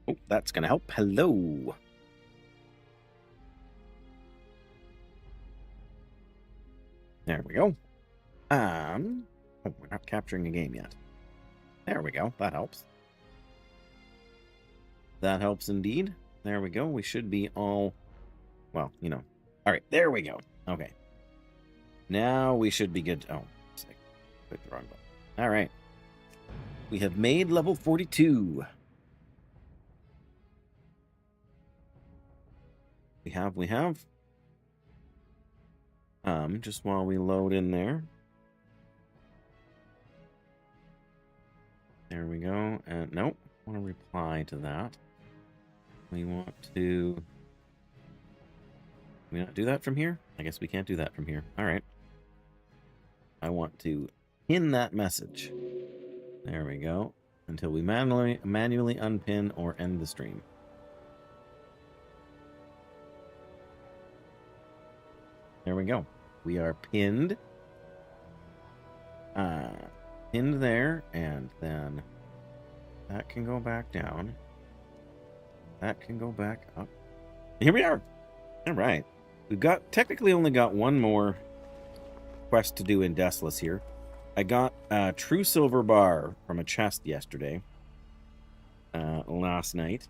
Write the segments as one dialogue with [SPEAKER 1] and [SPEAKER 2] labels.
[SPEAKER 1] Oh, that's going to help. Hello. There we go. Oh, we're not capturing a game yet. There we go. That helps. That helps indeed. There we go. We should be all, well, you know. All right, there we go. Okay. Now we should be good. Oh, clicked the wrong button. All right. We have made level 42. We have. Just while we load in there. There we go. Nope. I want to reply to that. We want to... Can we not do that from here? I guess we can't do that from here. All right. I want to pin that message. There we go. Until we manually unpin or end the stream. There we go. We are pinned. Pinned there, and then that can go back down. That can go back up. Here we are. All right. We've technically only got one more quest to do in Defenseless here. I got a true silver bar from a chest yesterday. Last night.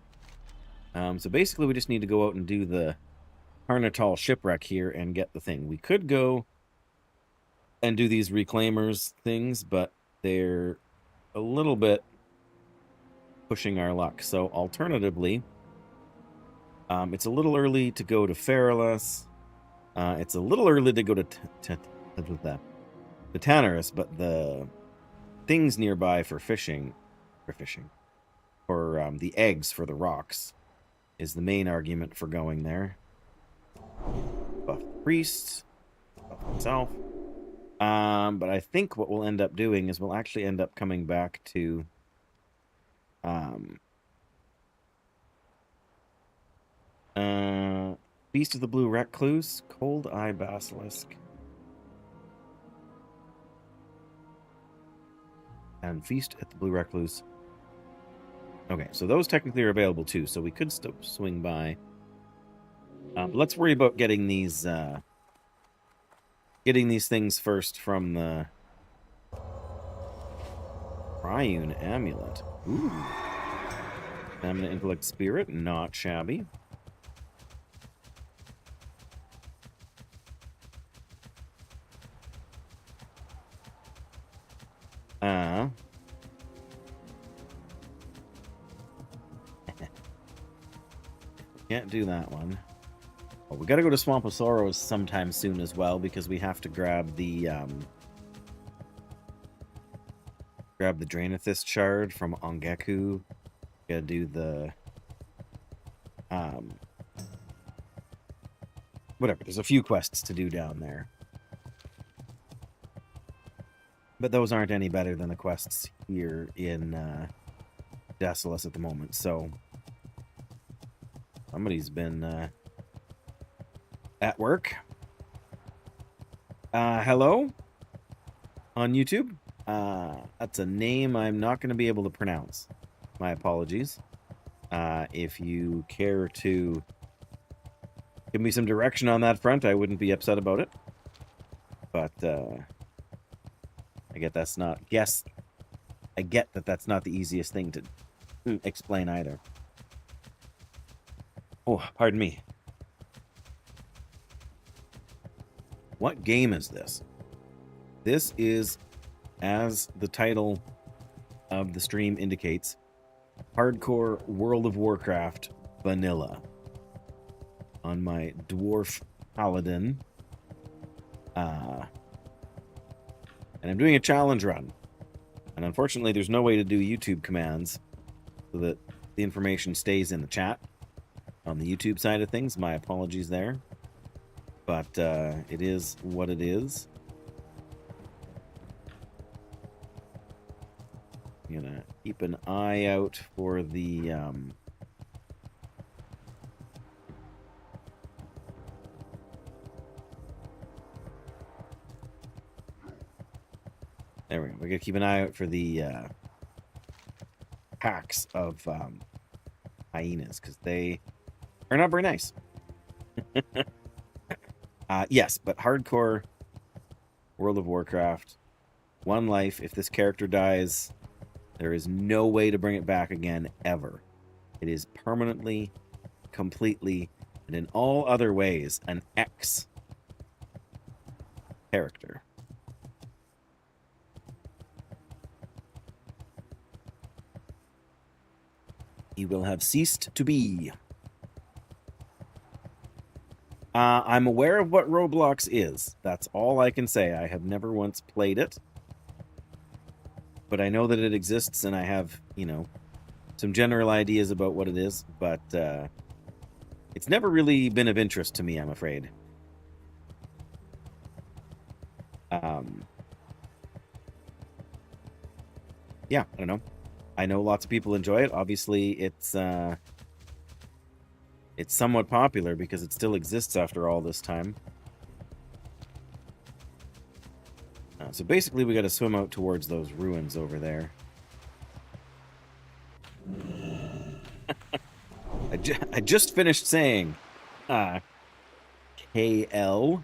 [SPEAKER 1] So basically we just need to go out and do the Harnatal shipwreck here and get the thing. We could go and do these reclaimers things, but they're a little bit pushing our luck. So alternatively, it's a little early to go to Feralus. It's a little early to go to Tanarus, but the things nearby for the eggs for the rocks is the main argument for going there. Buff priests, buff himself. But I think what we'll end up doing is we'll actually end up coming back to Beast of the Blue Recluse, Cold Eye Basilisk, and Feast at the Blue Recluse. Okay, so those technically are available too, so we could still swing by. But let's worry about getting these things first from the Triune Amulet. Ooh. Stamina, Intellect, Spirit, not shabby. Can't do that one. Well, we gotta go to Swamp of Sorrows sometime soon as well, because we have to grab the Draenithis shard from Ongeku. Gotta do the whatever. There's a few quests to do down there, but those aren't any better than the quests here in Defenseless at the moment. So somebody's been at work. Hello on YouTube. That's a name I'm not going to be able to pronounce. My apologies. If you care to give me some direction on that front, I wouldn't be upset about it. But I get that's not. Yes, I get that that's not the easiest thing to explain either. Oh, pardon me. What game is this? This is, as the title of the stream indicates, Hardcore World of Warcraft Vanilla. On my Dwarf Paladin. And I'm doing a challenge run. And unfortunately, there's no way to do YouTube commands so that the information stays in the chat on the YouTube side of things. My apologies there. But it is what it is. I'm gonna keep an eye out for the there we go. We're gonna keep an eye out for the packs of hyenas, because they are not very nice. Yes, but hardcore World of Warcraft, one life. If this character dies, there is no way to bring it back again, ever. It is permanently, completely, and in all other ways, an X character. He will have ceased to be. I'm aware of what Roblox is. That's all I can say. I have never once played it. But I know that it exists, and I have, you know, some general ideas about what it is. But it's never really been of interest to me, I'm afraid. Yeah, I don't know. I know lots of people enjoy it. Obviously, it's somewhat popular because it still exists after all this time. So basically, we got to swim out towards those ruins over there. I just finished saying KL.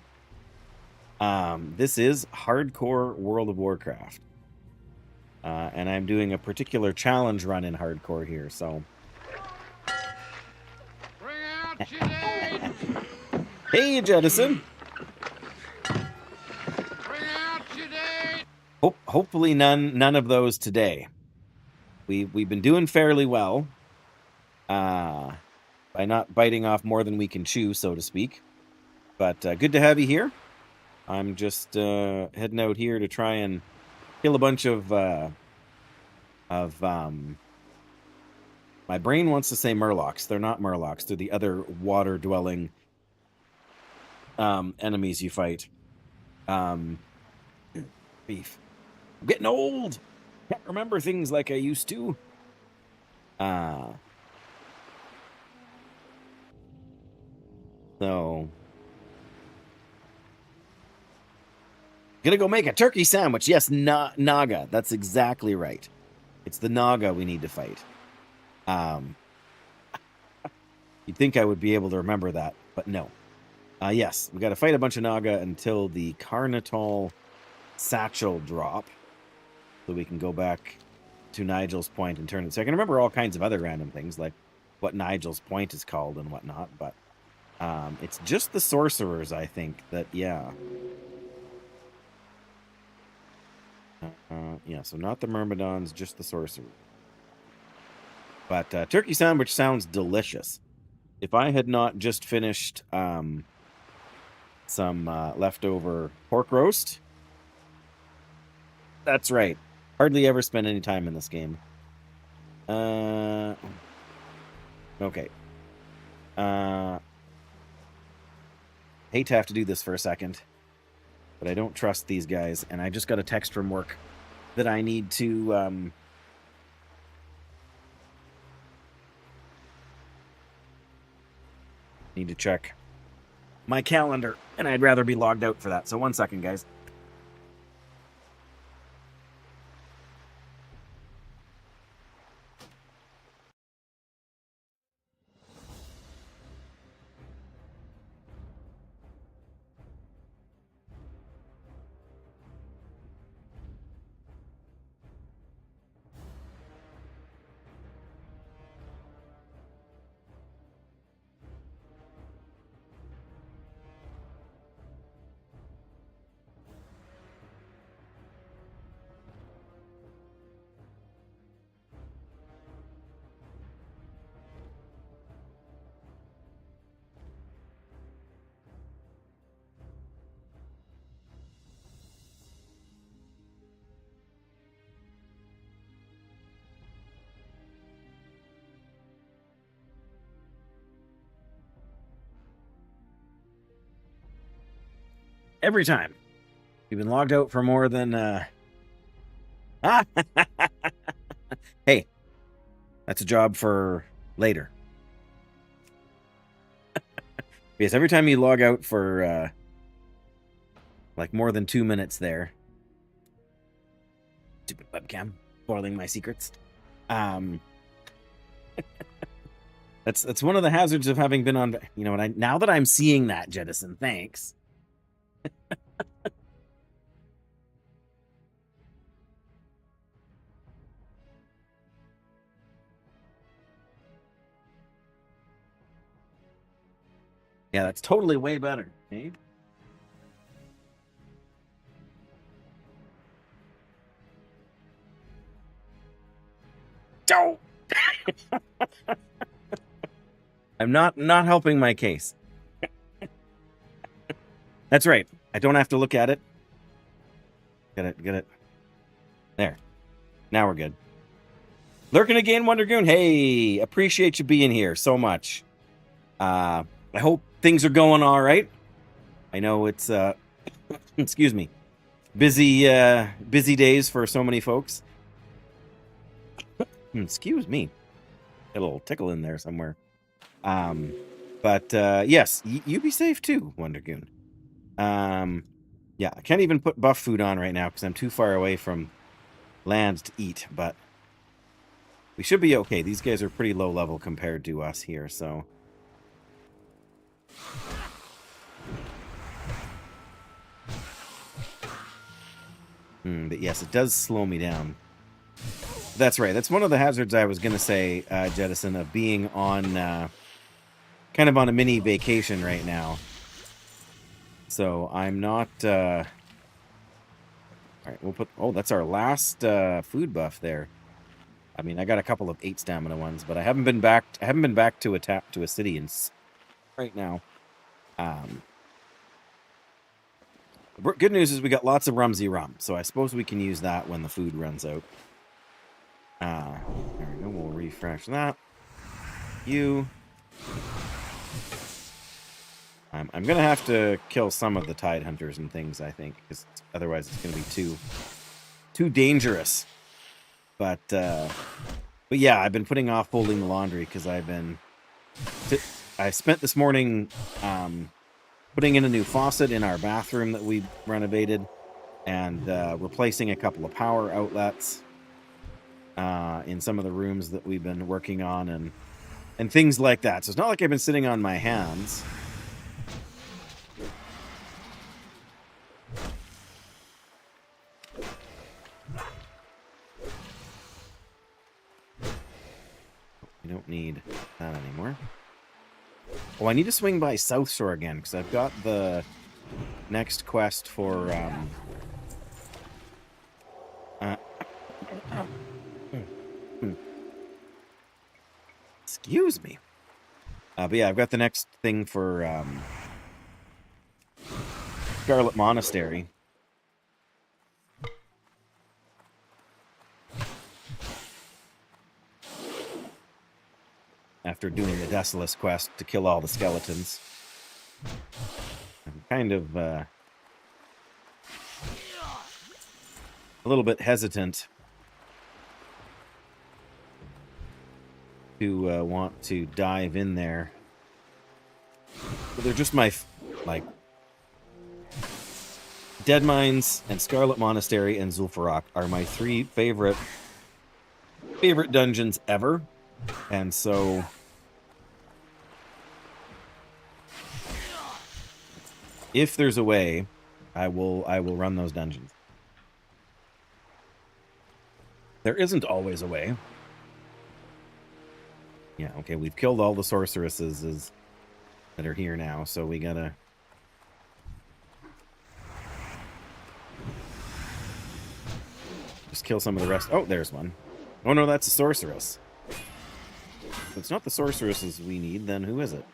[SPEAKER 1] This is Hardcore World of Warcraft. And I'm doing a particular challenge run in Hardcore here, so...
[SPEAKER 2] Bring out your dead!
[SPEAKER 1] Hey, Jettison!
[SPEAKER 2] Bring out your dead!
[SPEAKER 1] Hopefully none of those today. We've been doing fairly well. By not biting off more than we can chew, so to speak. But good to have you here. I'm just heading out here to try and kill a bunch of my brain wants to say murlocs. They're not murlocs. They're the other water-dwelling enemies you fight. Beef. I'm getting old. Can't remember things like I used to. So gonna go make a turkey sandwich. Yes, Naga. That's exactly right. It's the Naga we need to fight. You'd think I would be able to remember that, but no. Yes, we got to fight a bunch of Naga until the Carnital satchel drop, so we can go back to Nigel's Point and turn it. So I can remember all kinds of other random things, like what Nigel's Point is called and whatnot, but it's just the sorcerers, I think, that, yeah. Yeah, so not the Myrmidons, just the sorcerers. But turkey sandwich sounds delicious. If I had not just finished some leftover pork roast. That's right. Hardly ever spend any time in this game. Okay. Hate to have to do this for a second, but I don't trust these guys, and I just got a text from work that I need to check my calendar, and I'd rather be logged out for that. So 1 second, guys. Every time. You've been logged out for more than Hey, that's a job for later. Because every time you log out for like more than 2 minutes there. Stupid webcam, spoiling my secrets. That's one of the hazards of having been on, you know, and now that I'm seeing that, Jettison, thanks. Yeah, that's totally way better. Okay? Oh! I'm not helping my case. That's right. I don't have to look at it. Get it. There. Now we're good. Lurking again, Wondergoon. Hey, appreciate you being here so much. I hope things are going all right. I know it's excuse me, busy days for so many folks. Excuse me. Got a little tickle in there somewhere. But yes, you be safe too, Wondergoon. Yeah, I can't even put buff food on right now because I'm too far away from land to eat, but we should be okay. These guys are pretty low level compared to us here, so. But yes, it does slow me down. That's right. That's one of the hazards I was going to say, Jettison, of being on kind of on a mini vacation right now. So I'm not... all right, we'll put... Oh, that's our last food buff there. I mean, I got a couple of 8 stamina ones, but I haven't been back to a city in right now. Good news is we got lots of Rumsy rum, so I suppose we can use that when the food runs out. There we go. We'll refresh that. You. I'm gonna have to kill some of the tide hunters and things, I think, because otherwise it's gonna be too dangerous. But yeah, I've been putting off folding the laundry because I spent this morning putting in a new faucet in our bathroom that we renovated, and replacing a couple of power outlets in some of the rooms that we've been working on, and things like that. So it's not like I've been sitting on my hands. We don't need that anymore. Oh, I need to swing by South Shore again, because I've got the next quest for... Excuse me. But yeah, I've got the next thing for Scarlet Monastery. After doing the Defenseless quest to kill all the skeletons. I'm kind of a little bit hesitant to want to dive in there. But they're just my, like, Dead Mines and Scarlet Monastery and Zul'Farrak are my 3 favorite dungeons ever. And so if there's a way, I will run those dungeons. There isn't always a way. Yeah, okay, we've killed all the sorceresses that are here now, so we gotta... just kill some of the rest. Oh, there's one. Oh no, that's a sorceress. If it's not the sorceresses we need, then who is it?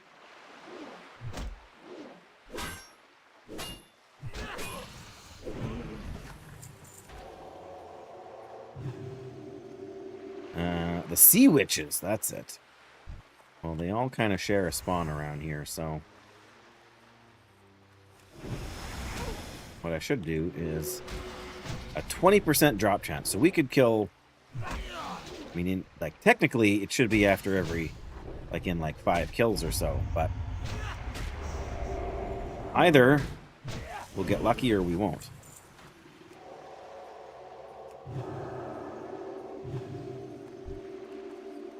[SPEAKER 1] The sea witches, that's it. Well, they all kind of share a spawn around here, so... what I should do is a 20% drop chance. So we could kill... I mean, like, technically, it should be after every... like, in, like, 5 kills or so, but... either we'll get lucky or we won't.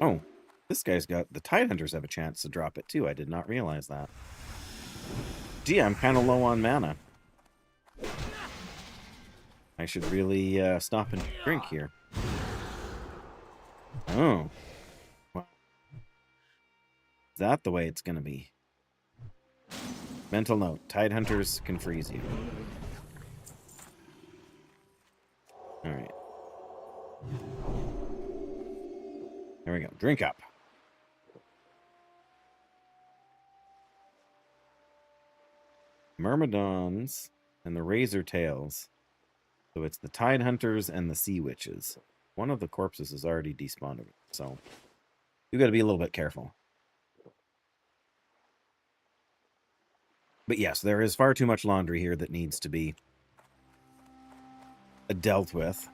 [SPEAKER 1] Oh, This guy's got... The Tidehunters have a chance to drop it, too. I did not realize that. Gee, I'm kind of low on mana. I should really stop and drink here. Oh. Well, is that the way it's going to be? Mental note. Tidehunters can freeze you. Alright. There we go. Drink up. Myrmidons and the Razor Tails. So it's the Tidehunters and the Sea Witches. One of the corpses is already despawned, so you got to be a little bit careful. But yes, there is far too much laundry here that needs to be dealt with.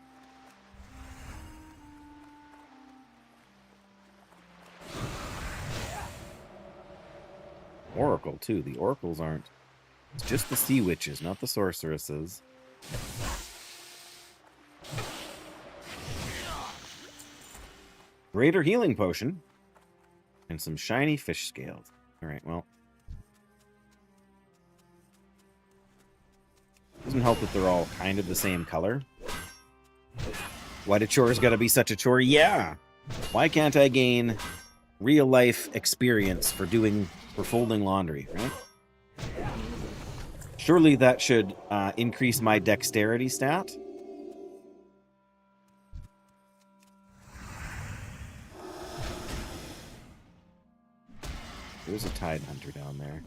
[SPEAKER 1] Oracle, too. The Oracles aren't... It's just the Sea Witches, not the Sorceresses. Greater Healing Potion. And some shiny fish scales. Alright, well. Doesn't help that they're all kind of the same color. Why do chores gotta be such a chore? Yeah! Why can't I gain real-life experience for folding laundry, right? Surely that should increase my dexterity stat. There's a Tidehunter down there.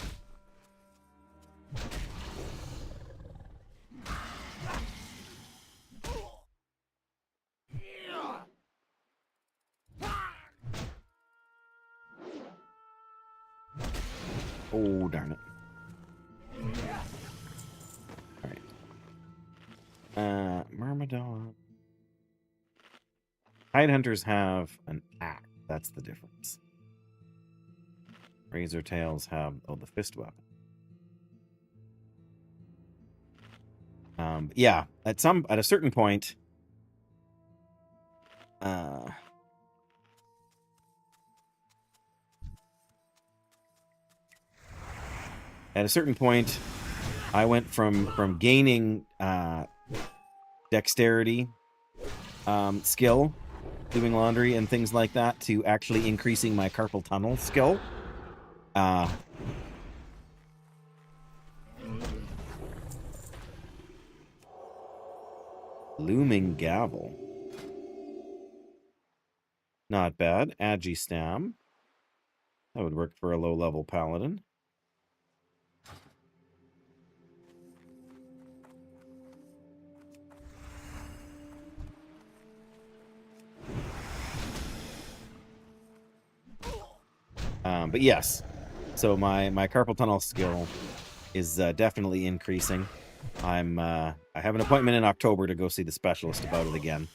[SPEAKER 1] Oh, darn it. Alright. Myrmidon. Tidehunters have an axe. That's the difference. Razor Tails have, the fist weapon. Yeah, at a certain point, at a certain point, I went from gaining dexterity, skill, doing laundry and things like that, to actually increasing my carpal tunnel skill. Looming Gavel. Not bad. Agistam. That would work for a low-level paladin. But yes, so my carpal tunnel skill is definitely increasing. I have an appointment in October to go see the specialist about it again.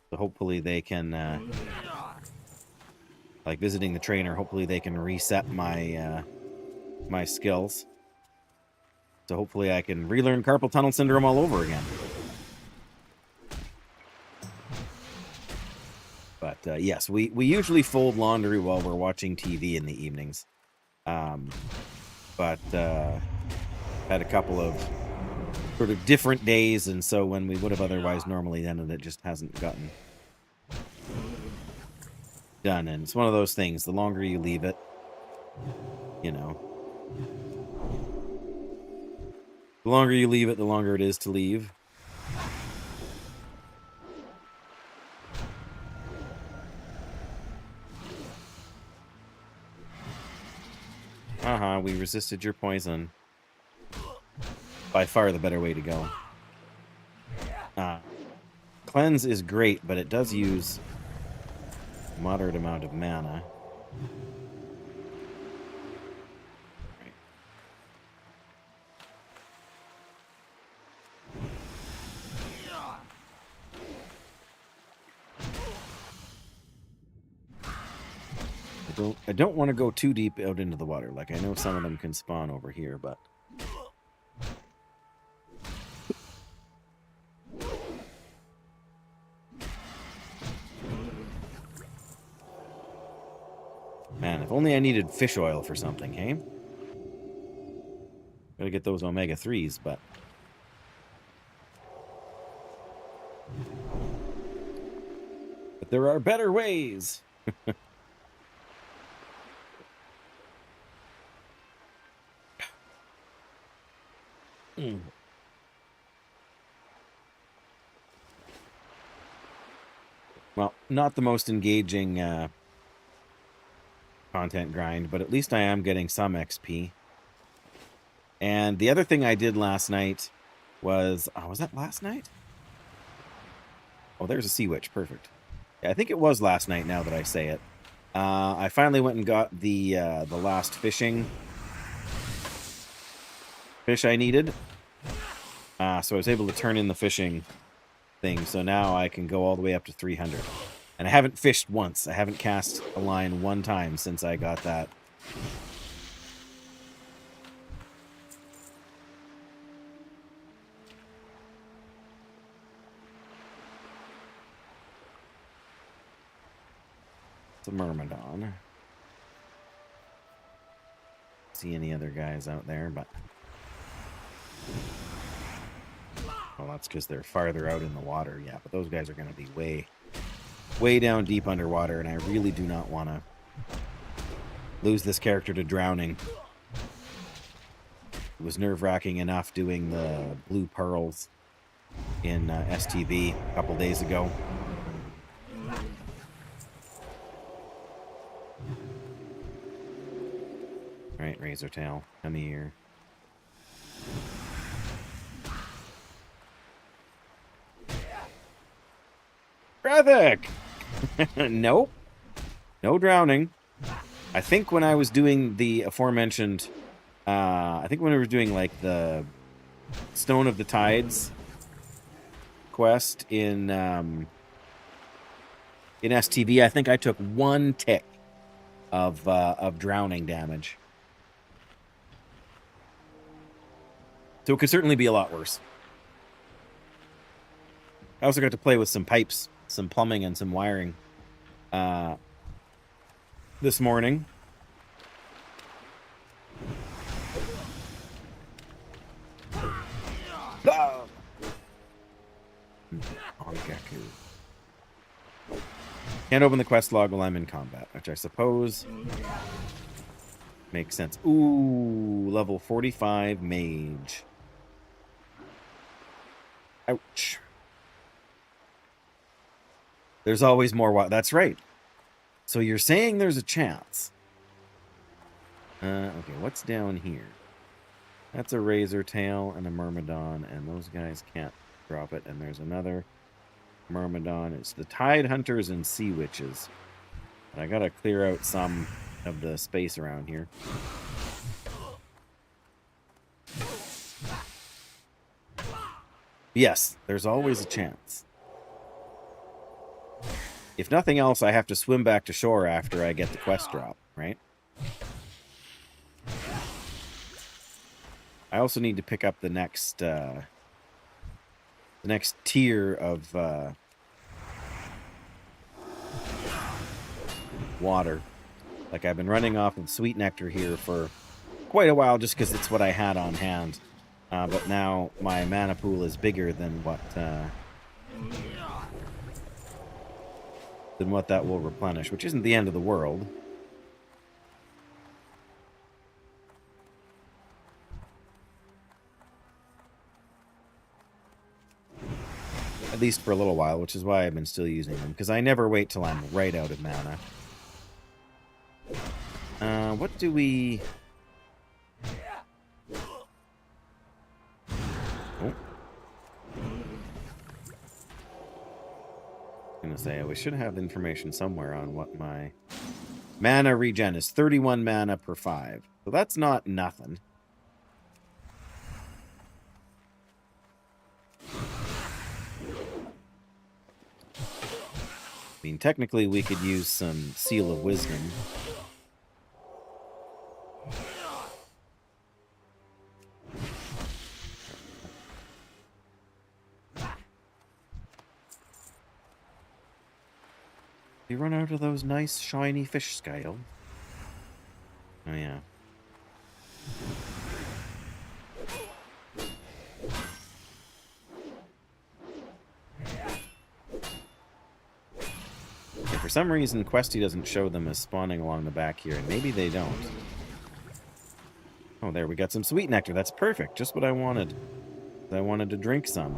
[SPEAKER 1] So hopefully they can, like visiting the trainer, hopefully they can reset my my skills. So hopefully I can relearn carpal tunnel syndrome all over again. But yes, we usually fold laundry while we're watching TV in the evenings. But had a couple of sort of different days, and so when we would have otherwise normally done it, it just hasn't gotten done. And it's one of those things, the longer you leave it, you know, the longer you leave it, the longer it is to leave. We resisted your poison. By far the better way to go. Cleanse is great, but it does use a moderate amount of mana. I don't want to go too deep out into the water. Like, I know some of them can spawn over here, but... Man, if only I needed fish oil for something, hey? Gotta get those omega-3s, but... But there are better ways! Well, not the most engaging content grind, but at least I am getting some XP. And the other thing I did last night was... Oh, was that last night? Oh, there's a sea witch. Perfect. Yeah, I think it was last night, now that I say it. I finally went and got the last fish I needed. So I was able to turn in the fishing thing, so now I can go all the way up to 300. And I haven't fished once. I haven't cast a line one time since I got that. It's a Myrmidon. See any other guys out there, but... Well, that's because they're farther out in the water, yeah, but those guys are going to be way down deep underwater, and I really do not want to lose this character to drowning. It was nerve-wracking enough doing the blue pearls in STV a couple days ago. Alright, Razortail, come here. Graphic! Nope. No drowning. I think when I was doing the aforementioned... I think when we were doing, like, the Stone of the Tides quest in STV, I think I took 1 tick of drowning damage. So it could certainly be a lot worse. I also got to play with some pipes, some plumbing, and some wiring this morning. Ah! Ongaku. Can't open the quest log while I'm in combat, which I suppose makes sense. Ooh, level 45 mage. Ouch. There's always more. That's right. So you're saying there's a chance. Okay, what's down here? That's a Razortail and a Myrmidon, and those guys can't drop it. And there's another Myrmidon. It's the Tide Hunters and Sea Witches. But I gotta clear out some of the space around here. Yes, there's always a chance. If nothing else, I have to swim back to shore after I get the quest drop, right? I also need to pick up the next tier of water. Like, I've been running off of Sweet Nectar here for quite a while just because it's what I had on hand. But now my mana pool is bigger than what that will replenish, which isn't the end of the world. At least for a little while, which is why I've been still using them, because I never wait till I'm right out of mana. What do we... Oh. I was gonna say, we should have information somewhere on what my mana regen is. 31 mana per 5. So that's not nothing. I mean, technically we could use some Seal of Wisdom. We run out of those nice shiny fish scale. Oh, yeah. Yeah, for some reason, Questy doesn't show them as spawning along the back here, and maybe they don't. Oh, there, we got some sweet nectar. That's perfect. Just what I wanted. I wanted to drink some.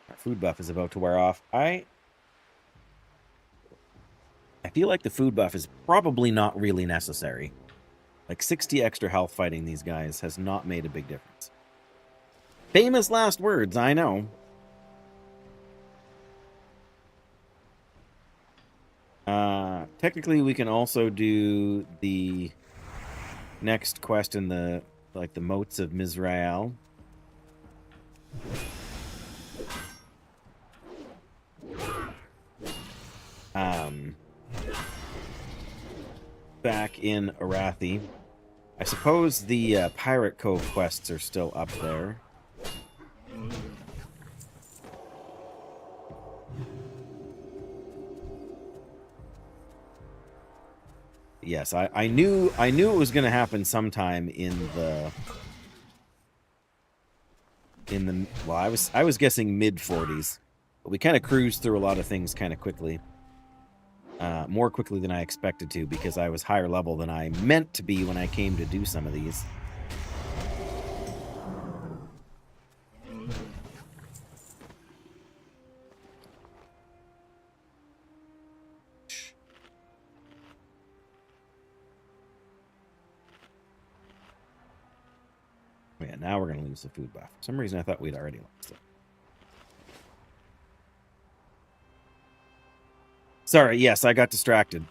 [SPEAKER 1] Our food buff is about to wear off. I feel like the food buff is probably not really necessary. Like 60 extra health fighting these guys has not made a big difference. Famous last words, I know. Technically, we can also do the next quest in the moats of Mizrael. Back in Arathi. I suppose the Pirate Cove quests are still up there. Yes, I knew it was going to happen sometime in the well, I was guessing mid 40s, but we kind of cruised through a lot of things kind of quickly. More quickly than I expected to, because I was higher level than I meant to be when I came to do some of these. Yeah, now we're going to lose the food buff. For some reason, I thought we'd already lost it. Sorry, yes, I got distracted.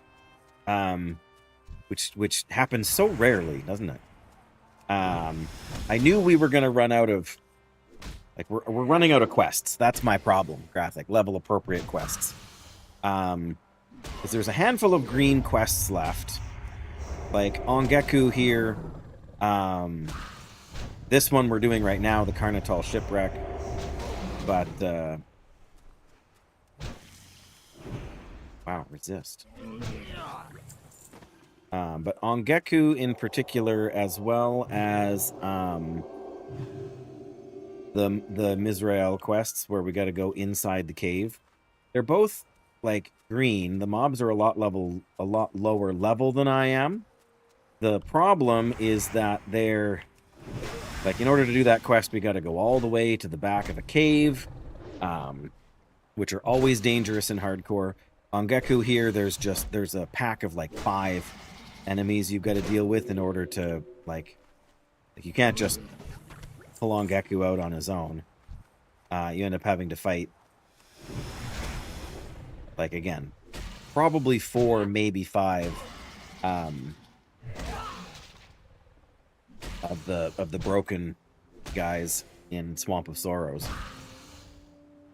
[SPEAKER 1] Which happens so rarely, doesn't it? I knew we were going to run out of... Like, we're running out of quests. That's my problem, Graphic. Level-appropriate quests. Because there's a handful of green quests left. Like, Ongeku here. This one we're doing right now, the Carnital Shipwreck. But, wow, resist. But Ongeku in particular, as well as the Mizrael quests, where we got to go inside the cave. They're both like green. The mobs are a lot lower level than I am. The problem is that they're like, in order to do that quest, we got to go all the way to the back of a cave, which are always dangerous in hardcore. Ongeku here, there's a pack of like 5 enemies you've got to deal with in order to like you can't just pull Ongeku out on his own. You end up having to fight, like, again, probably 4, maybe 5 of the broken guys in Swamp of Sorrows.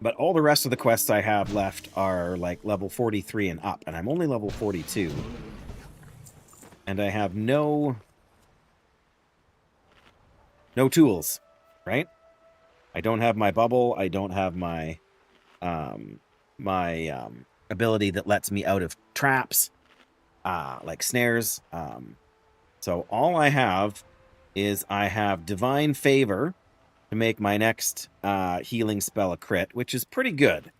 [SPEAKER 1] But all the rest of the quests I have left are like level 43 and up, and I'm only level 42. And I have no tools, right? I don't have my bubble. I don't have my ability that lets me out of traps, like snares. So all I have is I have Divine Favor to make my next healing spell a crit, which is pretty good.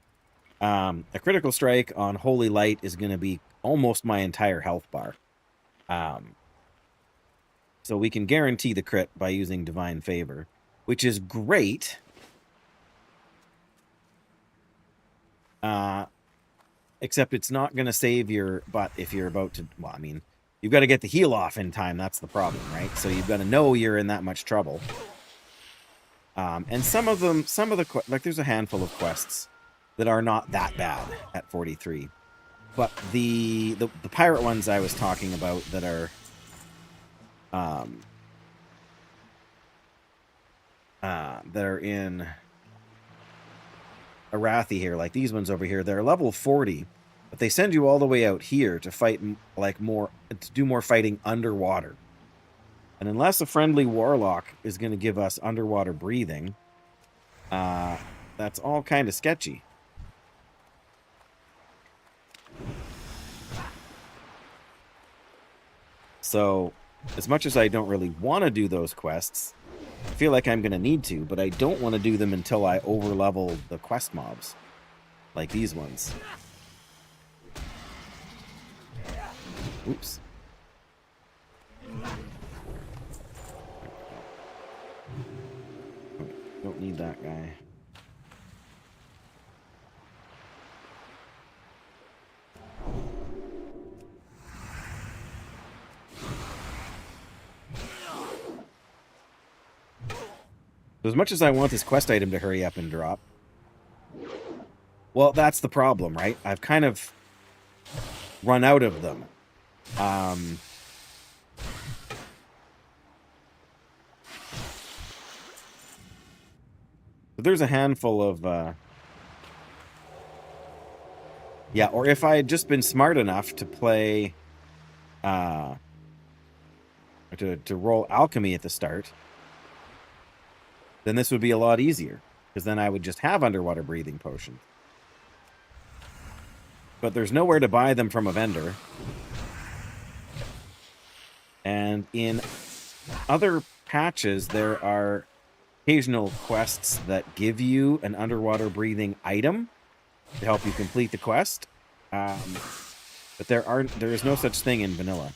[SPEAKER 1] A critical strike on Holy Light is going to be almost my entire health bar. So we can guarantee the crit by using Divine Favor, which is great. Except it's not going to save your butt if you're about to... Well, I mean, you've got to get the heal off in time. That's the problem, right? So you've got to know you're in that much trouble. And some of the... Like, there's a handful of quests that are not that bad at 43. But the pirate ones I was talking about that are... that are in Arathi here, like these ones over here, they're level 40, but they send you all the way out here to fight, like, to do more fighting underwater. And unless a friendly warlock is going to give us underwater breathing, that's all kind of sketchy. So, as much as I don't really want to do those quests, I feel like I'm going to need to, but I don't want to do them until I overlevel the quest mobs. Like these ones. Oops. Don't need that guy. So as much as I want this quest item to hurry up and drop, well, that's the problem, right? I've kind of run out of them. There's a handful of... yeah, or if I had just been smart enough to play... to roll alchemy at the start, then this would be a lot easier, because then I would just have underwater breathing potions. But there's nowhere to buy them from a vendor. And in other patches, there are occasional quests that give you an underwater breathing item to help you complete the quest. But there is no such thing in vanilla.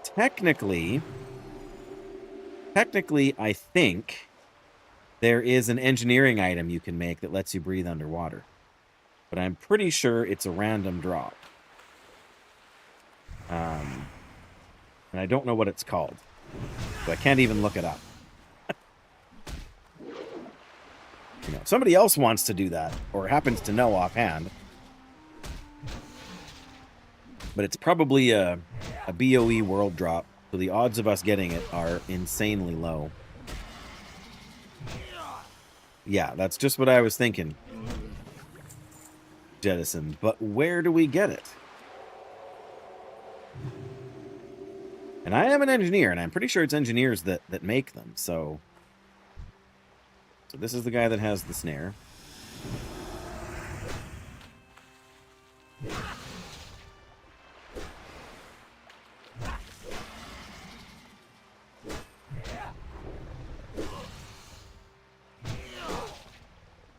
[SPEAKER 1] Technically, I think there is an engineering item you can make that lets you breathe underwater. But I'm pretty sure it's a random drop. And I don't know what it's called. So I can't even look it up. You know, if somebody else wants to do that, or happens to know offhand. But it's probably a BOE world drop, so the odds of us getting it are insanely low. Yeah, that's just what I was thinking. Jettison. But where do we get it? And I am an engineer, and I'm pretty sure it's engineers that make them, so... So this is the guy that has the snare.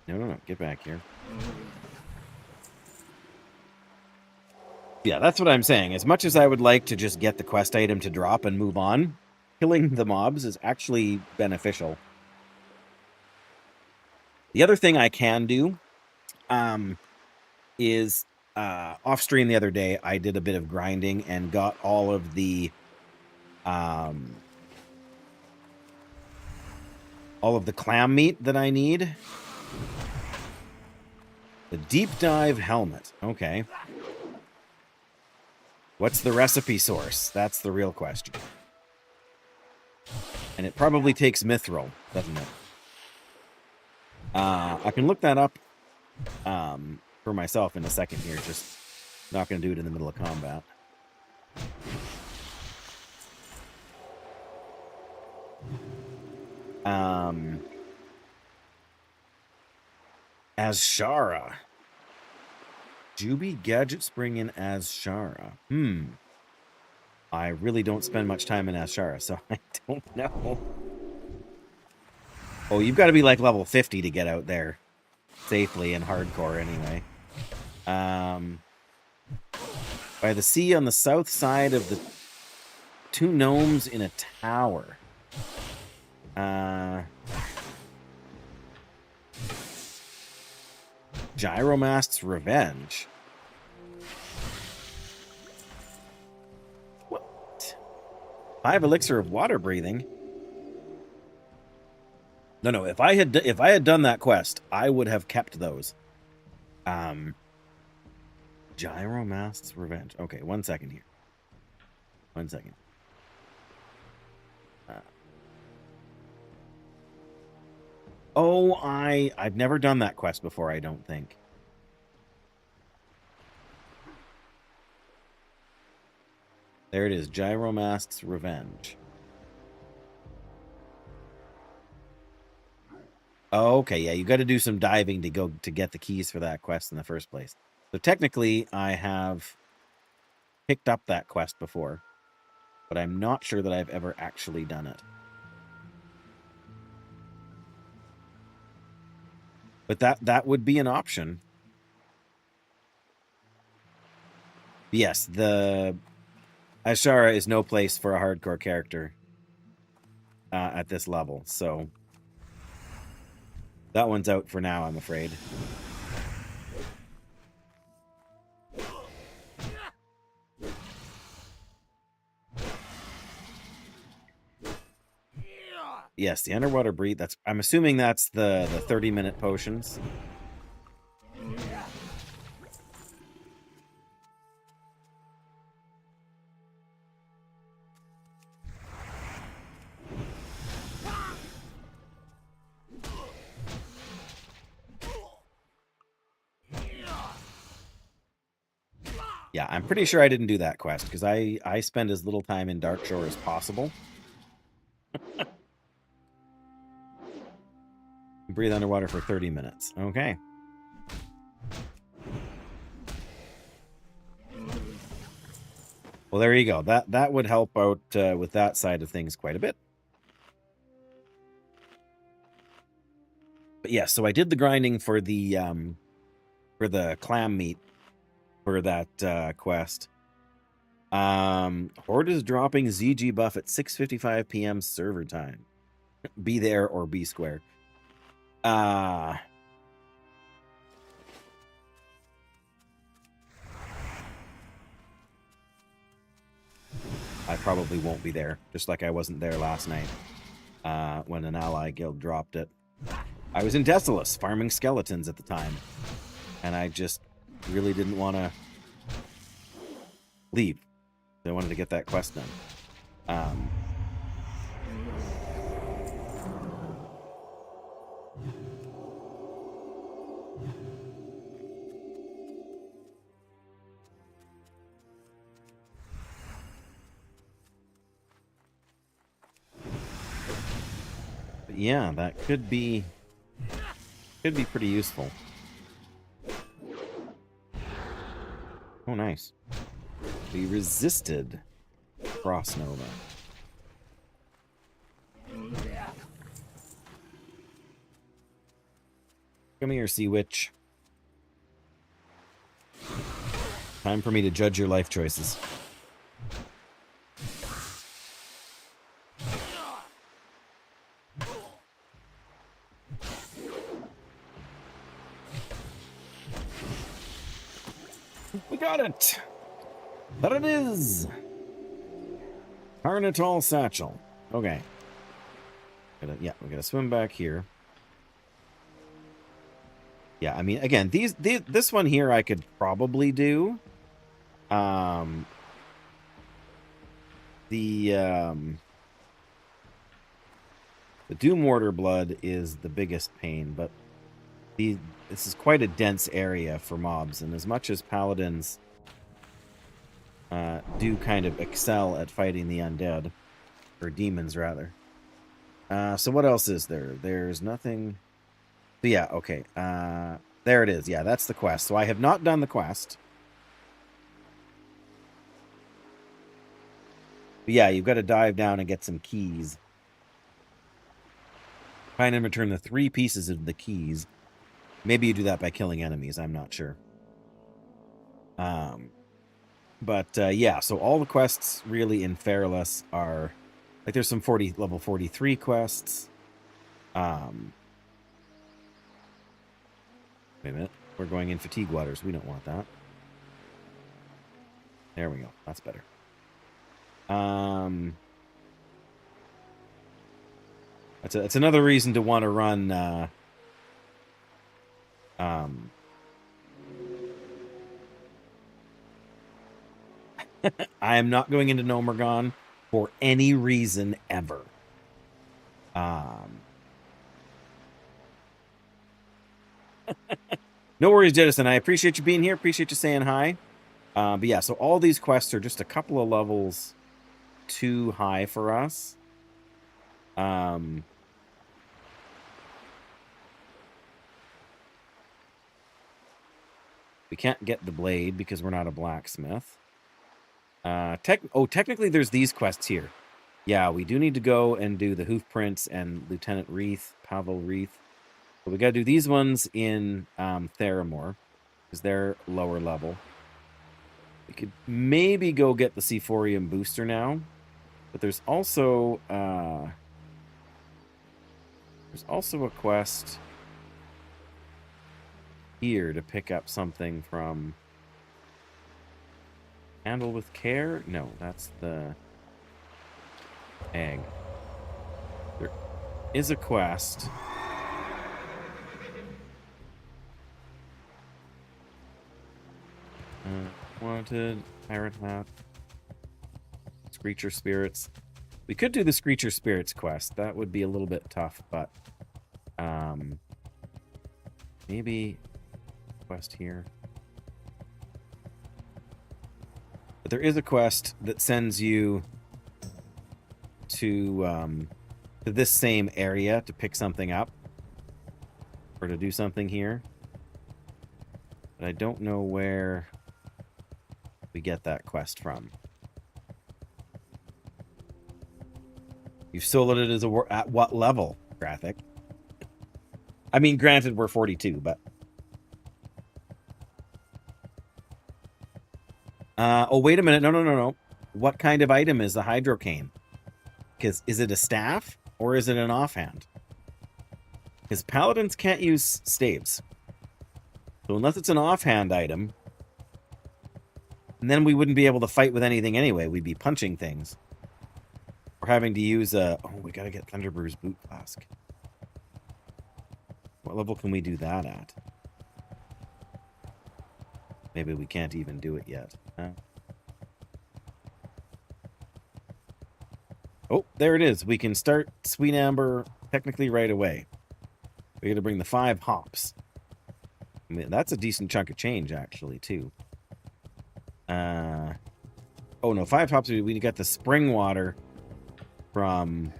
[SPEAKER 1] No, get back here. Yeah, that's what I'm saying. As much as I would like to just get the quest item to drop and move on, killing the mobs is actually beneficial. The other thing I can do is off stream the other day, I did a bit of grinding and got all of the clam meat that I need. The deep dive helmet. Okay. What's the recipe source? That's the real question. And it probably takes mithril, doesn't it? I can look that up for myself in a second here. Just not going to do it in the middle of combat. As Shara. Juby Gadget Spring in as Shara. I really don't spend much time in Ashara, so I don't know. Oh, you've got to be like level 50 to get out there safely in hardcore anyway. By the sea on the south side of the two gnomes in a tower. Gyromast's Revenge. What? 5 elixir of water breathing. No. If I had done that quest, I would have kept those. Gyromast's Revenge. Okay, 1 second here. 1 second. Oh, I've never done that quest before, I don't think. There it is, Gyromast's Revenge. Oh, okay, yeah, you got to do some diving to get the keys for that quest in the first place. So technically, I have picked up that quest before. but I'm not sure that I've ever actually done it. But that would be an option. Yes, the Ashara is no place for a hardcore character at this level, so that one's out for now, I'm afraid. Yes, the underwater breathe. I'm assuming that's the 30-minute potions. Yeah, I'm pretty sure I didn't do that quest because I spend as little time in Darkshore as possible. Breathe underwater for 30 minutes. Okay. Well, there you go. That would help out with that side of things quite a bit. But yeah, so I did the grinding for the clam meat for that quest. Horde is dropping ZG buff at 6:55 p.m. server time. Be there or be square. I probably won't be there, just like I wasn't there last night when an ally guild dropped it. I was in Defenseless farming skeletons at the time, and I just really didn't want to leave. I wanted to get that quest done. But yeah, that could be pretty useful. Oh, nice. We resisted Frost Nova. Come here, Sea Witch. Time for me to judge your life choices. We got it! There it is! Carnitol Satchel. Okay. Yeah, we gotta swim back here. Yeah, I mean, again, this one here I could probably do. The Doom Mortar Blood is the biggest pain, but this is quite a dense area for mobs, and as much as paladins do kind of excel at fighting the undead, or demons rather. So what else is there? There's nothing. So yeah, okay. There it is. Yeah, that's the quest. So I have not done the quest. But yeah, you've got to dive down and get some keys. Find and return the 3 pieces of the keys. Maybe you do that by killing enemies. I'm not sure. But yeah, so all the quests really in Fairless are like there's some level 43 quests. Wait a minute. We're going in fatigue waters. We don't want that. There we go. That's better. That's another reason to want to run I am not going into Nomergon for any reason ever. No worries, Jettison. I appreciate you being here. Appreciate you saying hi. But yeah, so all these quests are just a couple of levels too high for us. We can't get the blade because we're not a blacksmith. Technically there's these quests here. Yeah, we do need to go and do the Hoof Prince and Lieutenant Pavel Wreath. But we got to do these ones in Theramore, because they're lower level. We could maybe go get the Sephorium booster now, but there's also a quest here to pick up something from Handle with Care. No, that's the egg. There is a quest. Wanted, Pirate Hat, Screecher Spirits. We could do the Screecher Spirits quest. That would be a little bit tough, but maybe quest here. But there is a quest that sends you to this same area to pick something up or to do something here. But I don't know where we get that quest from. You've sold it as at what level, Graphic? I mean, granted, we're 42, but... oh, wait a minute. No. What kind of item is the Hydrocane? Because is it a staff or is it an offhand? Because Paladins can't use staves. So unless it's an offhand item, and then we wouldn't be able to fight with anything anyway. We'd be punching things. Or having to use a... Oh, we gotta get Thunderbrew's Boot Flask. What level can we do that at? Maybe we can't even do it yet. Oh, there it is. We can start Sweet Amber technically right away. We gotta bring the 5 hops. I mean, that's a decent chunk of change, actually, too. Oh, no, 5 hops. We got the spring water from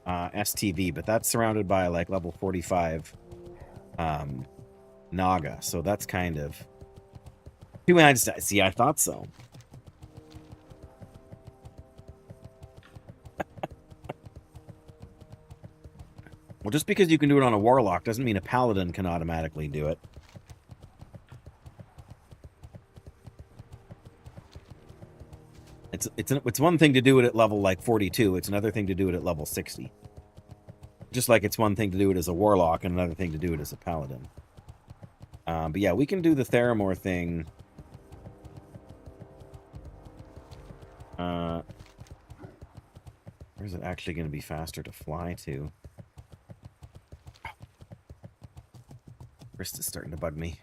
[SPEAKER 1] STV, but that's surrounded by, like, level 45 Naga. So that's kind of... See, I thought so. Well, just because you can do it on a Warlock doesn't mean a Paladin can automatically do it. It's one thing to do it at level like 42. It's another thing to do it at level 60. Just like it's one thing to do it as a Warlock and another thing to do it as a Paladin. But yeah, we can do the Theramore thing. Where's it actually going to be faster to fly to? Wrist is starting to bug me.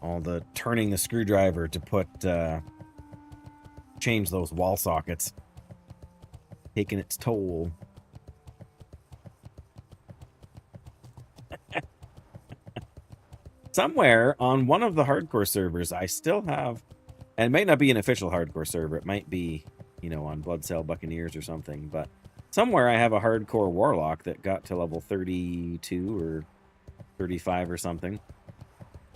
[SPEAKER 1] All the turning the screwdriver to put... change those wall sockets. Taking its toll. Somewhere on one of the hardcore servers, I still have... And it might not be an official hardcore server. It might be, you know, on Bloodsail Buccaneers or something. But somewhere I have a hardcore Warlock that got to level 32 or 35 or something.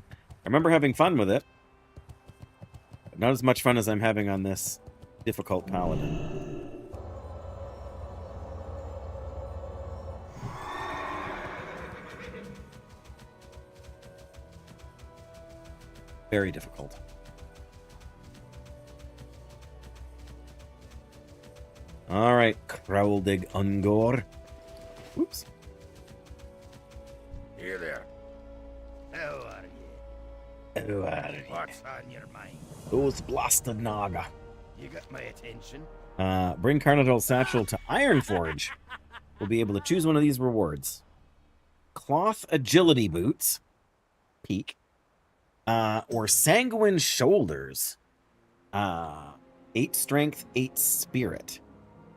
[SPEAKER 1] I remember having fun with it. But not as much fun as I'm having on this difficult Paladin. Very difficult. All right, Crowldig Ungor. Oops.
[SPEAKER 3] Here there.
[SPEAKER 2] How are you?
[SPEAKER 1] Who are you?
[SPEAKER 2] What's on your mind?
[SPEAKER 1] Those blasted Naga.
[SPEAKER 2] You got my attention.
[SPEAKER 1] Bring Carnival's Satchel to Ironforge. We'll be able to choose one of these rewards. Cloth Agility Boots. Peak. Or Sanguine Shoulders. 8 Strength, 8 Spirit.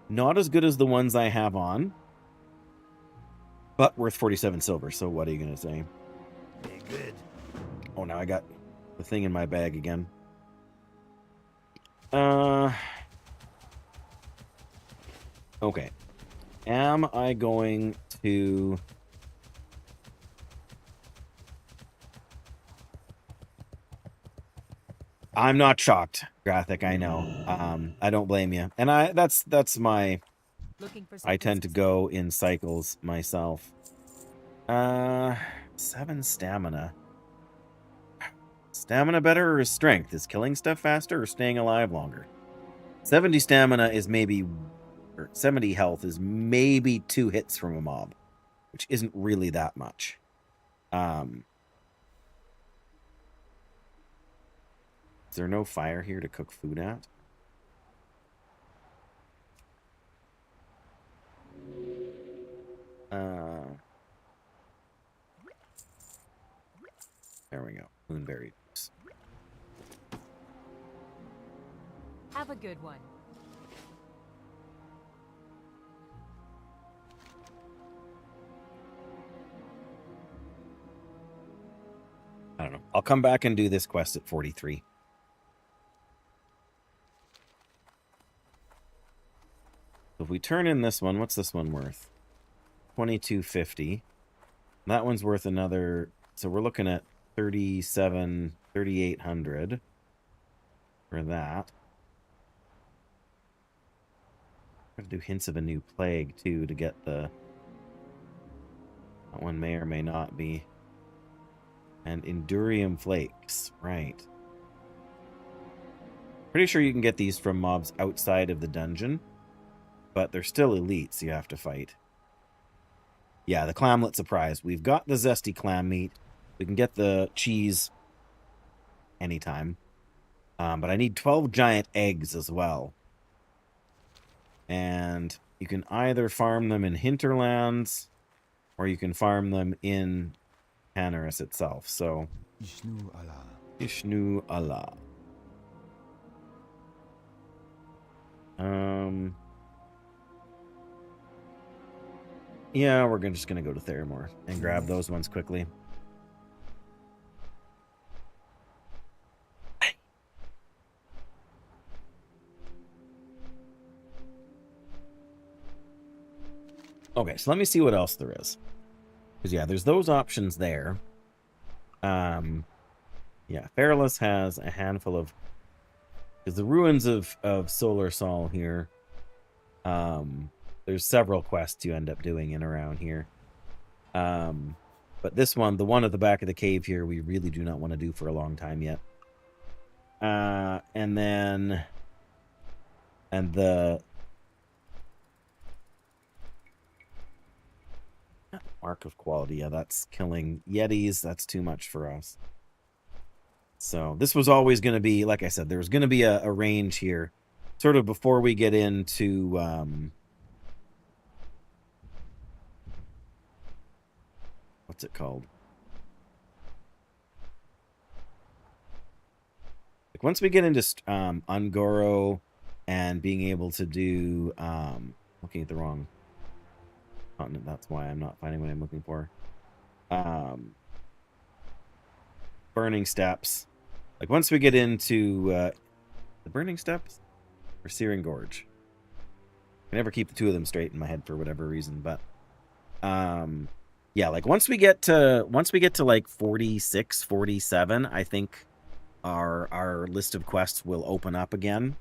[SPEAKER 1] Not as good as the ones I have on. But worth 47 silver, so what are you going to say?
[SPEAKER 2] Be good.
[SPEAKER 1] Oh, now I got the thing in my bag again. Okay. Am I going to... I'm not shocked, Graphic, I know. I don't blame you. And that's my... I tend to go in cycles myself. 7 stamina. Stamina better or strength? Is killing stuff faster or staying alive longer? 70 stamina is maybe... Or 70 health is maybe 2 hits from a mob, which isn't really that much. Is there no fire here to cook food at? There we go. Moonberry juice.
[SPEAKER 3] Have a good one.
[SPEAKER 1] I don't know. I'll come back and do this quest at 43. So if we turn in this one, what's this one worth? 2250. That one's worth another... So we're looking at 3,800 for that. I have to do hints of a new plague too to get the... That one may or may not be. And Endurium Flakes, right. Pretty sure you can get these from mobs outside of the dungeon, but they're still elites you have to fight. Yeah, the clamlet surprise. We've got the zesty clam meat. We can get the cheese anytime. But I need 12 giant eggs as well. And you can either farm them in hinterlands, or you can farm them in Hanaris itself. So
[SPEAKER 4] Ishnu Allah.
[SPEAKER 1] Ishnu Allah. Yeah, we're just gonna go to Theramore and grab those ones quickly. Okay, so let me see what else there is. Because, yeah, there's those options there. Yeah, Feralus has a handful of... Because the ruins of Solar Sol here, there's several quests you end up doing in around here. But this one, the one at the back of the cave here, we really do not want to do for a long time yet. And then... And the... Mark of Quality, yeah, that's killing Yetis. That's too much for us. So this was always going to be, like I said, there was going to be a range here, sort of before we get into what's it called? Like once we get into Ungoro and being able to do looking at the wrong continent, that's why I'm not finding what I'm looking for. Burning Steps. Like once we get into the Burning Steps or Searing Gorge. I never keep the two of them straight in my head for whatever reason, but yeah, like once we get to like 46, 47, I think our list of quests will open up again.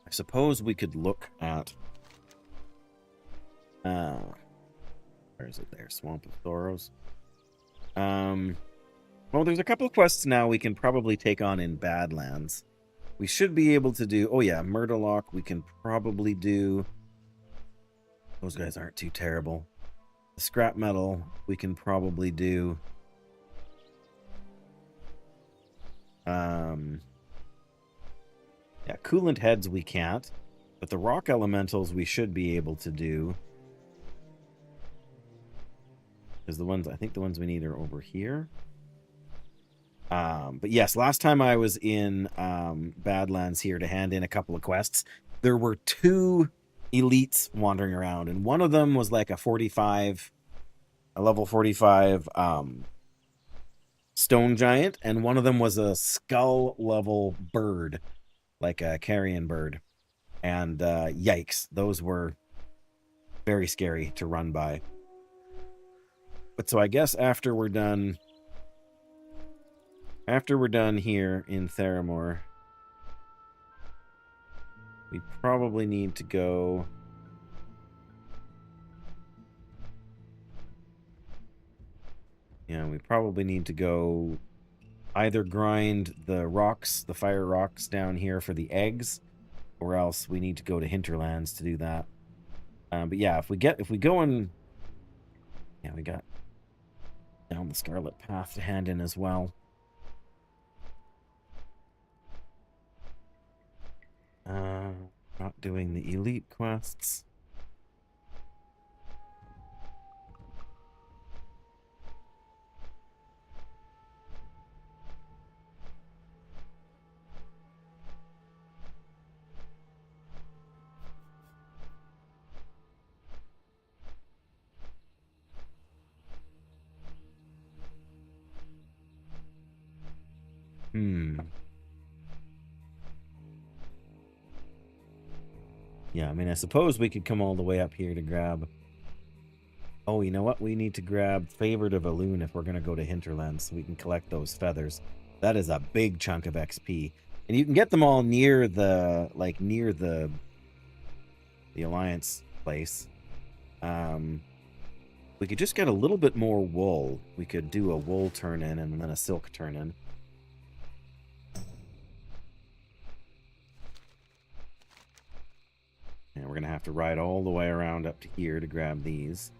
[SPEAKER 1] I suppose we could look at where is it there? Swamp of Thoros. Well, there's a couple quests now we can probably take on in Badlands. We should be able to do... Oh, yeah, Murderlock we can probably do. Those guys aren't too terrible. The Scrap Metal we can probably do. Yeah, Coolant Heads we can't. But the Rock Elementals we should be able to do. Because the ones... I think the ones we need are over here. But yes, last time I was in Badlands here to hand in a couple of quests, there were two elites wandering around, and one of them was like a level 45 stone giant, and one of them was a skull level bird, like a carrion bird. And yikes, those were very scary to run by. But so I guess after we're done here in Theramore, we probably need to go... Yeah, we probably need to go either grind the rocks, the fire rocks down here for the eggs, or else we need to go to Hinterlands to do that. But yeah, if we go in... Yeah, we got down the Scarlet Path to hand in as well. Not doing the elite quests. Yeah, I mean, I suppose we could come all the way up here to grab... Oh, you know what? We need to grab Favored of Elune if we're going to go to Hinterlands so we can collect those feathers. That is a big chunk of XP. And you can get them all near the... Like, near the Alliance place. We could just get a little bit more wool. We could do a wool turn-in and then a silk turn-in. And we're going to have to ride all the way around up to here to grab these.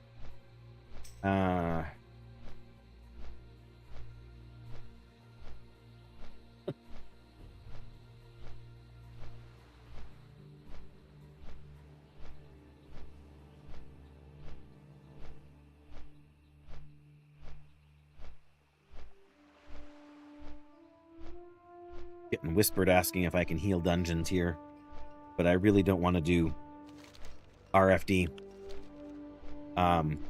[SPEAKER 1] Getting whispered asking if I can heal dungeons here. But I really don't want to do RFD.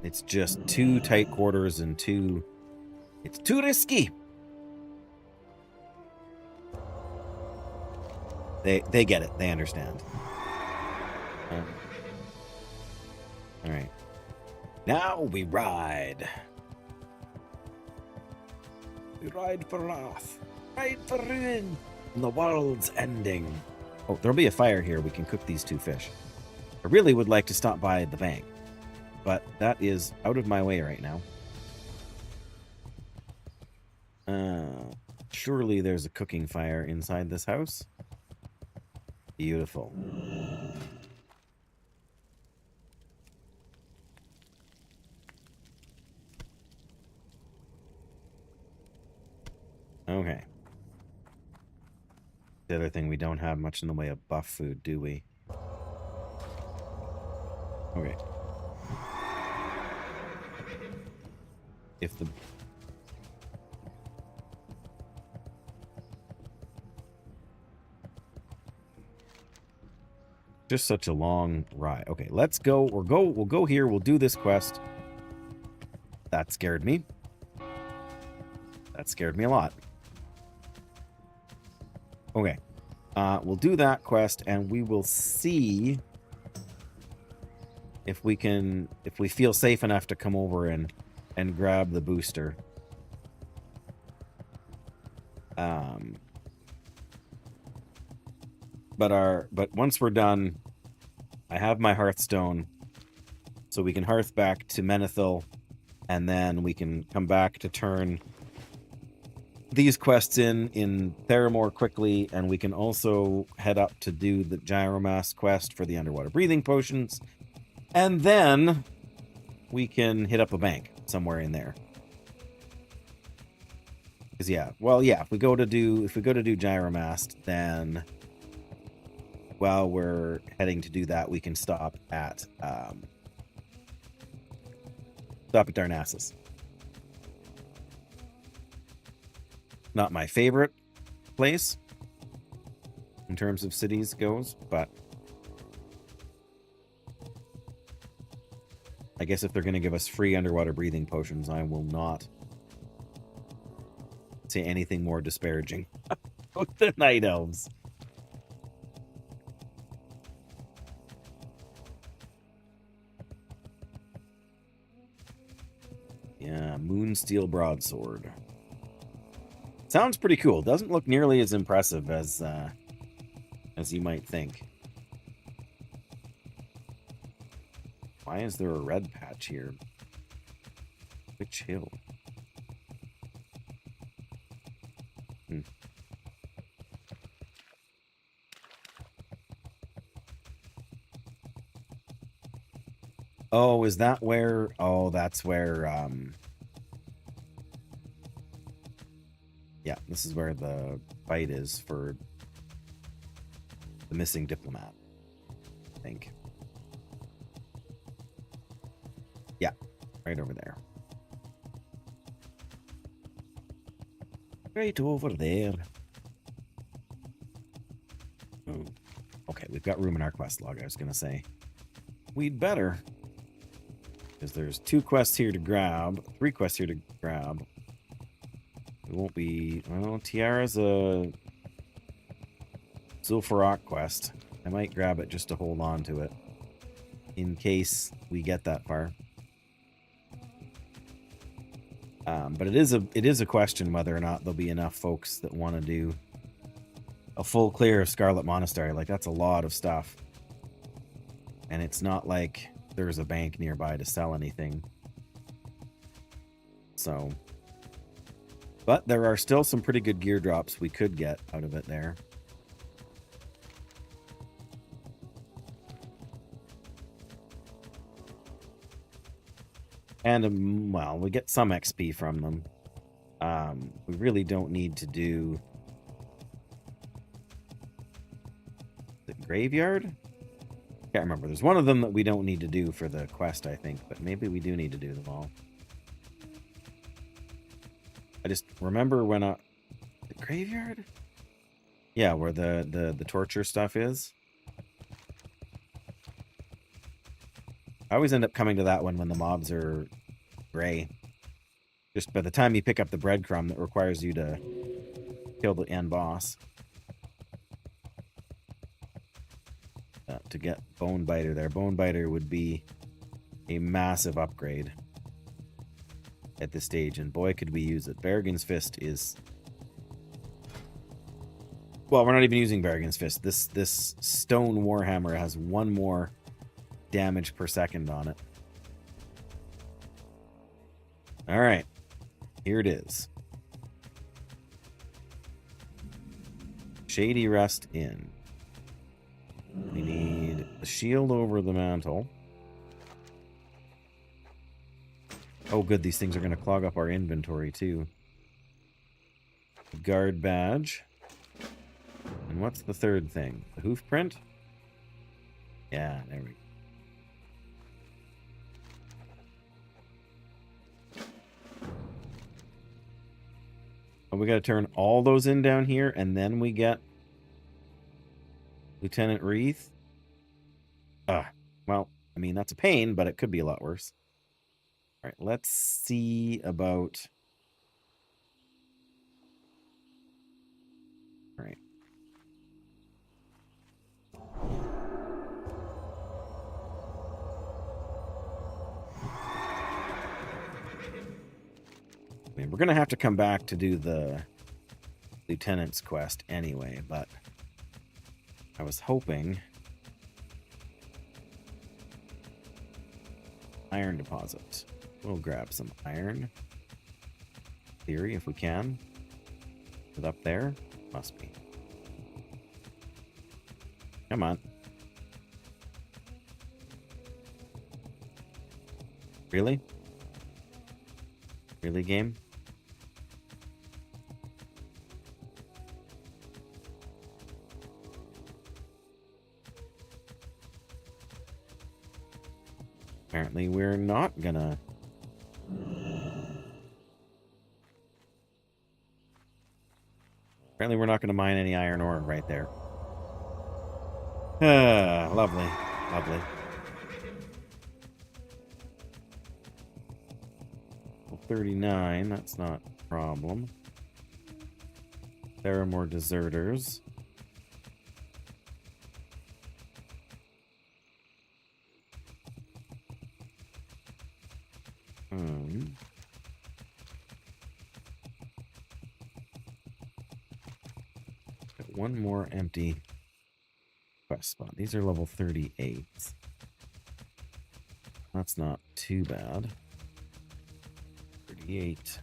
[SPEAKER 1] It's just too tight quarters and it's too risky. They get it. They understand. All right. Now we ride. We ride for wrath. Ride for ruin. And the world's ending. Oh, there'll be a fire here. We can cook these 2 fish. I really would like to stop by the bank, but that is out of my way right now. Surely there's a cooking fire inside this house. Beautiful. Okay. The other thing, we don't have much in the way of buff food, do we? Okay. If the... Just such a long ride. Okay, let's go. We'll go here. We'll do this quest. That scared me. That scared me a lot. Okay. We'll do that quest and we will see if we feel safe enough to come over and grab the booster. But once we're done, I have my Hearthstone, so we can hearth back to Menethil, and then we can come back to turn these quests in Theramore quickly, and we can also head up to do the Gyromass quest for the underwater breathing potions, and then we can hit up a bank somewhere in there. Because if we go to do Gyromass, then while we're heading to do that, we can stop at Darnassus. Not my favorite place in terms of cities goes, but I guess if they're going to give us free underwater breathing potions, I will not say anything more disparaging about the Night Elves. Yeah, Moonsteel Broadsword. Sounds pretty cool. Doesn't look nearly as impressive as you might think. Why is there a red patch here? Which hill? Oh, is that where... Oh, that's where... Yeah, this is where the fight is for the missing diplomat, I think. Yeah, right over there. Right over there. Oh, okay, we've got room in our quest log, I was going to say. We'd better. Because there's 2 quests here to grab. 3 quests here to grab. It won't be... Well, Tiara's a Zul'Farrak quest. I might grab it just to hold on to it. In case we get that far. But it is a question whether or not there'll be enough folks that want to do a full clear of Scarlet Monastery. Like, that's a lot of stuff. And it's not like there's a bank nearby to sell anything. So... But there are still some pretty good gear drops we could get out of it there. And, well, we get some XP from them. We really don't need to do... The graveyard? Can't remember. There's one of them that we don't need to do for the quest, I think. But maybe we do need to do them all. I just remember when the graveyard? Yeah, where the torture stuff is. I always end up coming to that one when the mobs are gray. Just by the time you pick up the breadcrumb that requires you to kill the end boss. To get Bonebiter there. Bonebiter would be a massive upgrade at this stage, and boy could we use it. Berrigan's Fist is... Well, we're not even using Berrigan's Fist. This stone warhammer has 1 more damage per second on it. Alright. Here it is. Shady Rest Inn. We need a shield over the mantle. Oh, good. These things are going to clog up our inventory, too. Guard badge. And what's the third thing? The hoof print? Yeah, there we go. Oh, we got to turn all those in down here, and then we get Lieutenant Wreath. Well, I mean, that's a pain, but it could be a lot worse. All right, let's see about... All right. I mean, we're going to have to come back to do the Lieutenant's quest anyway, but I was hoping... Iron deposit. We'll grab some iron. Theory, if we can. Is it up there? Must be. Come on. Really? Really, game? Apparently we're not gonna... Apparently we're not gonna mine any iron ore right there. Lovely. Lovely. 39, that's not a problem. There are more deserters. one more empty quest spot. These are level 38s. That's not too bad. 38.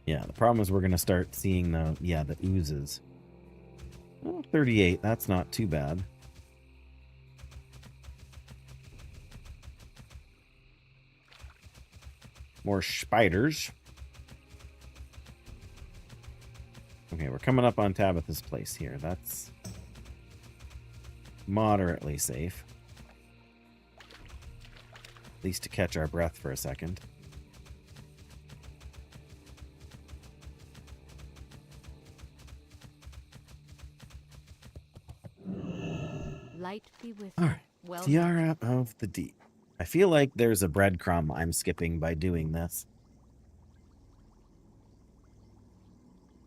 [SPEAKER 1] Yeah, the problem is we're going to start seeing the oozes. Well, 38, that's not too bad. More spiders. Okay, we're coming up on Tabitha's place here. That's moderately safe. At least to catch our breath for a second.
[SPEAKER 3] Light be with
[SPEAKER 1] All
[SPEAKER 3] you.
[SPEAKER 1] right.
[SPEAKER 3] Well,
[SPEAKER 1] Tiara of the Deep. I feel like there's a breadcrumb I'm skipping by doing this.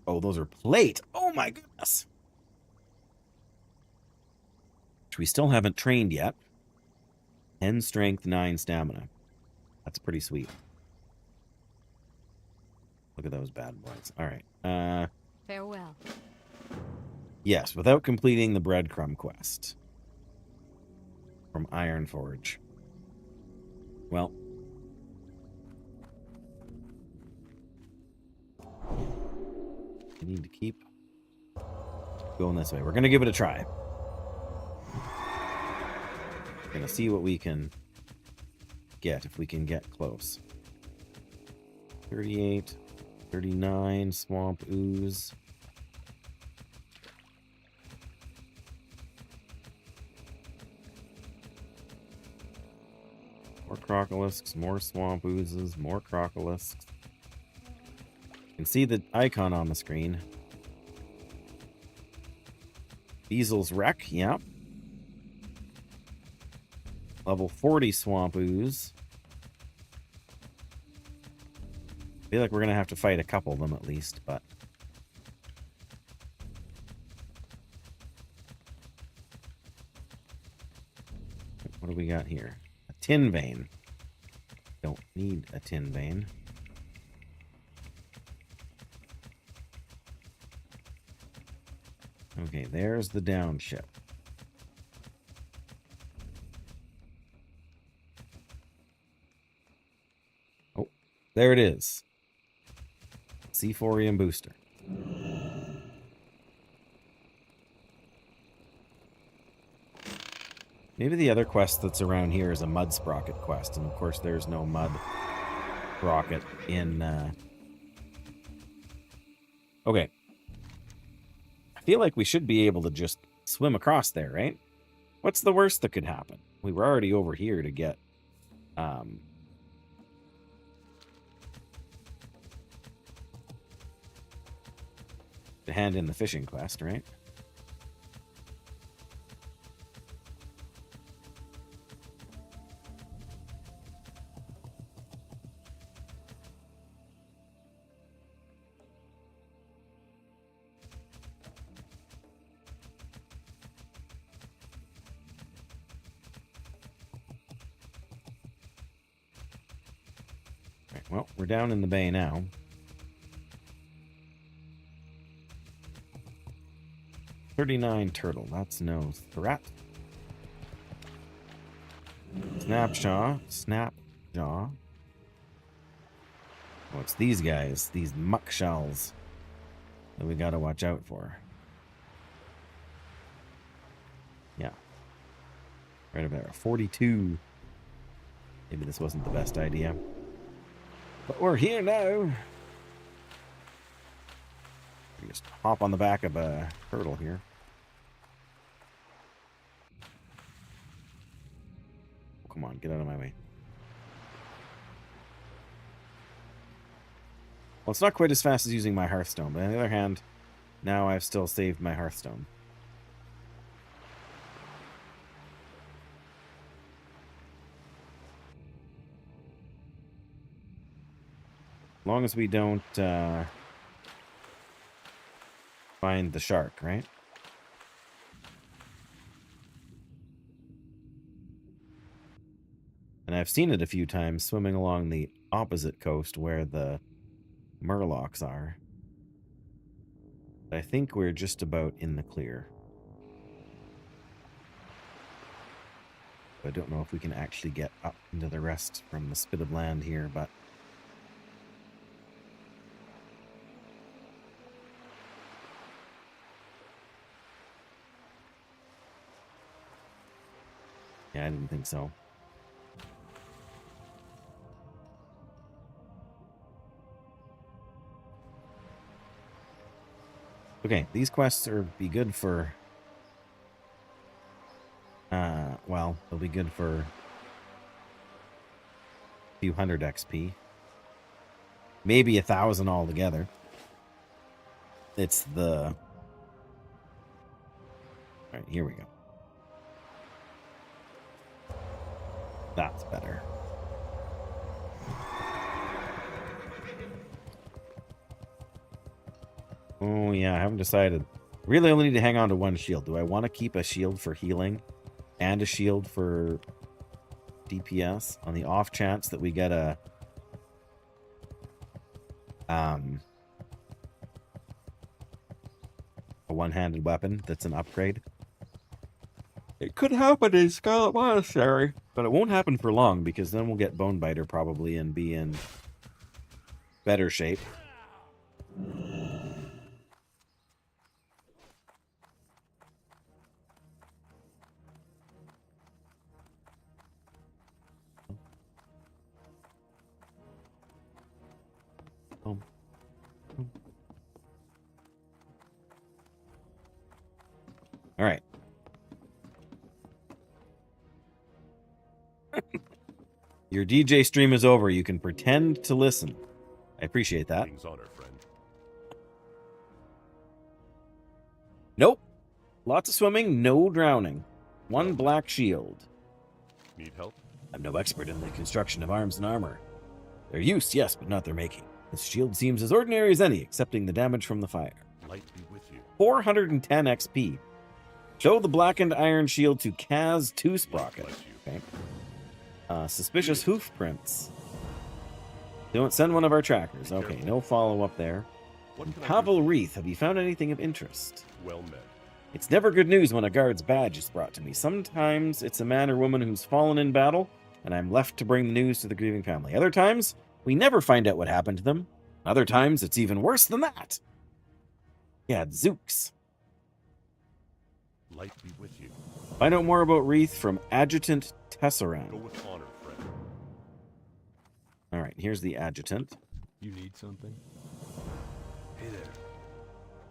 [SPEAKER 1] Oh, those are plate. Oh my goodness. Which we still haven't trained yet. 10 strength, 9 stamina. That's pretty sweet. Look at those bad boys. All right.
[SPEAKER 3] farewell.
[SPEAKER 1] Yes, without completing the breadcrumb quest. From Ironforge. Well. We need to keep going this way. We're going to give it a try. We're going to see what we can get, if we can get close. 38, 39, swamp ooze. More crocolisks, more swamp oozes, more crocolisks. You can see the icon on the screen. Beasel's Wreck, yep. Level 40 swamp ooze. I feel like we're going to have to fight a couple of them at least, but... What do we got here? A tin vein. Don't need a tin vein. Okay, there's the downship. Oh, there it is. C4ium booster. Maybe the other quest that's around here is a mud sprocket quest, and of course there's no mud sprocket in... Okay. I feel like we should be able to just swim across there, right? What's the worst that could happen? We were already over here to get... to hand in the fishing quest, right? Right, well, we're down in the bay now. $39 turtle. That's no threat. Snapjaw. Snapjaw. Oh, it's these guys. These muck shells that we gotta watch out for. Yeah. Right over there. 42. Maybe this wasn't the best idea. But we're here now. Just hop on the back of a turtle here. Oh, come on, get out of my way. Well, it's not quite as fast as using my Hearthstone, but on the other hand, now I've still saved my Hearthstone. As long as we don't find the shark, right? And I've seen it a few times swimming along the opposite coast where the murlocs are. But I think we're just about in the clear. I don't know if we can actually get up into the rest from the spit of land here, but... yeah, I didn't think so. Okay, these quests are be good for... well, they'll be good for a few hundred XP. Maybe 1,000 altogether. It's the... Alright, here we go. That's better. Oh, yeah, I haven't decided. Really only need to hang on to one shield. Do I want to keep a shield for healing and a shield for DPS on the off chance that we get a one-handed weapon that's an upgrade? It could happen in Scarlet Monastery, but it won't happen for long because then we'll get Bonebiter probably and be in better shape. All right. Your DJ stream is over. You can pretend to listen. I appreciate that.
[SPEAKER 4] King's honor, friend.
[SPEAKER 1] Nope. Lots of swimming, no drowning. One black shield.
[SPEAKER 4] Need help?
[SPEAKER 1] I'm no expert in the construction of arms and armor. Their use, yes, but not their making. This shield seems as ordinary as any, excepting the damage from the fire.
[SPEAKER 4] Light be with you.
[SPEAKER 1] 410 XP. Show the blackened iron shield to Kaz 2 Sprocket.
[SPEAKER 4] Bless you.
[SPEAKER 1] Okay. Suspicious hoof prints. Don't send one of our trackers.
[SPEAKER 4] Be
[SPEAKER 1] Okay,
[SPEAKER 4] careful.
[SPEAKER 1] no follow-up there.
[SPEAKER 4] What can I do?
[SPEAKER 1] Pavel Wreath, have you found anything of interest?
[SPEAKER 4] Well met.
[SPEAKER 1] It's never good news when a guard's badge is brought to me. Sometimes it's a man or woman who's fallen in battle, and I'm left to bring the news to the grieving family. Other times, we never find out what happened to them. Other times, it's even worse than that. Yeah, Zooks.
[SPEAKER 4] Light be with you.
[SPEAKER 1] Find out more about Wreath from Adjutant
[SPEAKER 4] Go
[SPEAKER 1] Tesserand.
[SPEAKER 4] with honor, friend.
[SPEAKER 1] All right, here's the adjutant.
[SPEAKER 5] You need something? Hey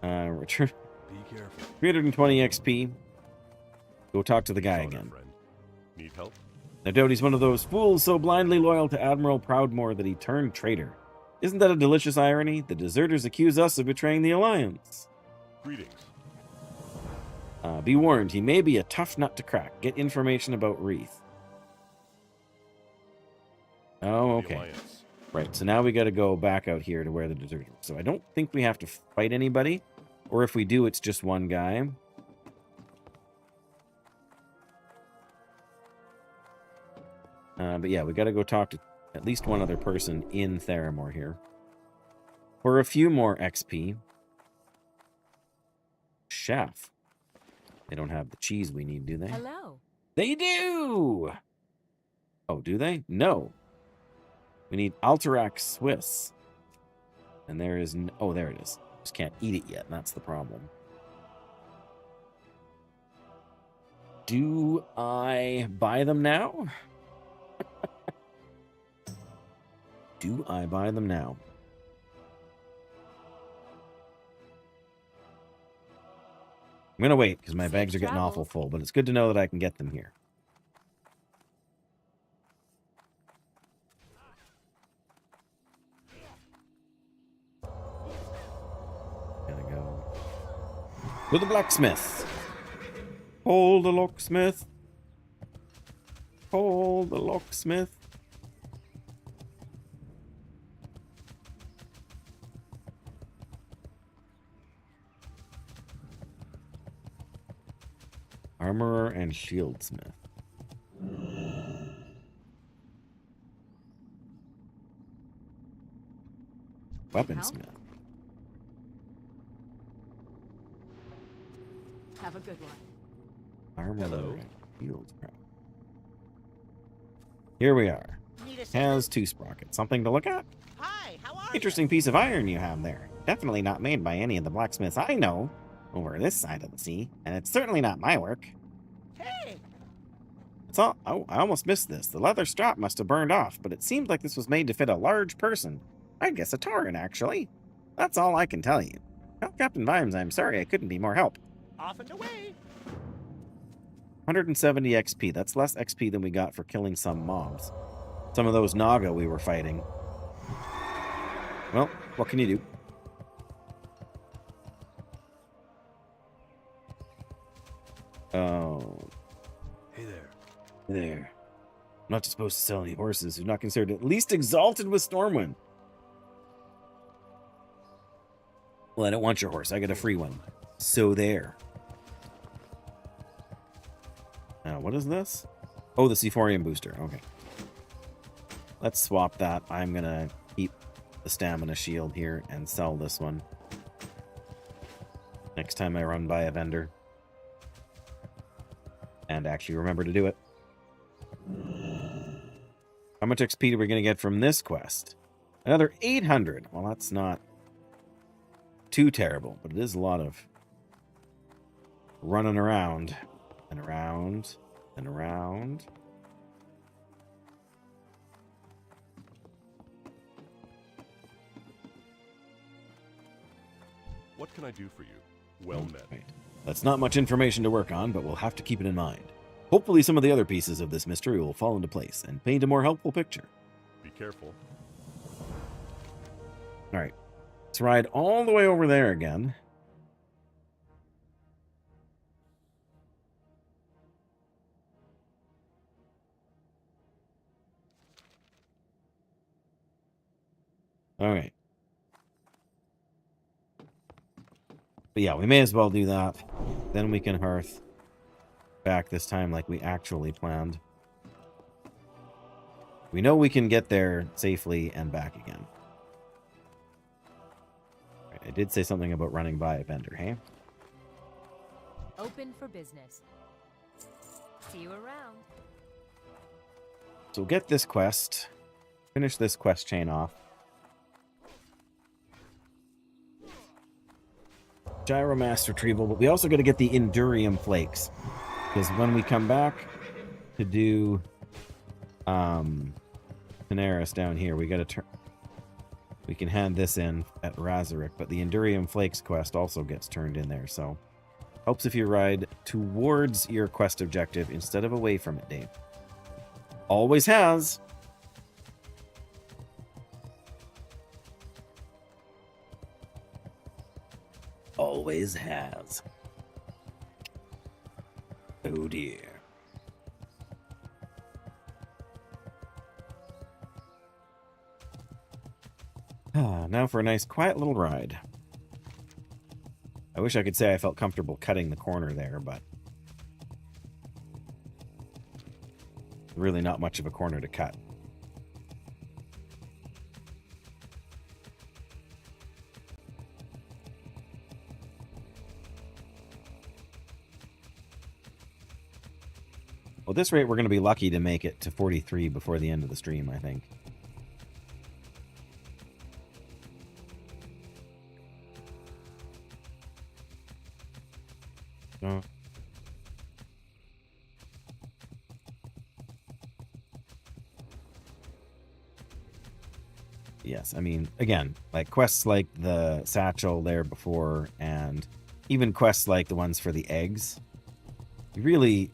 [SPEAKER 5] there.
[SPEAKER 1] Return
[SPEAKER 5] Be careful.
[SPEAKER 1] 320 XP. Go talk to the guy
[SPEAKER 4] Honor,
[SPEAKER 1] again.
[SPEAKER 4] friend. Need help?
[SPEAKER 1] No doubt he's one of those fools so blindly loyal to Admiral Proudmoore that he turned traitor. Isn't that a delicious irony? The deserters accuse us of betraying the Alliance.
[SPEAKER 4] Greetings.
[SPEAKER 1] Be warned, he may be a tough nut to crack. Get information about Wreath. Oh,
[SPEAKER 4] The
[SPEAKER 1] okay.
[SPEAKER 4] Alliance.
[SPEAKER 1] Right, so now we got to go back out here to where the deserters. So I don't think we have to fight anybody. Or if we do, it's just one guy. But yeah, we got to go talk to at least one other person in Theramore here. For a few more XP. Chef. They don't have the cheese we need, do they?
[SPEAKER 3] Hello.
[SPEAKER 1] They do! Oh, do they? No. We need Alterac Swiss. And there is... oh, there it is. Just can't eat it yet, and that's the problem. Do I buy them now? Do I buy them now? I'm going to wait, because my
[SPEAKER 3] Safe
[SPEAKER 1] bags are getting awful
[SPEAKER 3] travels.
[SPEAKER 1] full, but it's good to know that I can get them here. Gotta go to the blacksmith. Hold the locksmith. Hold the locksmith. Armorer and shieldsmith. Weaponsmith.
[SPEAKER 3] Have a good one.
[SPEAKER 1] Armorer
[SPEAKER 5] Hello.
[SPEAKER 1] and shieldsmith. Here we are.
[SPEAKER 2] Need a
[SPEAKER 1] Has 2 sprockets. Something to look at?
[SPEAKER 2] Hi, how are
[SPEAKER 1] Interesting piece of iron you have there. Definitely not made by any of the blacksmiths I know over this side of the sea, and it's certainly not my work.
[SPEAKER 2] you? Hey,
[SPEAKER 1] It's all. Oh, I almost missed this. The leather strap must have burned off, but it seems like this was made to fit a large person. I guess a Tauren, actually. That's all I can tell you. Well, Captain Vimes, I'm sorry I couldn't be more help.
[SPEAKER 2] off and away.
[SPEAKER 1] 170 XP. That's less XP than we got for killing some mobs. Some of those Naga we were fighting. Well, what can you do? Oh,
[SPEAKER 5] Hey there.
[SPEAKER 1] there. I'm not supposed to sell any horses who're not considered at least exalted with Stormwind. Well, I don't want your horse. I get a free one. So there. Now, what is this? Oh, the Sephorium booster. Okay. Let's swap that. I'm going to keep the stamina shield here and sell this one. Next time I run by a vendor. And actually remember to do it. How much XP are we going to get from this quest? Another 800. Well, that's not too terrible, but it is a lot of running around and around and around.
[SPEAKER 4] What can I do for you? Well met.
[SPEAKER 1] Right. That's not much information to work on, but we'll have to keep it in mind. Hopefully some of the other pieces of this mystery will fall into place and paint a more helpful picture.
[SPEAKER 4] Be careful.
[SPEAKER 1] All right. Let's ride all the way over there again. All right. But yeah, we may as well do that. Then we can hearth back this time like we actually planned. We know we can get there safely and back again. Right, I did say something about running by a vendor, hey?
[SPEAKER 3] Open for business. See you around.
[SPEAKER 1] So we'll get this quest. Finish this quest chain off. Gyromass retrieval, but we also got to get the Endurium flakes. Because when we come back to do Daenerys down here, we got to turn. We can hand this in at Razoric, but the Endurium flakes quest also gets turned in there. So helps if you ride towards your quest objective instead of away from it, Dave. Always has. Always has. Oh dear. Now for a nice quiet little ride. I wish I could say I felt comfortable cutting the corner there, but really not much of a corner to cut. Well, at this rate, we're going to be lucky to make it to 43 before the end of the stream, I think. So. Yes, I mean, again, like quests like the satchel there before, and even quests like the ones for the eggs, we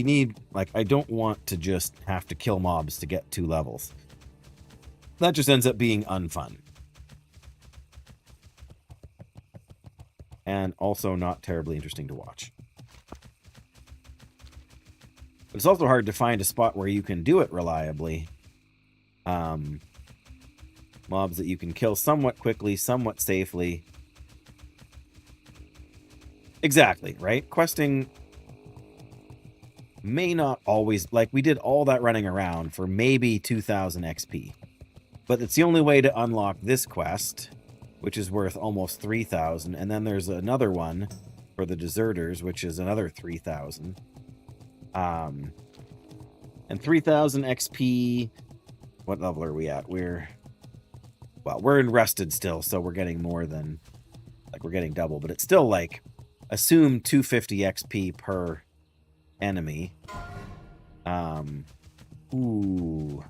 [SPEAKER 1] need, like, I don't want to just have to kill mobs to get 2 levels. That just ends up being unfun. And also not terribly interesting to watch. But it's also hard to find a spot where you can do it reliably. Mobs that you can kill somewhat quickly, somewhat safely. Exactly, right? Questing may not always, like, we did all that running around for maybe 2,000 XP. But it's the only way to unlock this quest, which is worth almost 3,000. And then there's another one for the deserters, which is another 3,000. And 3,000 XP. What level are we at? We're in rested still, so we're getting more than, like, we're getting double. But it's still, like, assume 250 XP per enemy. Ooh.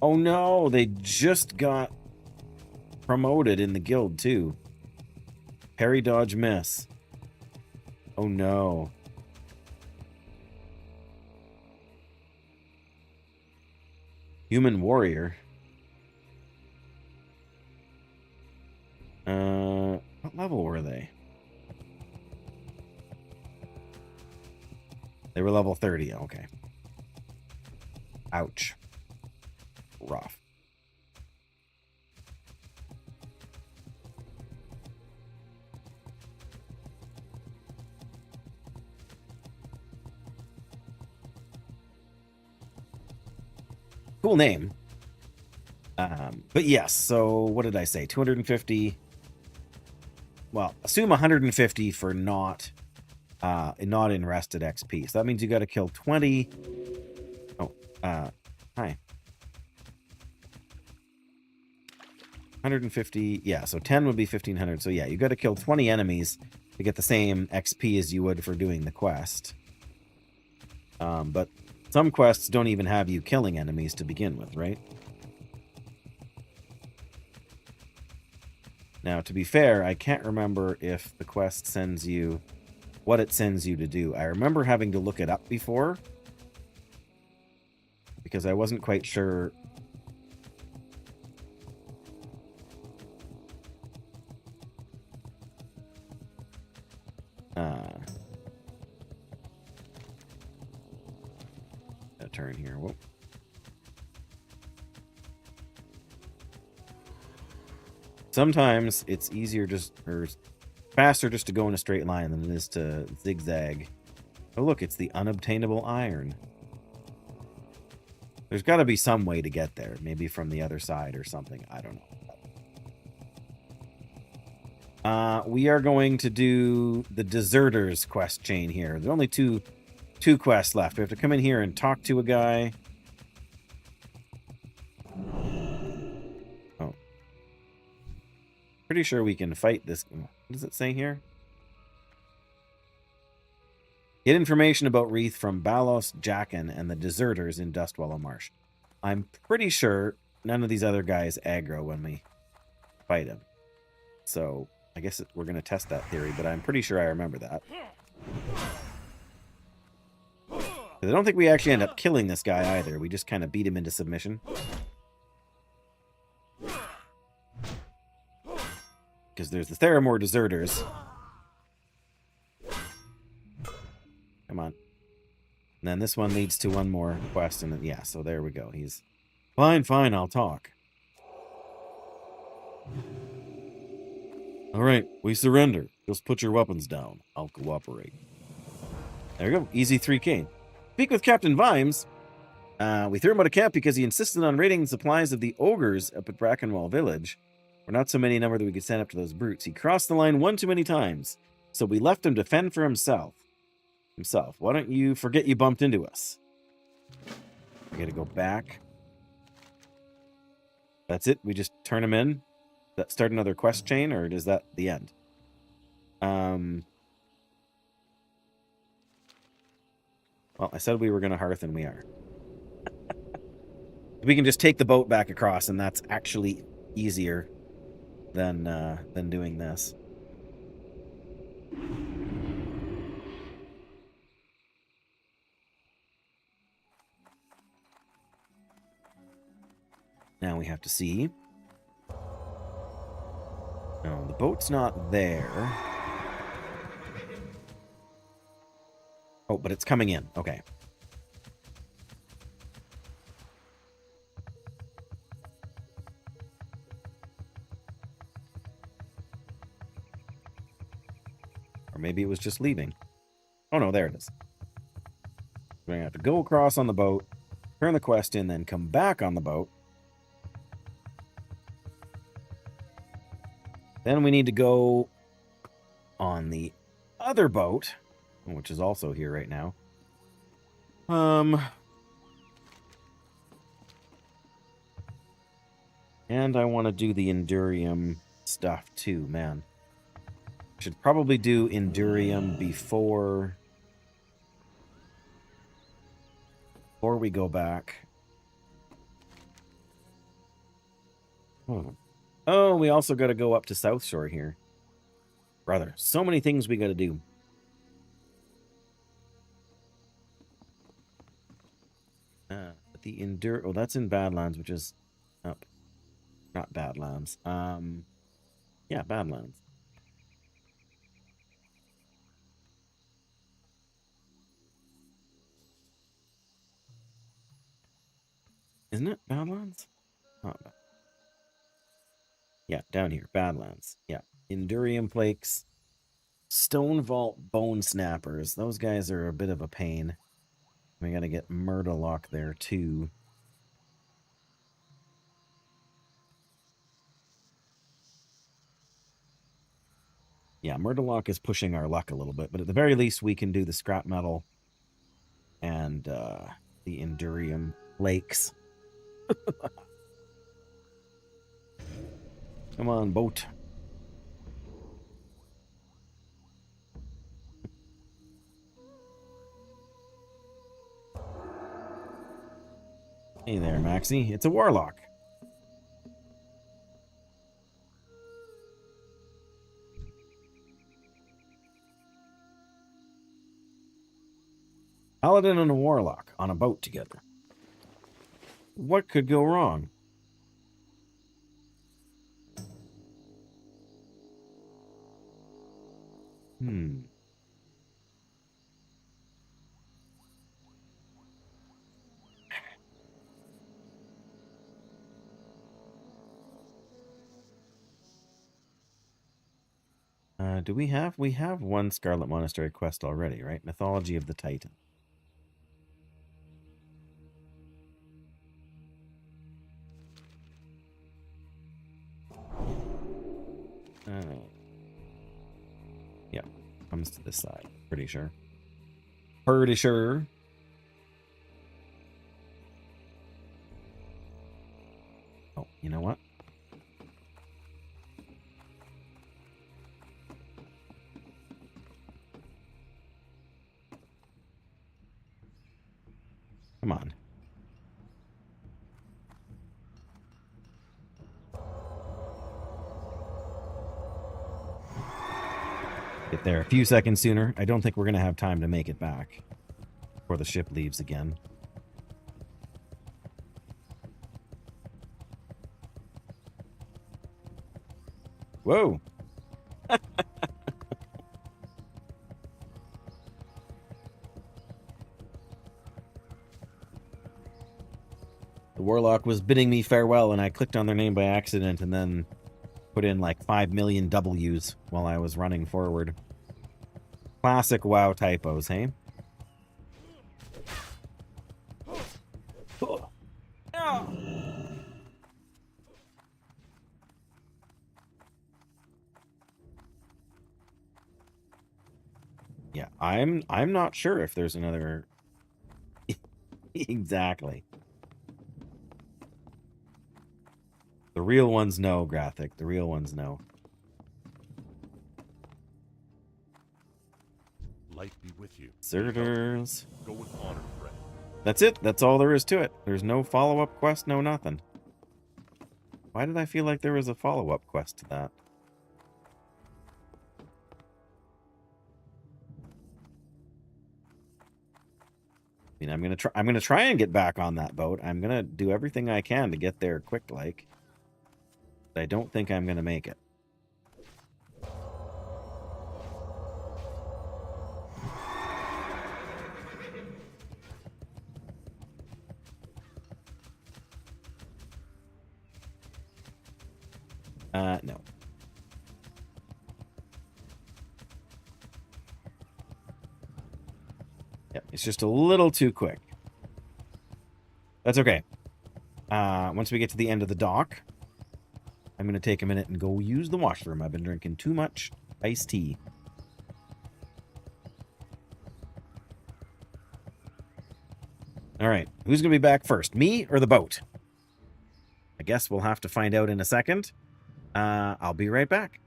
[SPEAKER 1] Oh no, they just got promoted in the guild too. Parry, dodge, miss. Oh no. Human warrior. What level were they? They were level 30, okay. Ouch. Rough. Cool name. But yes, so what did I say? 250. Well, assume 150 for not in rested XP. So that means you got to kill 20. Oh, hi. 150, yeah, so 10 would be 1,500. So yeah, you got to kill 20 enemies to get the same XP as you would for doing the quest. But some quests don't even have you killing enemies to begin with, right? Now, to be fair, I can't remember if the quest sends you what it sends you to do. I remember having to look it up before because I wasn't quite sure. A turn here. Whoa. Sometimes it's easier or faster just to go in a straight line than it is to zigzag. Oh, look, it's the unobtainable iron. There's got to be some way to get there. Maybe from the other side or something. I don't know. We are going to do the deserters quest chain here. There's only two quests left. We have to come in here and talk to a guy. Oh. Pretty sure we can fight this. What does it say here? Get information about Wreath from Balos, Jackin, and the deserters in Dustwallow Marsh. I'm pretty sure none of these other guys aggro when we fight him. So I guess we're going to test that theory, but I'm pretty sure I remember that. I don't think we actually end up killing this guy either. We just kind of beat him into submission. Because there's the Theramore deserters. Come on. And then this one leads to one more quest. And then, yeah, so there we go. He's fine, I'll talk. All right, we surrender. Just put your weapons down. I'll cooperate. There we go. Easy 3K. Speak with Captain Vimes. We threw him out of camp because he insisted on raiding the supplies of the ogres up at Brackenwall Village. We're not so many in number that we could stand up to those brutes. He crossed the line one too many times, so we left him to fend for himself. Why don't you forget you bumped into us? We gotta go back. That's it? We just turn him in? That start another quest chain, or is that the end? Well, I said we were going to hearth, and we are. We can just take the boat back across, and that's actually easier than doing this. Now we have to see. No, the boat's not there. Oh, but it's coming in. Okay. Or maybe it was just leaving. Oh no, there it is. We're going to have to go across on the boat, turn the quest in, then come back on the boat. Then we need to go on the other boat, which is also here right now. And I want to do the Endurium stuff too, man. Should probably do Endurium before we go back. Oh, we also got to go up to South Shore here. Brother, so many things we got to do. But the Oh, that's in Badlands, which is up. Not Badlands. Yeah, Badlands. Isn't it Badlands? Not bad. Yeah, down here, Badlands. Yeah, Endurium Flakes, Stone Vault Bone Snappers. Those guys are a bit of a pain. We gotta get Murderlock there too. Yeah, Murderlock is pushing our luck a little bit, but at the very least we can do the scrap metal and the Endurium Flakes. Come on, boat. Hey there, Maxie. It's a warlock. Paladin and a warlock on a boat together. What could go wrong? Do we have? We have one Scarlet Monastery quest already, right? Mythology of the Titan. Yeah, comes to this side. Pretty sure. Pretty sure. Oh, you know what? Come on. Get there a few seconds sooner. I don't think we're going to have time to make it back before the ship leaves again. Whoa! The warlock was bidding me farewell, and I clicked on their name by accident and then put in like 5 million W's while I was running forward. Classic WoW typos, hey? Yeah, I'm not sure if there's another. Exactly. The real ones know, Graphic. The real ones know.
[SPEAKER 4] Light be with you.
[SPEAKER 1] Deserters.
[SPEAKER 4] Go with honor, friend.
[SPEAKER 1] That's it. That's all there is to it. There's no follow-up quest, no nothing. Why did I feel like there was a follow-up quest to that? I mean, I'm gonna try and get back on that boat. I'm gonna do everything I can to get there quick, like. But I don't think I'm gonna make it. No. It's just a little too quick. That's okay. Once we get to the end of the dock, I'm going to take a minute and go use the washroom. I've been drinking too much iced tea. All right, who's going to be back first, me or the boat? I guess we'll have to find out in a second. I'll be right back.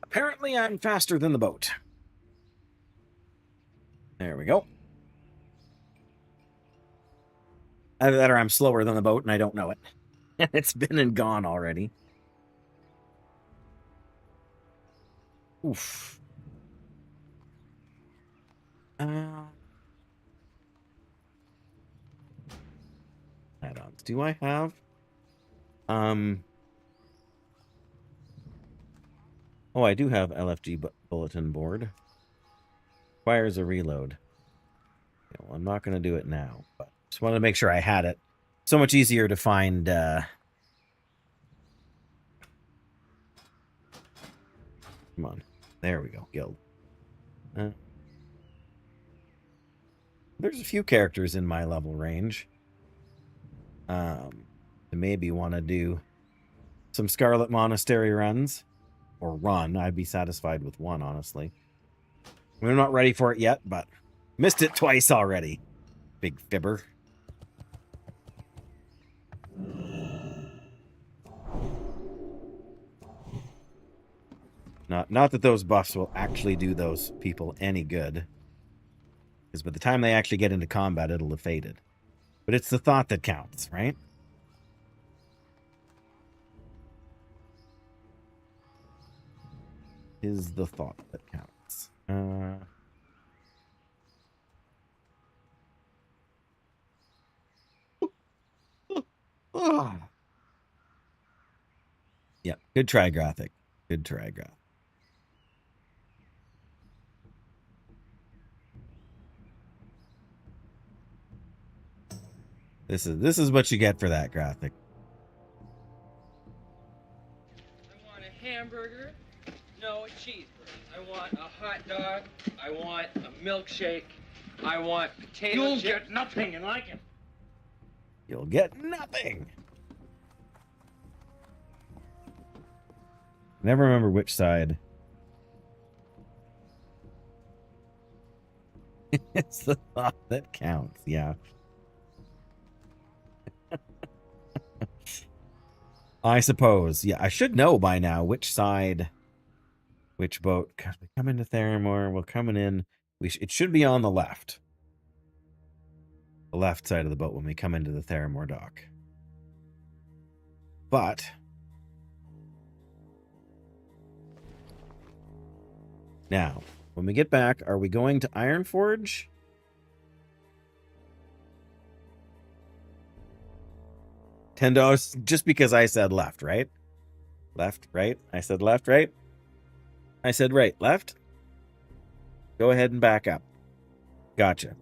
[SPEAKER 1] Apparently, I'm faster than the boat. There we go. Either that or I'm slower than the boat and I don't know it. It's been and gone already. Oof. Add-ons. Do I have? Oh, I do have LFG bulletin board. Requires a reload. Okay, well, I'm not going to do it now, but just wanted to make sure I had it. So much easier to find. Come on. There we go. Guild. There's a few characters in my level range. To maybe want to do some Scarlet Monastery runs. Or run. I'd be satisfied with one, honestly. We're not ready for it yet, but missed it twice already. Big fibber. Not that those buffs will actually do those people any good. Because by the time they actually get into combat, it'll have faded. But it's the thought that counts, right? Is the thought that counts. Yeah, good try, Graphic. Good try, Graphic. This is what you get for that, Graphic.
[SPEAKER 6] I want a hamburger. No, a cheeseburger. I want a hot dog. I want a milkshake. I want potato
[SPEAKER 2] You'll
[SPEAKER 6] chips.
[SPEAKER 2] get nothing and like it.
[SPEAKER 1] You'll get nothing. Never remember which side. It's the thought that counts, yeah. I suppose. Yeah, I should know by now which side Which boat? God, we come into Theramore. We're coming in. It should be on the left. The left side of the boat when we come into the Theramore dock. But now, when we get back, are we going to Ironforge? $10 just because I said left, right? Left, right? I said left, right? I said right, left? Go ahead and back up. Gotcha.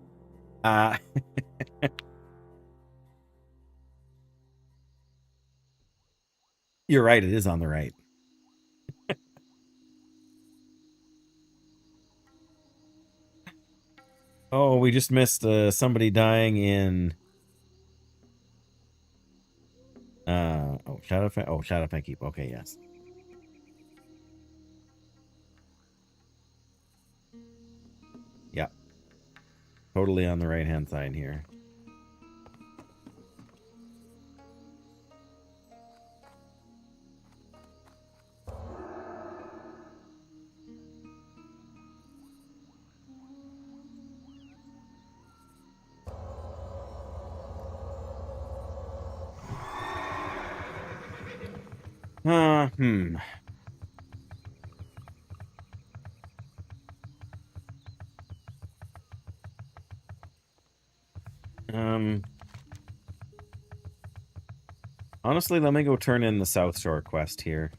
[SPEAKER 1] You're right, it is on the right. Oh, we just missed somebody dying in... Shadowfang Keep. Okay, yes. Yeah. Totally on the right-hand side here. Hmm. Honestly, let me go turn in the South Shore quest here.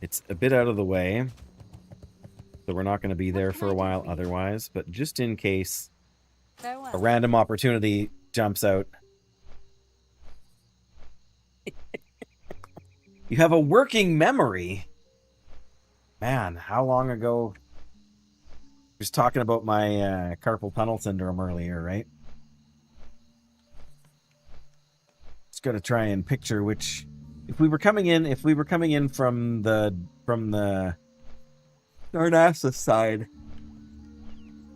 [SPEAKER 1] It's a bit out of the way, so we're not going to be there for a while otherwise, but just in case a random opportunity jumps out. You have a working memory? Man, how long ago? Just talking about my carpal tunnel syndrome earlier, right? Just got to try and picture which... If we were coming in from the Darnassus side,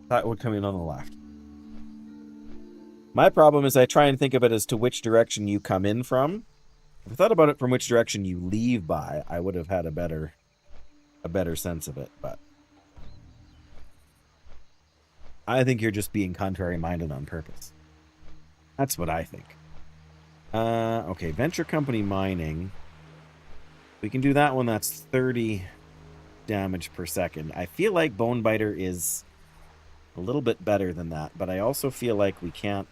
[SPEAKER 1] that would come in on the left. My problem is I try and think of it as to which direction you come in from. If I thought about it from which direction you leave by, I would have had a better sense of it, but I think you're just being contrary-minded on purpose. That's what I think. Okay, Venture Company Mining. We can do that one. That's 30 damage per second. I feel like Bonebiter is a little bit better than that, but I also feel like we can't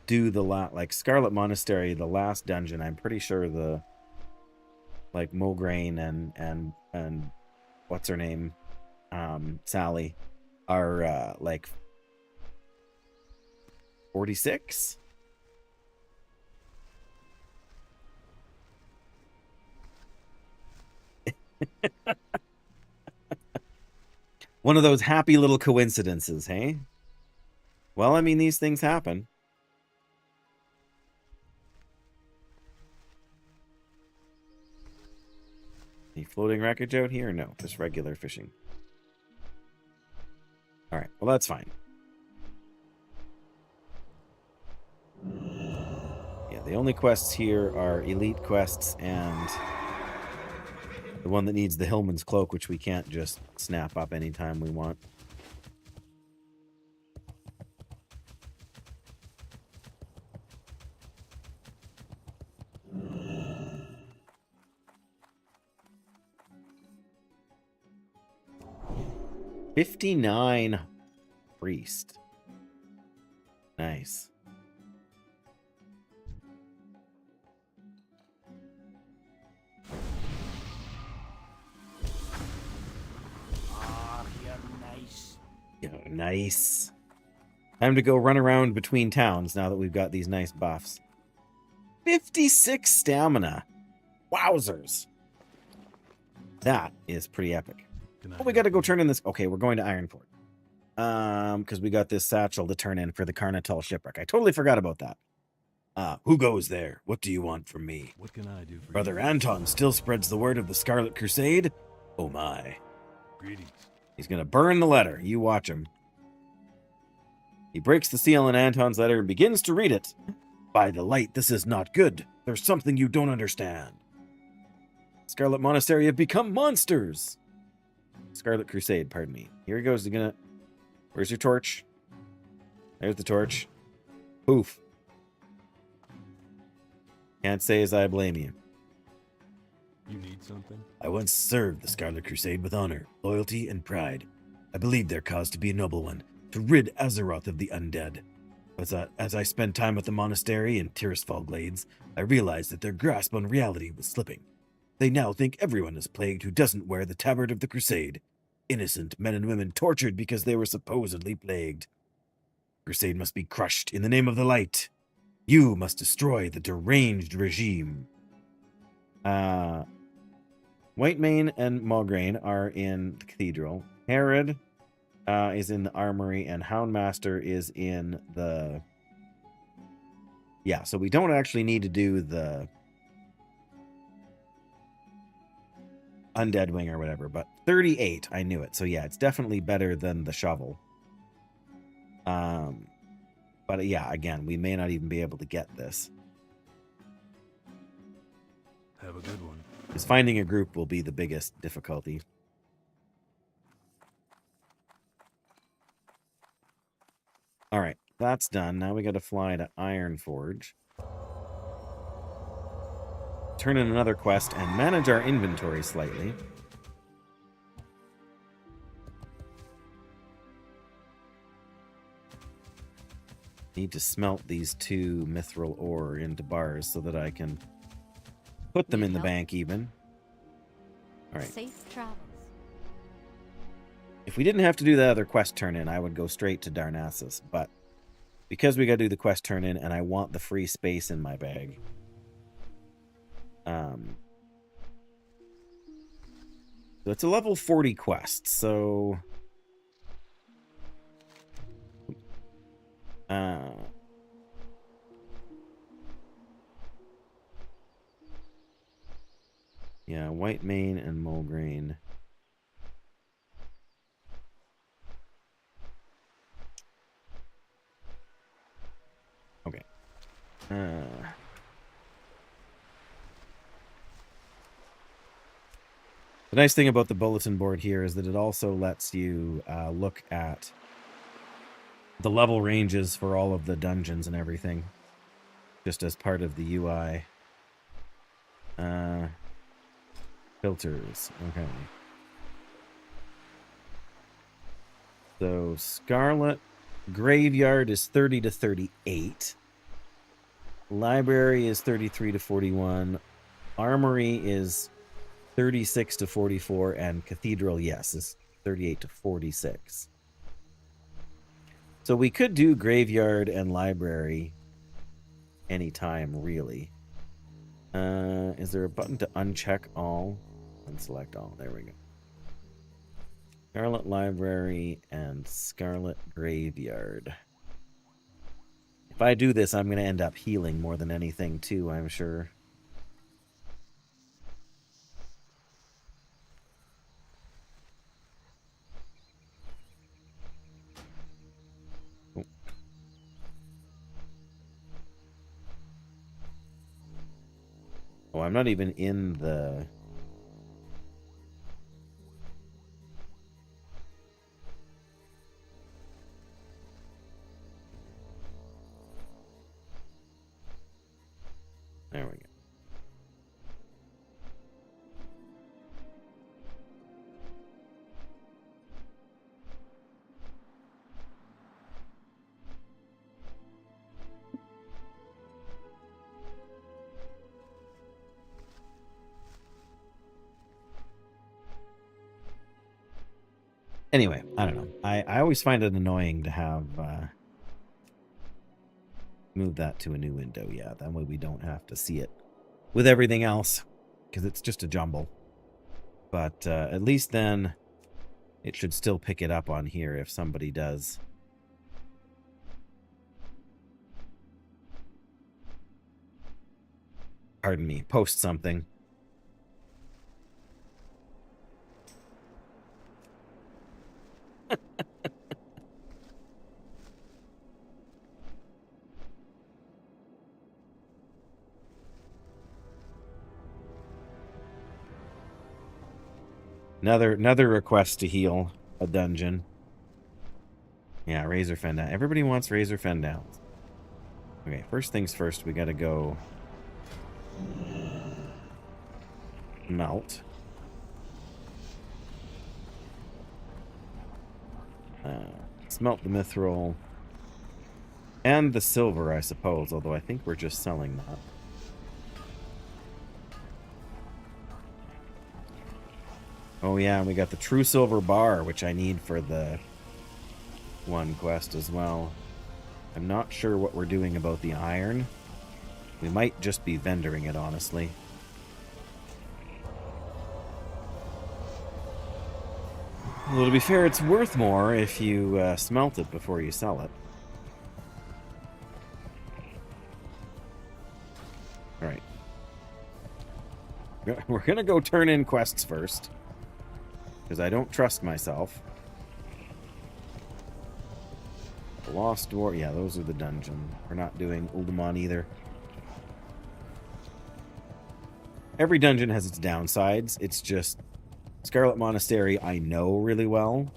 [SPEAKER 1] do the like Scarlet Monastery, the last dungeon. I'm pretty sure the like Mograine and what's her name, Sally, are like 46. One of those happy little coincidences, hey? Well, I mean, these things happen. Any floating wreckage out here? No, just regular fishing. Alright, well, that's fine. Yeah, the only quests here are elite quests and the one that needs the Hillman's Cloak, which we can't just snap up anytime we want. $59 priest. Nice. Yeah, nice. Time to go run around between towns now that we've got these nice buffs. 56 stamina. Wowzers. That is pretty epic. Oh, we got to go turn in this. Okay, we're going to Ironport. Because we got this satchel to turn in for the Carnatal shipwreck. I totally forgot about that. Who goes there? What do you want from me?
[SPEAKER 5] What can I do for
[SPEAKER 1] Brother
[SPEAKER 5] you?
[SPEAKER 1] Anton still spreads the word of the Scarlet Crusade? Oh my.
[SPEAKER 5] Greetings.
[SPEAKER 1] He's going to burn the letter. You watch him. He breaks the seal in Anton's letter and begins to read it. By the light, this is not good. There's something you don't understand. Scarlet Monastery have become monsters. Scarlet Crusade, pardon me. Here he goes. Where's your torch? There's the torch. Poof. Can't say as I blame you.
[SPEAKER 5] You need something?
[SPEAKER 7] I once served the Scarlet Crusade with honor, loyalty, and pride. I believed their cause to be a noble one, to rid Azeroth of the undead. As I spent time at the monastery in Tirisfal Glades, I realized that their grasp on reality was slipping. They now think everyone is plagued who doesn't wear the tabard of the Crusade. Innocent men and women tortured because they were supposedly plagued. Crusade must be crushed in the name of the light. You must destroy the deranged regime.
[SPEAKER 1] Whitemane and Mulgrain are in the cathedral. Herod is in the armory, and Houndmaster is in the... Yeah, so we don't actually need to do the Undead Wing or whatever, but 38, I knew it. So yeah, it's definitely better than the shovel. But yeah, again, we may not even be able to get this.
[SPEAKER 5] Have a good one.
[SPEAKER 1] Because finding a group will be the biggest difficulty. Alright, that's done. Now we got to fly to Ironforge. Turn in another quest and manage our inventory slightly. Need to smelt these 2 mithril ore into bars so that I can put them in the bank even. Alright.
[SPEAKER 3] Safe travels.
[SPEAKER 1] If we didn't have to do that other quest turn-in, I would go straight to Darnassus. But because we got to do the quest turn-in and I want the free space in my bag... So it's a level 40 quest, so... Yeah, Whitemane and Mulgrain. Okay. The nice thing about the bulletin board here is that it also lets you look at the level ranges for all of the dungeons and everything, just as part of the UI. Filters. Okay. So Scarlet Graveyard is 30 to 38. Library is 33 to 41. Armory is 36 to 44, and Cathedral, yes, is 38 to 46. So we could do Graveyard and Library anytime, really. Is there a button to uncheck all? Unselect all. There we go. Scarlet Library and Scarlet Graveyard. If I do this, I'm going to end up healing more than anything, too, I'm sure. Oh, I'm not even in the... There we go. Anyway, I don't know. I always find it annoying to have move that to a new window. Yeah, that way we don't have to see it with everything else, because it's just a jumble. But at least then it should still pick it up on here if somebody does. Pardon me, post something. Another request to heal a dungeon. Yeah, Razor Fen down. Everybody wants Razor Fen downs. Okay, first things first, we gotta go melt. Smelt the mithril and the silver, I suppose, although I think we're just selling that. Oh yeah, and we got the true silver bar, which I need for the one quest as well. I'm not sure what we're doing about the iron. We might just be vendoring it, honestly. Well, to be fair, it's worth more if you smelt it before you sell it. Alright. We're gonna go turn in quests first, because I don't trust myself. The Lost War, yeah, those are the dungeons. We're not doing Uldaman either. Every dungeon has its downsides. It's just Scarlet Monastery I know really well.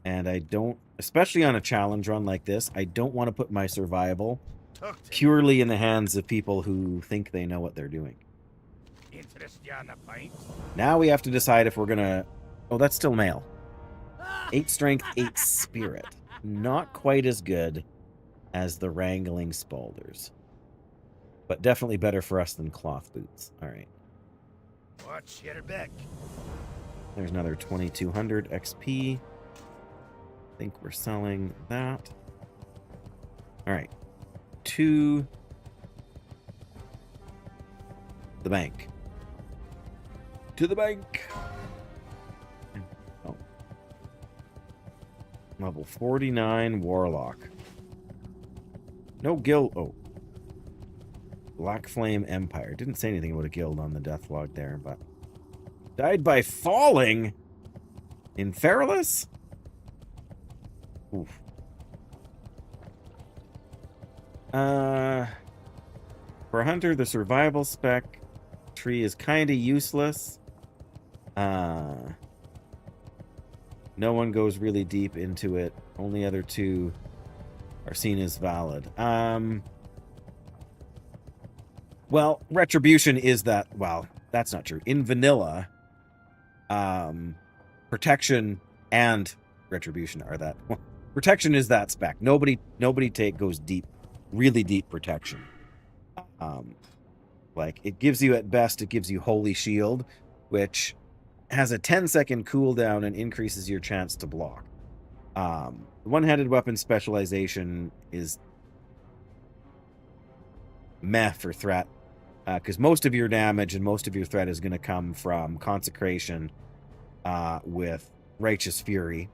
[SPEAKER 1] And I don't, especially on a challenge run like this, I don't want to put my survival purely in the hands of people who think they know what they're doing. Now we have to decide if we're gonna... Oh, that's still male. 8 strength, 8 spirit. Not quite as good as the Wrangling Spaulders. But definitely better for us than cloth boots. Alright.
[SPEAKER 8] Watch your back.
[SPEAKER 1] There's another 2200 XP. I think we're selling that. Alright. To the bank. To the bank. Oh. Level 49 Warlock. No guild. Oh. Black Flame Empire. Didn't say anything about a guild on the death log there, but... Died by falling? In Feralus? Oof. For a hunter, the survival spec tree is kind of useless. No one goes really deep into it. Only other two are seen as valid. Well, Retribution is that... Well, that's not true. In vanilla, Protection and Retribution are that... Well, Protection is that spec. Nobody goes deep, really deep Protection. Like, it gives you, at best, it gives you Holy Shield, which has a 10-second cooldown and increases your chance to block. One-handed weapon specialization is meh for threat, because most of your damage and most of your threat is going to come from Consecration with Righteous Fury.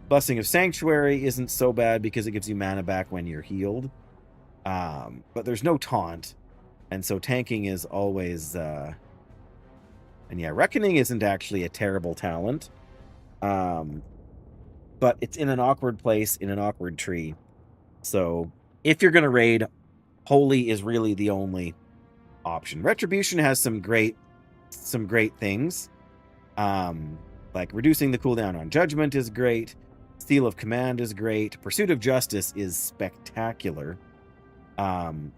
[SPEAKER 1] Blessing of Sanctuary isn't so bad because it gives you mana back when you're healed. But there's no taunt, and so tanking is always... And yeah, Reckoning isn't actually a terrible talent. But it's in an awkward place, in an awkward tree. So, if you're going to raid, Holy is really the only option. Retribution has some great things. Like reducing the cooldown on Judgment is great. Seal of Command is great. Pursuit of Justice is spectacular. Two-handed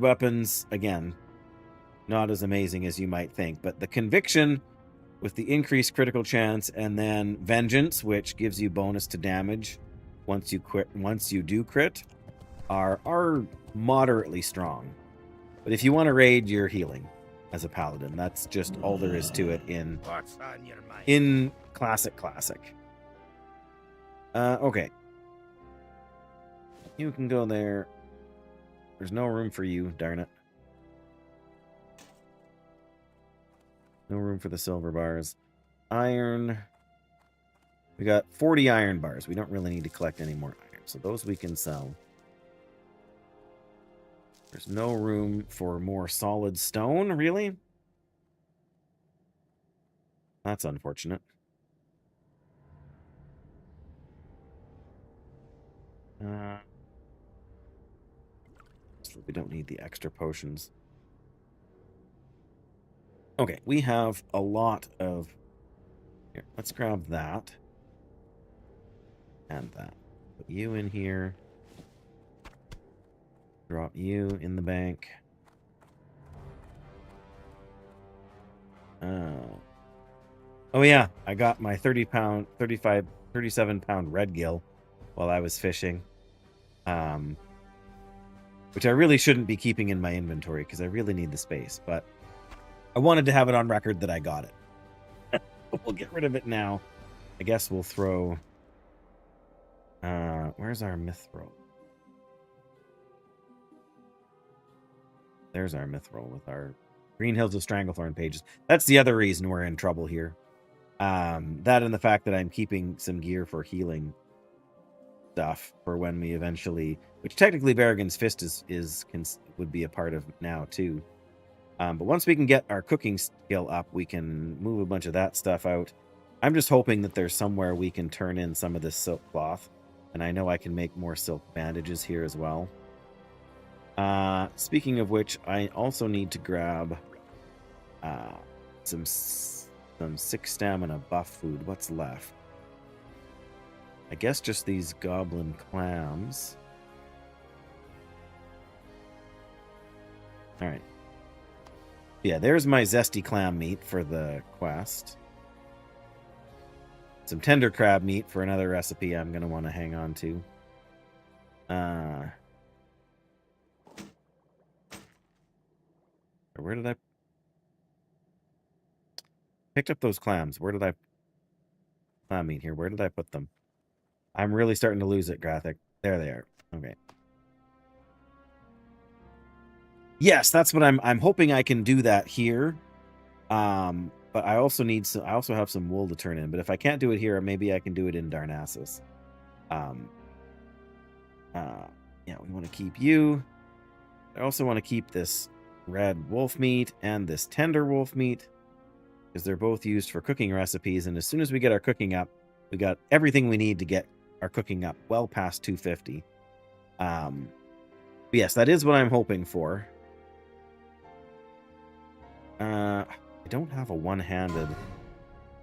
[SPEAKER 1] weapons, again, not as amazing as you might think. But the Conviction with the increased critical chance, and then Vengeance, which gives you bonus to damage once you do crit, are moderately strong. But if you want to raid, you're healing as a paladin. That's just all there is to it in classic. Okay. You can go there. There's no room for you, darn it. No room for the silver bars. Iron. We got 40 iron bars. We don't really need to collect any more iron, so those we can sell. There's no room for more solid stone, really? That's unfortunate. We don't need the extra potions. Okay, we have a lot of... Here, let's grab that. And that. Put you in here. Drop you in the bank. Oh yeah, I got my 30-pound, 35, 37-pound red gill while I was fishing. Which I really shouldn't be keeping in my inventory because I really need the space, but I wanted to have it on record that I got it. We'll get rid of it now. I guess we'll throw... where's our mithril? There's our mithril with our Green Hills of Stranglethorn pages. That's the other reason we're in trouble here. That and the fact that I'm keeping some gear for healing stuff for when we eventually... Which technically Berrigan's Fist would be a part of now too. But once we can get our cooking skill up, we can move a bunch of that stuff out. I'm just hoping that there's somewhere we can turn in some of this silk cloth. And I know I can make more silk bandages here as well. Speaking of which, I also need to grab some 6 stamina buff food. What's left? I guess just these goblin clams. Alright. Yeah, there's my zesty clam meat for the quest. Some tender crab meat for another recipe I'm going to want to hang on to. Where did I... Picked up those clams. Where did I... Clam meat here. Where did I put them? I'm really starting to lose it, Graphic. There they are. Okay. Yes, that's what I'm hoping I can do that here. But I also need some... I also have some wool to turn in. But if I can't do it here, maybe I can do it in Darnassus. Yeah, we want to keep you. I also want to keep this red wolf meat and this tender wolf meat, because they're both used for cooking recipes. And as soon as we get our cooking up, we got everything we need to get our cooking up well past 250. But yes, that is what I'm hoping for. I don't have a one-handed...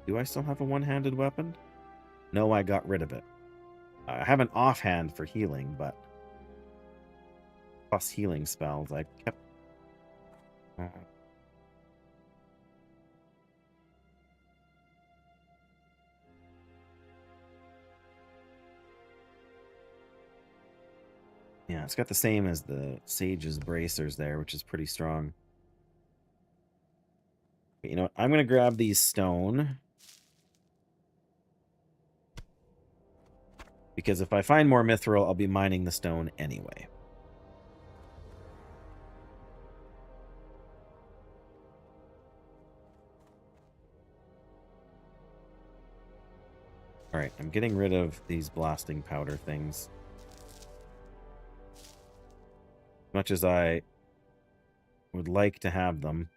[SPEAKER 1] Do I still have a one-handed weapon? No, I got rid of it. I have an offhand for healing, but... Plus healing spells. I kept... Yeah, it's got the same as the Sage's bracers there, which is pretty strong. You know what? I'm going to grab these stone. Because if I find more mithril, I'll be mining the stone anyway. Alright, I'm getting rid of these blasting powder things. As much as I would like to have them.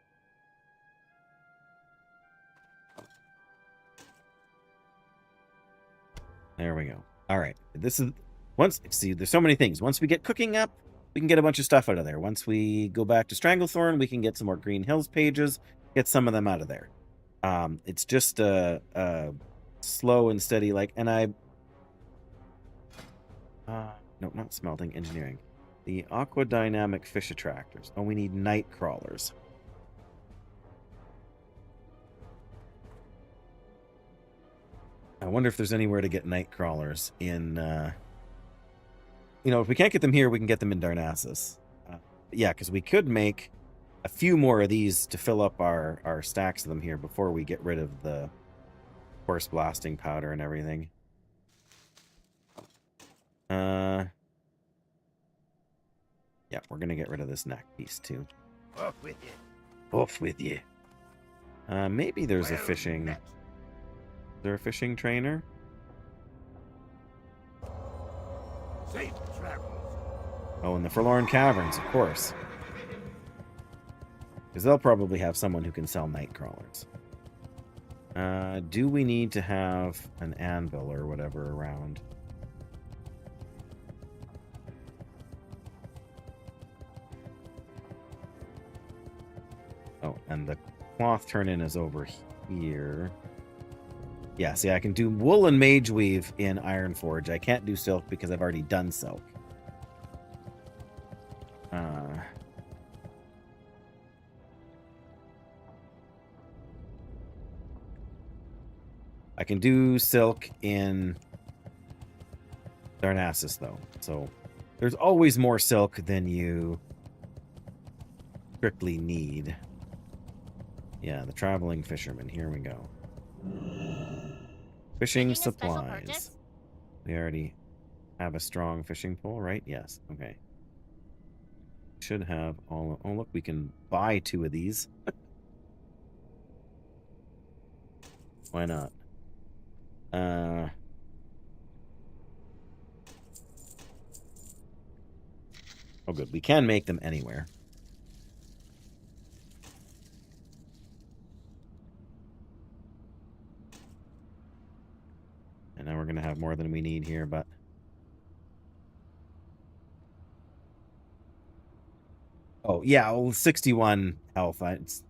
[SPEAKER 1] There we go. Alright, this is... See, there's so many things. Once we get cooking up, we can get a bunch of stuff out of there. Once we go back to Stranglethorn, we can get some more Green Hills pages, get some of them out of there. It's just a slow and steady, like, and I... no, not smelting, engineering. The aquadynamic fish attractors. Oh, we need night crawlers. I wonder if there's anywhere to get night crawlers in... You know, if we can't get them here, we can get them in Darnassus. Yeah, because we could make a few more of these to fill up our stacks of them here before we get rid of the coarse blasting powder and everything. Yeah, we're going to get rid of this neck piece too.
[SPEAKER 8] Off with you.
[SPEAKER 1] Off with you. Maybe there's a fishing... Is there a fishing trainer?
[SPEAKER 8] Safe travels.
[SPEAKER 1] Oh, in the Forlorn Caverns, of course. Because they'll probably have someone who can sell night crawlers. Do we need to have an anvil or whatever around? Oh, and the cloth turn-in is over here. Yeah, see, I can do wool and mage weave in Ironforge. I can't do silk because I've already done silk. I can do silk in Darnassus, though. So there's always more silk than you strictly need. Yeah, the traveling fisherman. Here we go. Fishing
[SPEAKER 3] Making a special
[SPEAKER 1] supplies.
[SPEAKER 3] purchase?
[SPEAKER 1] We already have a strong fishing pole, right? Yes. Okay. Should have all... Oh, look, we can buy 2 of these. Why not? Oh, good. We can make them anywhere. And now we're going to have more than we need here, but... Oh, yeah, well, 61 health. It's,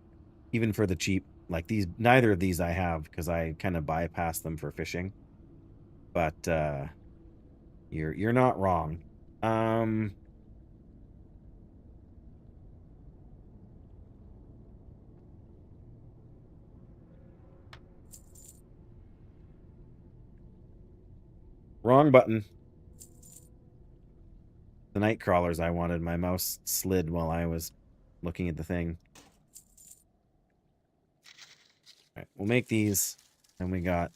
[SPEAKER 1] even for the cheap, like these, neither of these I have because I kind of bypass them for fishing. But you're not wrong. Wrong button. The night crawlers I wanted. My mouse slid while I was looking at the thing. All right, we'll make these. And we got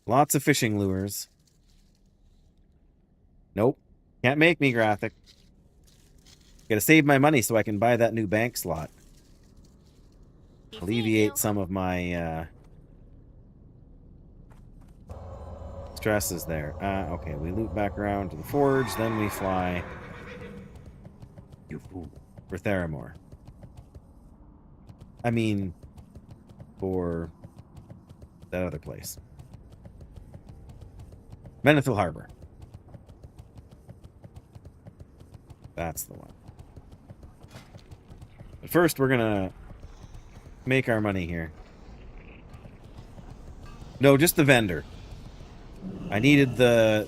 [SPEAKER 1] lots of fishing lures. Nope. Can't make me graphic. Gotta save my money so I can buy that new bank slot. Alleviate some of my stresses there. Okay, we loop back around to the forge, then we fly for Theramore. I mean, for that other place. Menethil Harbor. That's the one. But first, we're gonna make our money here. No, just the vendor. I needed the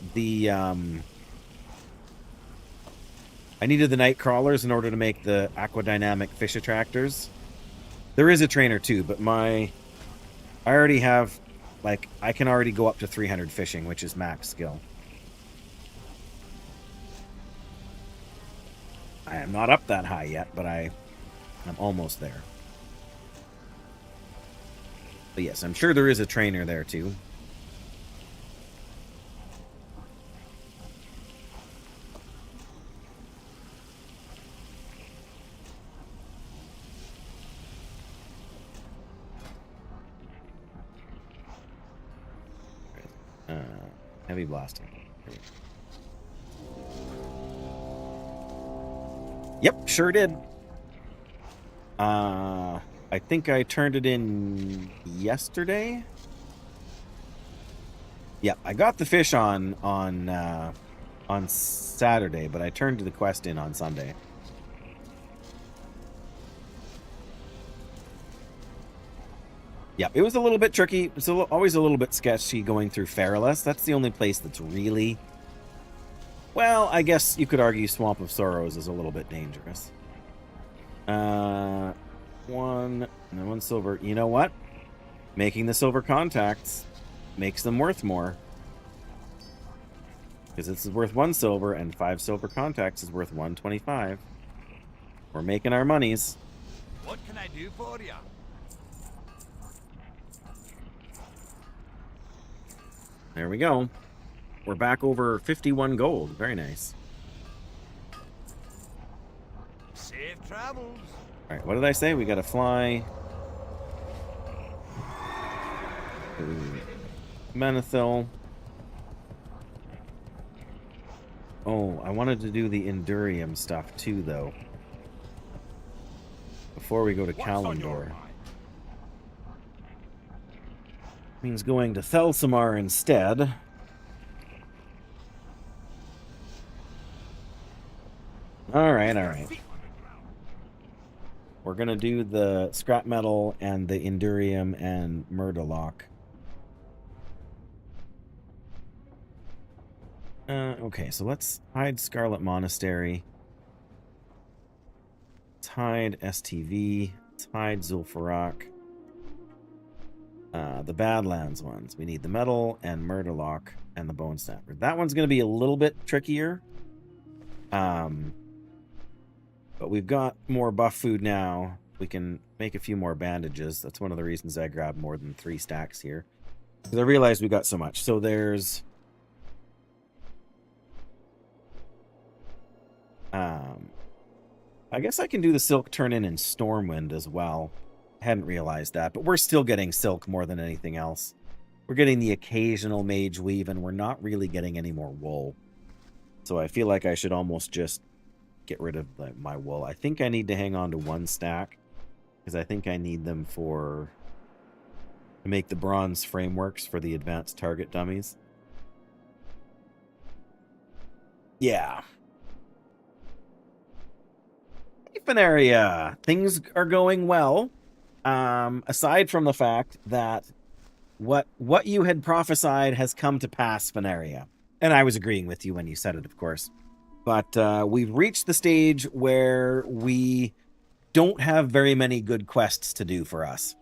[SPEAKER 1] night crawlers in order to make the aquadynamic fish attractors. There is a trainer too, but I already have, like, I can already go up to 300 fishing, which is max skill. I am not up that high yet, but I'm almost there. But yes, I'm sure there is a trainer there too. Heavy blasting. Yep, sure did. I think I turned it in yesterday. Yep, I got the fish on Saturday, but I turned the quest in on Sunday. Yeah, it was a little bit tricky. It's always a little bit sketchy going through Feralus. That's the only place that's really... Well, I guess you could argue Swamp of Sorrows is a little bit dangerous. One silver. You know what? Making the silver contacts makes them worth more. Because this is worth 1 silver, and 5 silver contacts is worth 125. We're making our monies.
[SPEAKER 8] What can I do for you?
[SPEAKER 1] There we go. We're back over 51 gold. Very nice.
[SPEAKER 8] Safe travels.
[SPEAKER 1] All right, what did I say? We got to fly. Menethil. Oh, I wanted to do the Endurium stuff too, though. Before we go to Kalimdor. Means going to Thelsamar instead. Alright, alright. we're gonna do the scrap metal and the Endurium and Murderlock. Okay, so let's hide Scarlet Monastery. Let's hide STV. Let's hide Zul'Farrak. The Badlands ones. We need the Metal and Murderlock and the Bone Snapper. That one's going to be a little bit trickier. But we've got more buff food now. We can make a few more bandages. That's one of the reasons I grabbed more than 3 stacks here. Because I realized we got so much. So there's... I guess I can do the Silk Turn-In and Stormwind as well. I hadn't realized that, but we're still getting Silk more than anything else. We're getting the occasional Mage Weave, and we're not really getting any more wool. So I feel like I should almost just get rid of my wool. I think I need to hang on to 1 stack, because I think I need them to make the bronze frameworks for the advanced target dummies. Yeah. Area. Things are going well. Aside from the fact that what you had prophesied has come to pass, Veneria. And I was agreeing with you when you said it, of course. But we've reached the stage where we don't have very many good quests to do for us.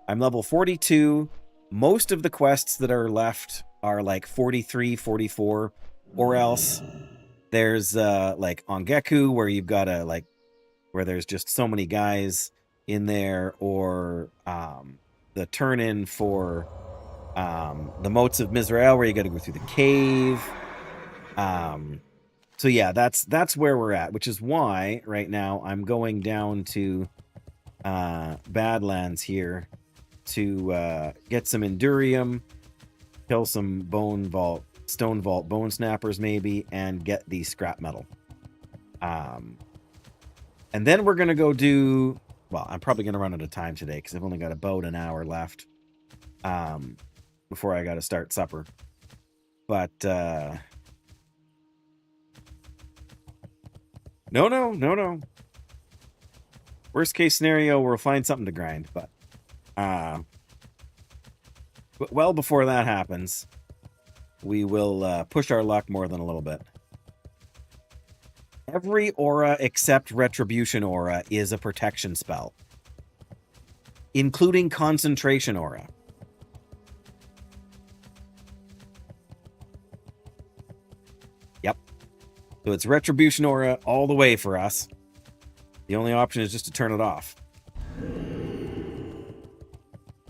[SPEAKER 1] I'm level 42. Most of the quests that are left are like 43, 44, or else there's like Ongeku, where you've got to like where there's just so many guys in there, or the turn-in for the Moats of Mizrael, where you got to go through the cave. So yeah, that's where we're at, which is why right now I'm going down to Badlands here to get some Endurium, kill some Stone Vault Bone Snappers maybe, and get the scrap metal. And then we're going to go do... Well, I'm probably going to run out of time today because I've only got about an hour left before I got to start supper. But, No. Worst case scenario, we'll find something to grind. But well before that happens, we will push our luck more than a little bit. Every aura except Retribution Aura is a protection spell, including Concentration Aura. Yep. So it's Retribution Aura all the way for us. The only option is just to turn it off.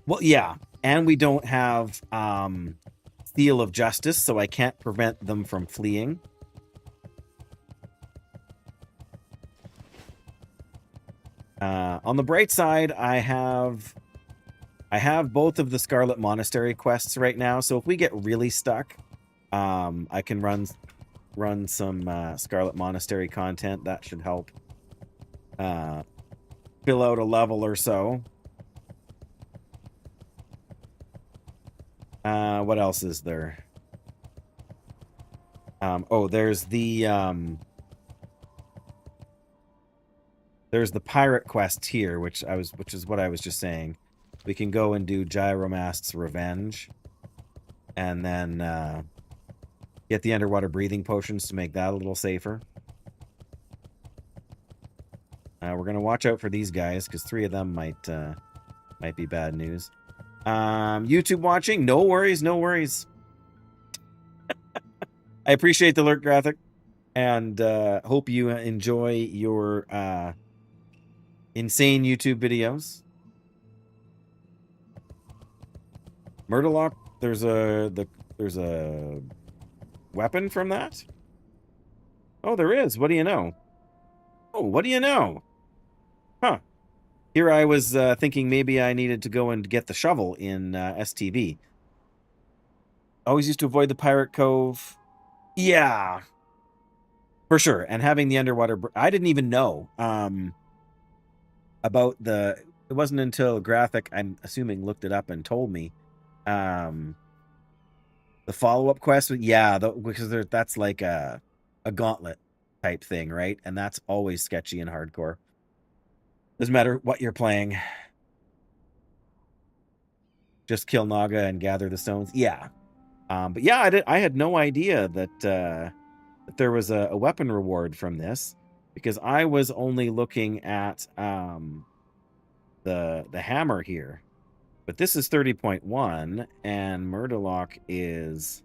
[SPEAKER 1] Well, yeah. And we don't have Seal of Justice, so I can't prevent them from fleeing. On the bright side, I have both of the Scarlet Monastery quests right now, so if we get really stuck, I can run some Scarlet Monastery content. That should help fill out a level or so. What else is there? Oh, there's the pirate quest here, which is what I was just saying. We can go and do Gyromast's Revenge, and then get the underwater breathing potions to make that a little safer. We're gonna watch out for these guys because 3 of them might be bad news. YouTube watching, no worries. I appreciate the alert graphic, and hope you enjoy your insane YouTube videos. Murderlock, there's a weapon from that? Oh, there is. What do you know? Oh, what do you know? Huh. Here I was thinking maybe I needed to go and get the shovel in STV. Always used to avoid the Pirate Cove. Yeah. For sure. And having the underwater... I didn't even know about the... It wasn't until Graphic, I'm assuming, looked it up and told me. The follow-up quest... Yeah, because that's like a gauntlet type thing, right? And that's always sketchy and hardcore. Doesn't matter what you're playing. Just kill Naga and gather the stones. Yeah. But yeah, I had no idea that, that there was a weapon reward from this, because I was only looking at the hammer here. But this is 30.1, and Murderlock is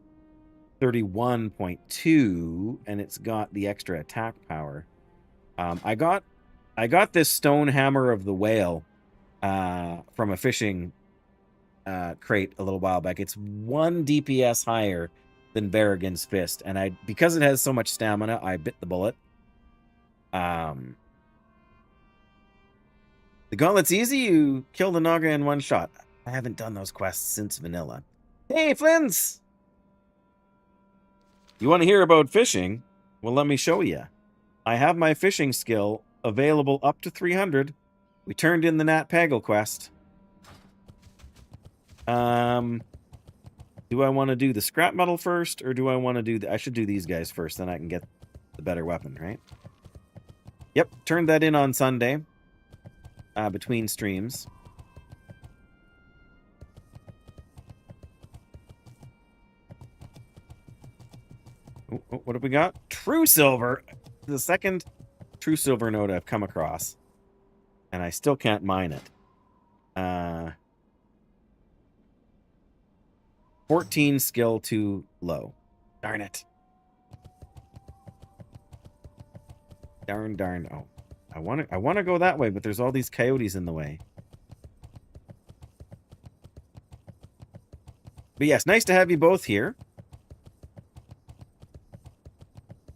[SPEAKER 1] 31.2, and it's got the extra attack power. I got this stone hammer of the whale from a fishing crate a little while back. It's 1 DPS higher than Berrigan's Fist, and because it has so much stamina, I bit the bullet. The gauntlet's easy. You kill the Naga in 1 shot. I haven't done those quests since vanilla. Hey, Flins! You want to hear about fishing? Well, let me show you. I have my fishing skill available up to 300. We turned in the Nat Pagel quest. Do I want to do the scrap metal first, or do I want to do I should do these guys first, then I can get the better weapon, right? Yep, turned that in on Sunday, between streams. What have we got? True silver. The second true silver node I've come across, and I still can't mine it. 14 skill too low. Darn it. Darn. Oh, I want to go that way, but there's all these coyotes in the way. But yes, nice to have you both here.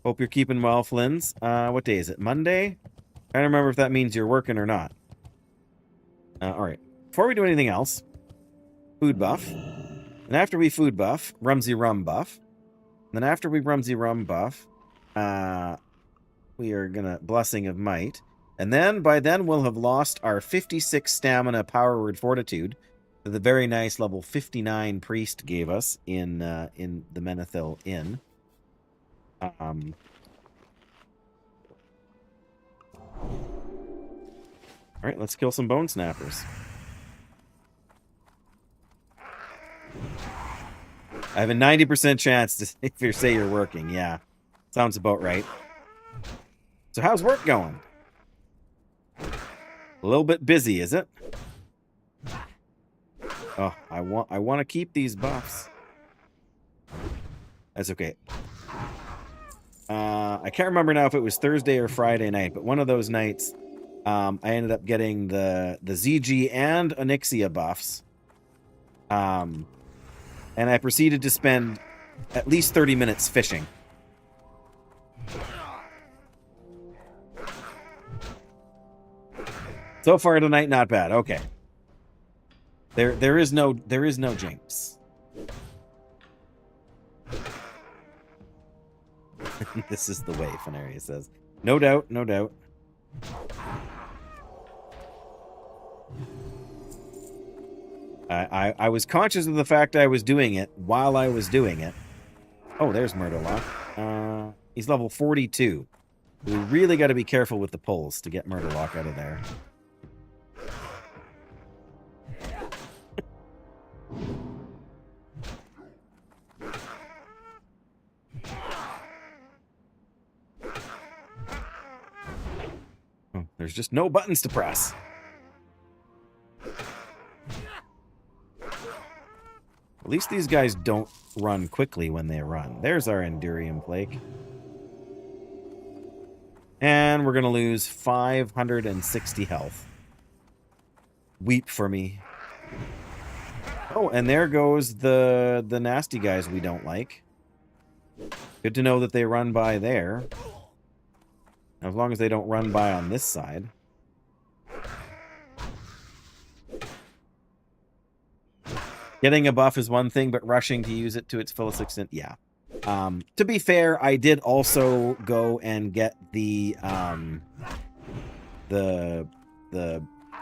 [SPEAKER 1] Hope you're keeping well, Flins. What day is it? Monday? I don't remember if that means you're working or not. All right. Before we do anything else, food buff. And after we food buff, Rumsy Rum buff. And then after we Rumsy Rum buff, we are gonna Blessing of Might. And then, by then, we'll have lost our 56 stamina power word fortitude that the very nice level 59 priest gave us in the Menethil Inn. All right, let's kill some bone snappers. I have a 90% chance to if you say you're working. Yeah, sounds about right. So how's work going? A little bit busy, is it? Oh, I want to keep these buffs. That's okay. I can't remember now if it was Thursday or Friday night, but one of those nights, I ended up getting the ZG and Onyxia buffs. And I proceeded to spend at least 30 minutes fishing. So far tonight, not bad. Okay. There is no jinx. This is the way, Fenaria says. No doubt, no doubt. I was conscious of the fact I was doing it while I was doing it. Oh, there's Murderlock. He's level 42. We really got to be careful with the pulls to get Murderlock out of there. Oh, there's just no buttons to press. At least these guys don't run quickly when they run. There's our Endurium Plague. And we're going to lose 560 health. Weep for me. Oh, and there goes the nasty guys we don't like. Good to know that they run by there. As long as they don't run by on this side. Getting a buff is one thing, but rushing to use it to its fullest extent, yeah. To be fair, I did also go and get the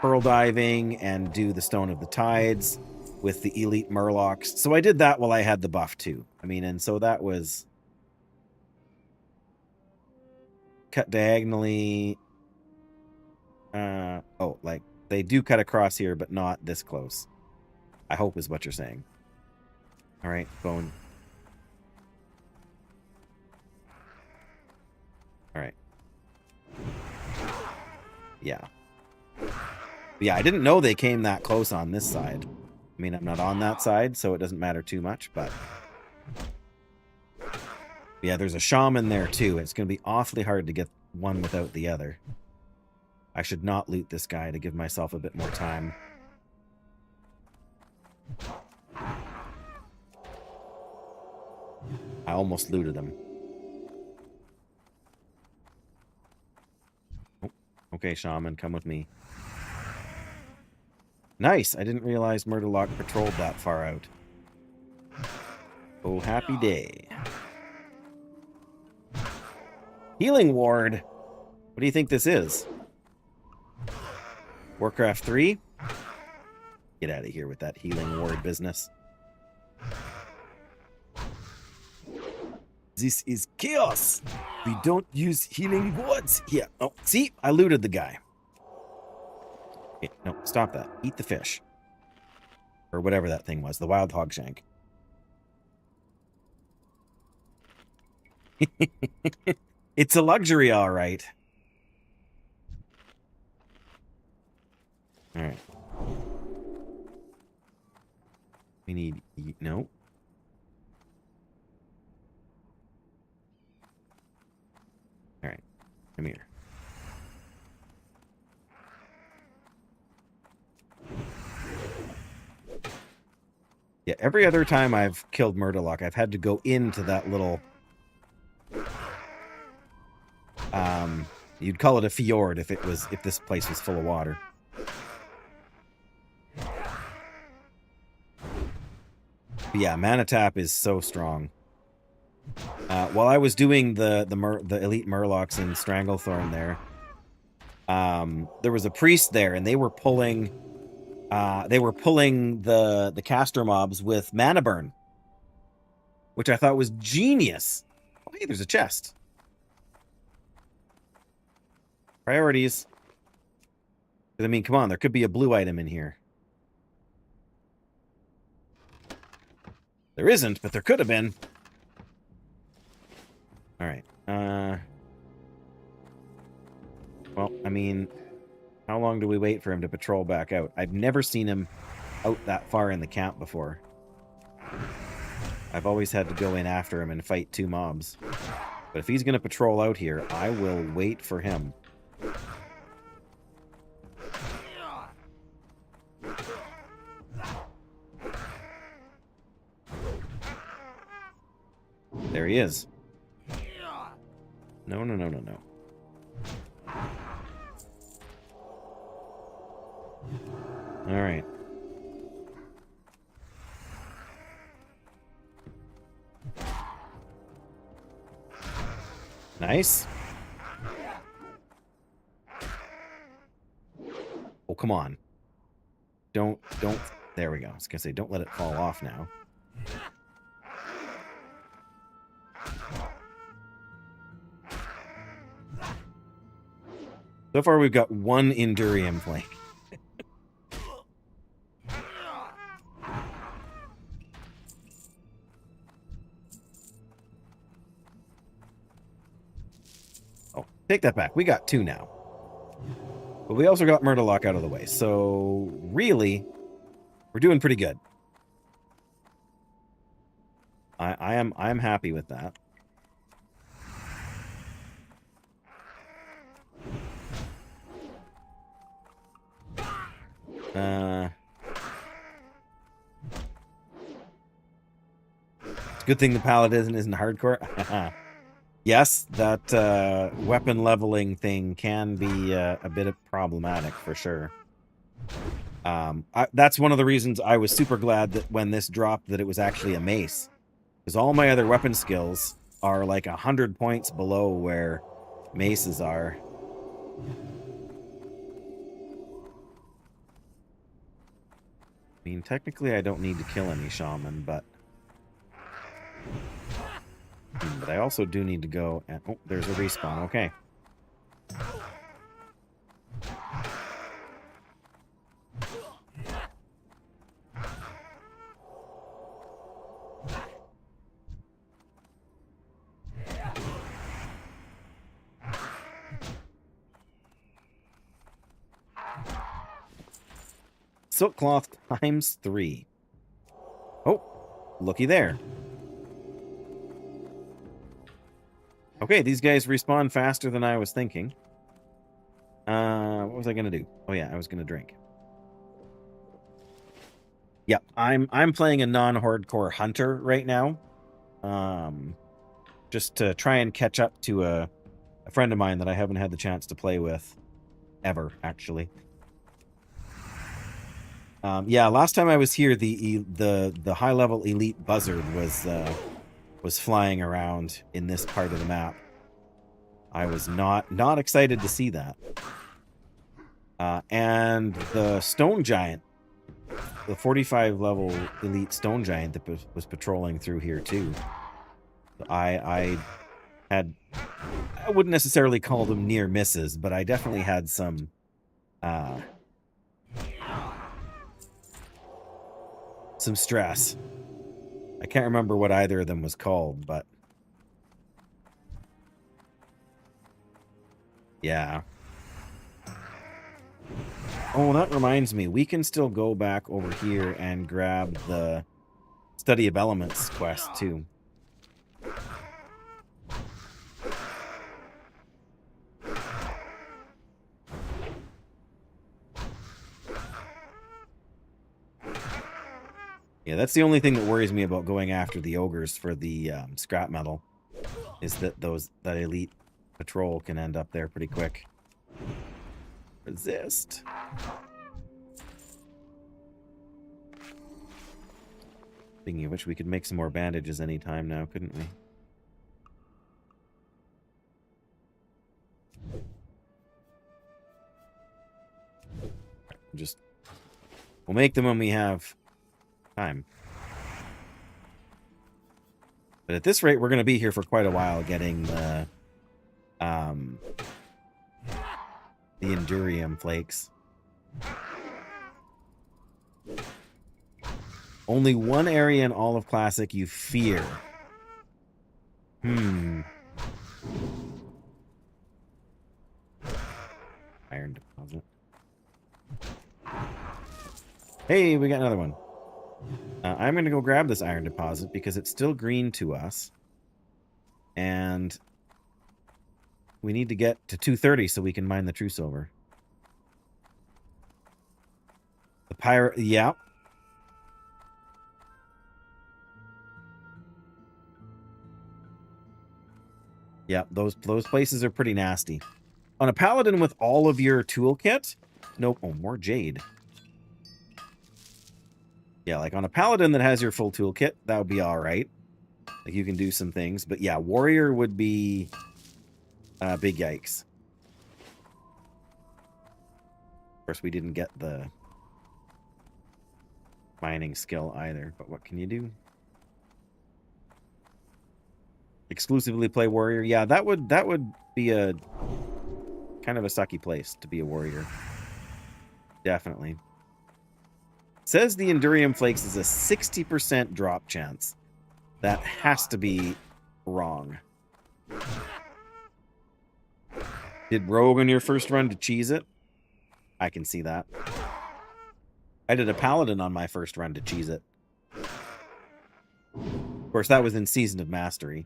[SPEAKER 1] pearl diving and do the Stone of the Tides with the elite Murlocs. So I did that while I had the buff too. I mean, and so that was cut diagonally. Oh, like, they do cut across here, but not this close. I hope is what you're saying. Alright, bone. Alright. Yeah. But yeah, I didn't know they came that close on this side. I mean, I'm not on that side, so it doesn't matter too much, but... Yeah, there's a shaman there, too. It's going to be awfully hard to get one without the other. I should not loot this guy to give myself a bit more time. I almost looted him. Oh, okay, shaman, come with me. Nice! I didn't realize Murderlock patrolled that far out. Oh, happy day. Healing Ward! What do you think this is? Warcraft 3? Get out of here with that Healing Ward business. This is chaos! We don't use healing wards here. Oh, see? I looted the guy. Okay, no, stop that. Eat the fish. Or whatever that thing was. The wild hog shank. It's a luxury, all right. All right. We need... No. All right. Come here. Yeah, every other time I've killed Murderlock, I've had to go into that little... you'd call it a fjord if this place was full of water. But yeah, Mana Tap is so strong. While I was doing the elite Murlocs in Stranglethorn there was a priest there, and they were pulling the caster mobs with Mana Burn, which I thought was genius. Oh, hey, there's a chest. Priorities. I mean, come on, there could be a blue item in here. There isn't, but there could have been. Alright. Well, I mean, how long do we wait for him to patrol back out? I've never seen him out that far in the camp before. I've always had to go in after him and fight two mobs. But if he's going to patrol out here, I will wait for him. There he is. No, no, no, no, no. All right. Nice. Oh, come on. Don't. There we go. I was gonna say, don't let it fall off now. So far, we've got one Endurium flank. Oh, take that back. We got two now. But we also got Murderlock out of the way. So, really, we're doing pretty good. I am happy with that. It's a good thing the Paladin isn't hardcore. Yes, that weapon leveling thing can be a bit problematic for sure. That's one of the reasons I was super glad that when this dropped that it was actually a mace. Because all my other weapon skills are like 100 points below where maces are. I mean, technically I don't need to kill any shaman, but I also do need to go and... Oh, there's a respawn. Okay. silk cloth times 3. Oh, looky there. Okay, these guys respawn faster than I was thinking. What was I gonna do? Oh yeah, I was gonna drink. Yep, I'm playing a non-hardcore hunter right now. Just to try and catch up to a friend of mine that I haven't had the chance to play with ever, actually. Yeah, last time I was here, the high-level elite buzzard was flying around in this part of the map. I was not excited to see that. And the stone giant, the 45 level elite stone giant that was patrolling through here too. I wouldn't necessarily call them near misses, but I definitely had some stress. I can't remember what either of them was called, but yeah. Oh, that reminds me. We can still go back over here and grab the Study of Elements quest, too. Yeah, that's the only thing that worries me about going after the ogres for the scrap metal, is that that elite patrol can end up there pretty quick. Resist. Speaking of which, we could make some more bandages anytime now, couldn't we? We'll make them when we have time. But at this rate, we're going to be here for quite a while getting the Endurium flakes. Only one area in all of Classic you fear. Iron deposit. Hey, we got another one. I'm going to go grab this iron deposit because it's still green to us. And we need to get to 230 so we can mine the true silver. The pirate, yeah. Yeah, those places are pretty nasty. On a paladin with all of your toolkit? Nope. Oh, more jade. Yeah, like on a paladin that has your full toolkit, that would be alright. Like you can do some things. But yeah, warrior would be big yikes. Of course, we didn't get the mining skill either. But what can you do? Exclusively play warrior. Yeah, that would be a kind of a sucky place to be a warrior. Definitely. Says the Endurium Flakes is a 60% drop chance. That has to be wrong. Did Rogue on your first run to cheese it? I can see that. I did a Paladin on my first run to cheese it. Of course, that was in Season of Mastery.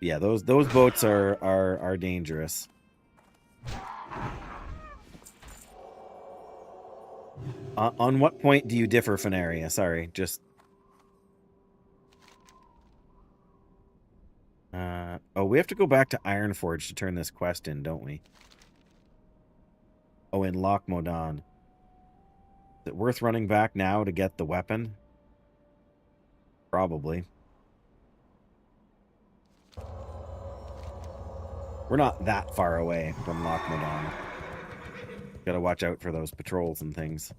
[SPEAKER 1] Yeah, those boats are dangerous. On what point do you differ, Fenaria? Sorry, just... oh, we have to go back to Ironforge to turn this quest in, don't we? Oh, in Loch Modan. Is it worth running back now to get the weapon? Probably. We're not that far away from Loch Modan. Gotta watch out for those patrols and things.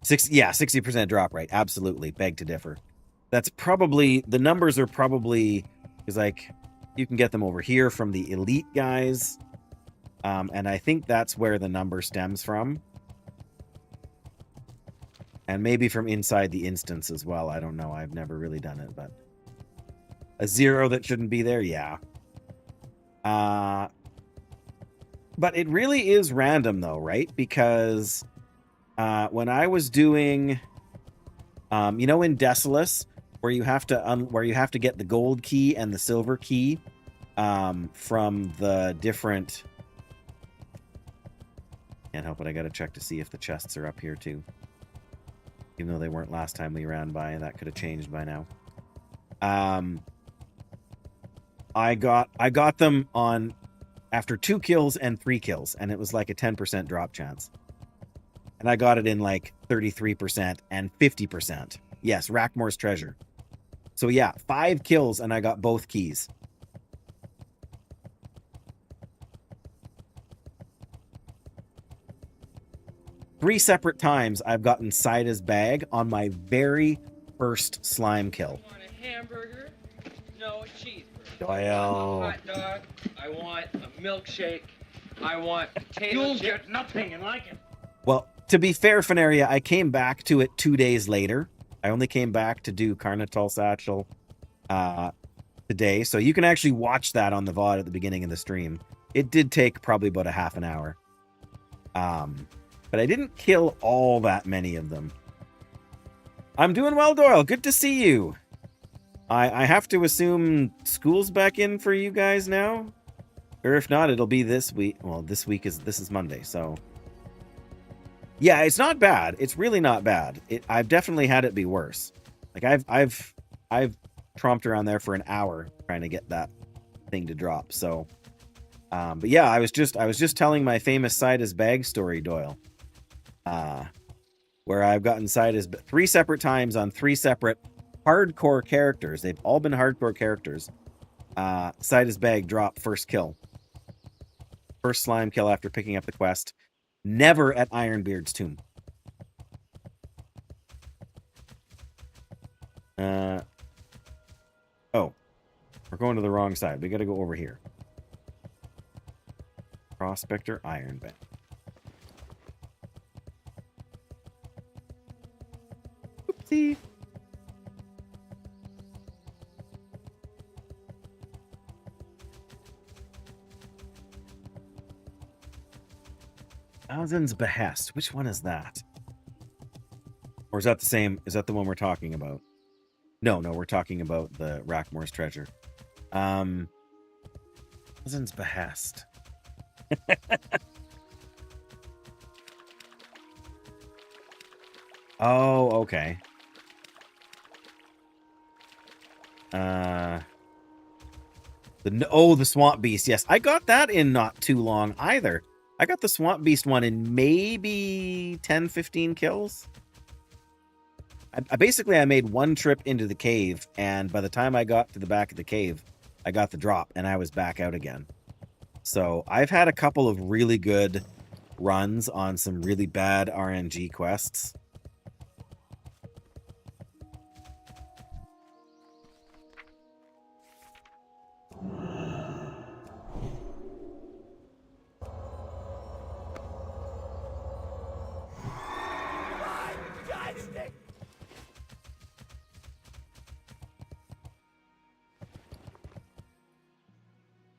[SPEAKER 1] 60% drop rate. Absolutely. Beg to differ. That's probably... The numbers are probably... Because, like, you can get them over here from the elite guys. And I think that's where the number stems from. And maybe from inside the instance as well. I don't know. I've never really done it, but... A 0 that shouldn't be there? Yeah. but it really is random though, right? Because when I was doing, you know, in Defenseless, where you have to get the gold key and the silver key from the different. Can't help it. I got to check to see if the chests are up here too. Even though they weren't last time we ran by, that could have changed by now. I got them on after 2 kills and 3 kills, and it was like a 10% drop chance. And I got it in like 33% and 50%. Yes, Rackmore's treasure. So yeah, 5 kills and I got both keys. Three separate times I've gotten Sida's bag on my very first slime kill.
[SPEAKER 6] I want a hamburger, no cheeseburger.
[SPEAKER 1] Doyle.
[SPEAKER 6] I want a hot dog. I want a milkshake. I want potato
[SPEAKER 2] You'll
[SPEAKER 6] chips.
[SPEAKER 2] get nothing and like it.
[SPEAKER 1] Well, to be fair, Fenaria, I came back to it 2 days later. I only came back to do Carnital Satchel today. So you can actually watch that on the VOD at the beginning of the stream. It did take probably about a half an hour. But I didn't kill all that many of them. I'm doing well, Doyle. Good to see you. I have to assume school's back in for you guys now. Or if not, it'll be this week. Well, this is Monday, so. Yeah, it's not bad. It's really not bad. I've definitely had it be worse. Like I've tromped around there for an hour trying to get that thing to drop. So, but yeah, I was just telling my famous Sida's bag story, Doyle. Where I've gotten Sida's 3 separate times on 3 separate hardcore characters. They've all been hardcore characters. Sida's bag drop first kill. First slime kill after picking up the quest. Never at Ironbeard's tomb. Oh. We're going to the wrong side. We gotta go over here. Prospector Ironband. Oopsie. Paladin's Behest. Which one is that? Or is that the same? Is that the one we're talking about? No, we're talking about the Rackmore's treasure. Paladin's Behest. Oh, okay. The Swamp Beast. Yes, I got that in not too long either. I got the Swamp Beast one in maybe 10, 15 kills. I made one trip into the cave, and by the time I got to the back of the cave, I got the drop, and I was back out again. So I've had a couple of really good runs on some really bad RNG quests.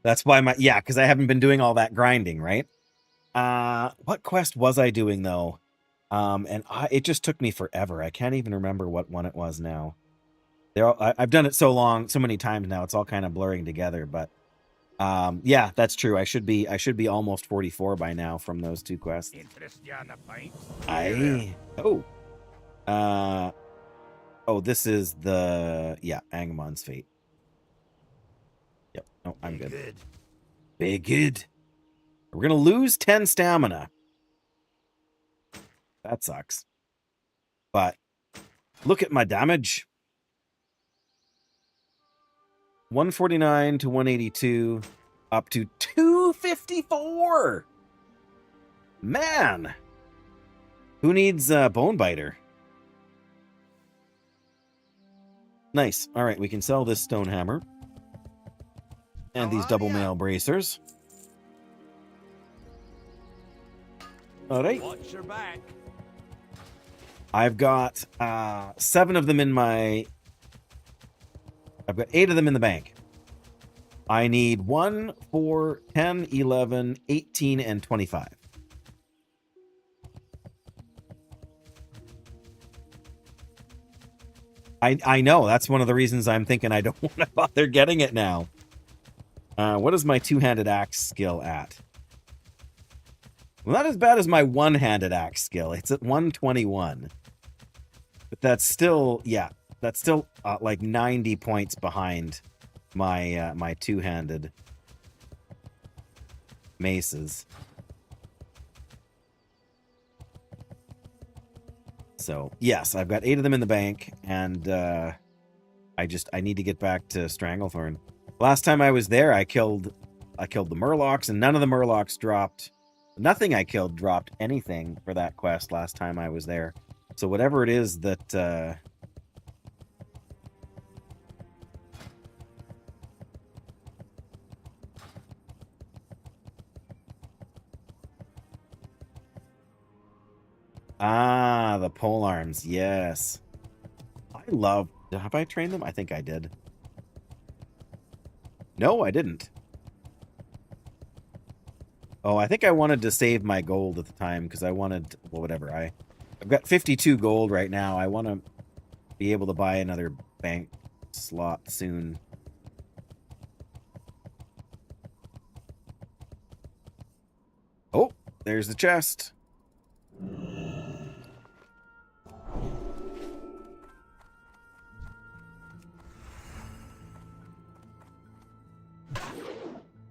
[SPEAKER 1] That's why because I haven't been doing all that grinding, right? What quest was I doing though? It just took me forever. I can't even remember what one it was now. I've done it so many times now. It's all kind of blurring together. But yeah, that's true. I should be almost 44 by now from those 2 quests.
[SPEAKER 8] Interest you on a pint?
[SPEAKER 1] This is the Angemon's Fate. Yep. No, I'm good. Very good. We're gonna lose 10 stamina. That sucks. But look at my damage. 149 to 182 up to 254. Man. Who needs Bone Biter? Nice. All right, we can sell this stone hammer. And these double mail bracers. All right.
[SPEAKER 8] Watch your back.
[SPEAKER 1] I've got 7 of them in my... I've got 8 of them in the bank. I need 1, 4, 10, 11, 18, and 25. I know. That's one of the reasons I'm thinking I don't want to bother getting it now. What is my two-handed axe skill at? Well, not as bad as my one-handed axe skill. It's at 121. But that's still, yeah, that's still like 90 points behind my my two-handed maces. So, yes, I've got 8 of them in the bank, and I need to get back to Stranglethorn. Last time I was there, I killed the Murlocs, and none of the Murlocs dropped. Nothing I killed dropped anything for that quest last time I was there. So whatever it is that the pole arms, yes. Have I trained them? I think I did. No, I didn't. Oh, I think I wanted to save my gold at the time because I wanted, well, whatever. I've got 52 gold right now. I want to be able to buy another bank slot soon. Oh, there's the chest.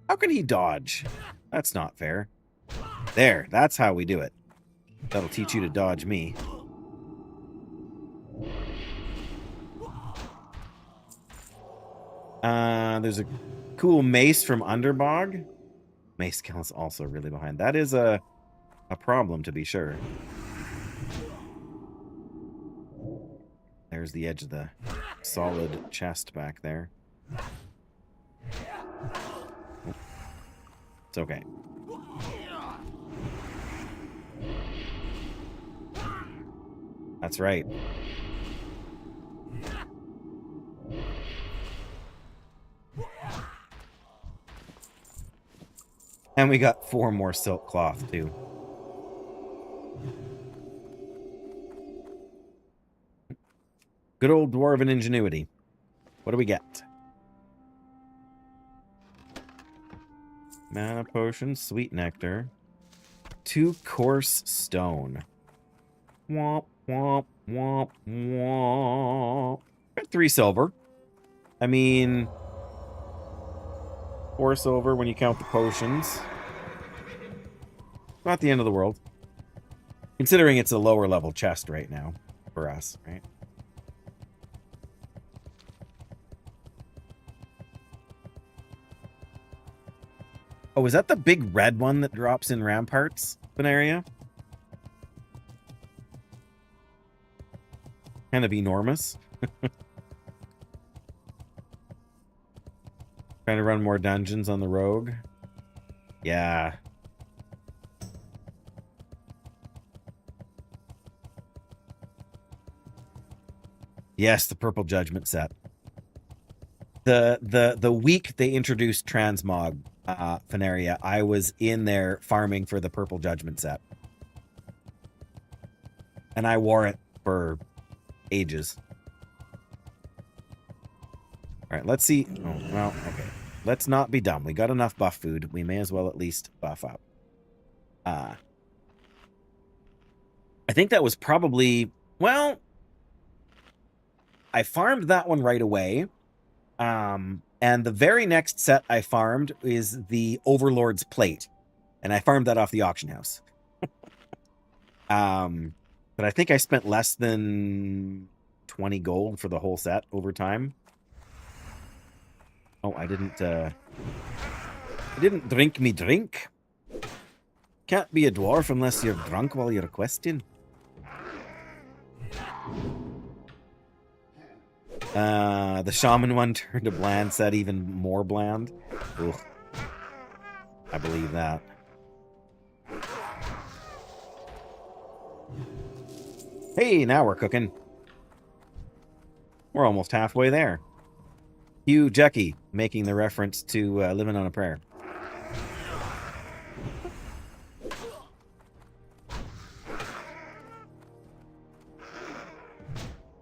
[SPEAKER 1] How can he dodge? That's not fair. There, that's how we do it. That'll teach you to dodge me. There's a cool mace from Underbog. Mace skill is also really behind. That is a problem, to be sure. There's the edge of the solid chest back there. It's okay. That's right. And we got 4 more silk cloth, too. Good old dwarven ingenuity. What do we get? Mana potion, sweet nectar. 2 coarse stone. Womp, womp, womp, womp. Got 3 silver. I mean, 4 silver when you count the potions. Not the end of the world. Considering it's a lower level chest right now for us, right? Oh, is that the big red one that drops in Ramparts, Veneria? Kind of enormous. Trying to run more dungeons on the rogue. Yeah. Yes, the Purple Judgment set. The week they introduced Transmog, Veneria, I was in there farming for the Purple Judgment set. And I wore it for ages. Alright, let's see. Oh, well, okay. Let's not be dumb. We got enough buff food. We may as well at least buff up. I think that was probably... Well, I farmed that one right away. And the very next set I farmed is the Overlord's Plate. And I farmed that off the auction house. But I think I spent less than 20 gold for the whole set over time. Oh, I didn't drink me drink. Can't be a dwarf unless you're drunk while you're questing. The shaman one turned a bland set even more bland. Ugh. I believe that. Hey, now we're cooking. We're almost halfway there. Hugh Jecky making the reference to Living on a Prayer.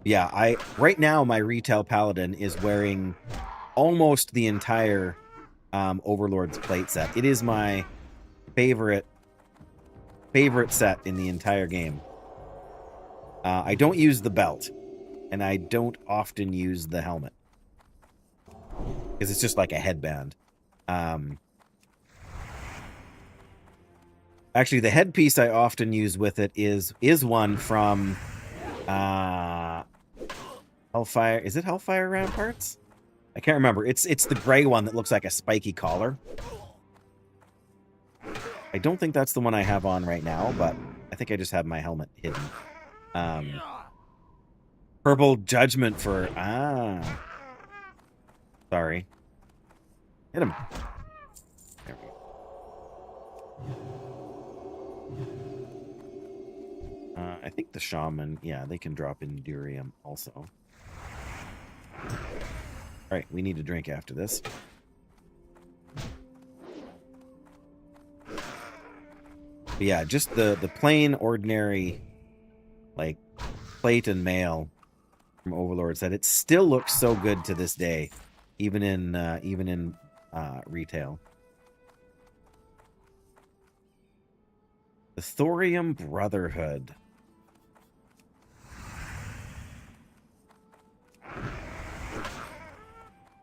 [SPEAKER 1] Yeah, right now my retail Paladin is wearing almost the entire Overlord's plate set. It is my favorite set in the entire game. I don't use the belt, and I don't often use the helmet because it's just like a headband. Actually, the headpiece I often use with it is one from Hellfire. Is it Hellfire Ramparts? I can't remember. It's the gray one that looks like a spiky collar. I don't think that's the one I have on right now, but I think I just have my helmet hidden. Purple Judgment for... Sorry. Hit him. There we go. I think the Shaman, yeah, they can drop Endurium also. Alright, we need a drink after this. But yeah, just the plain, ordinary, like, plate and mail from Overlord said it still looks so good to this day, even in retail. The Thorium Brotherhood.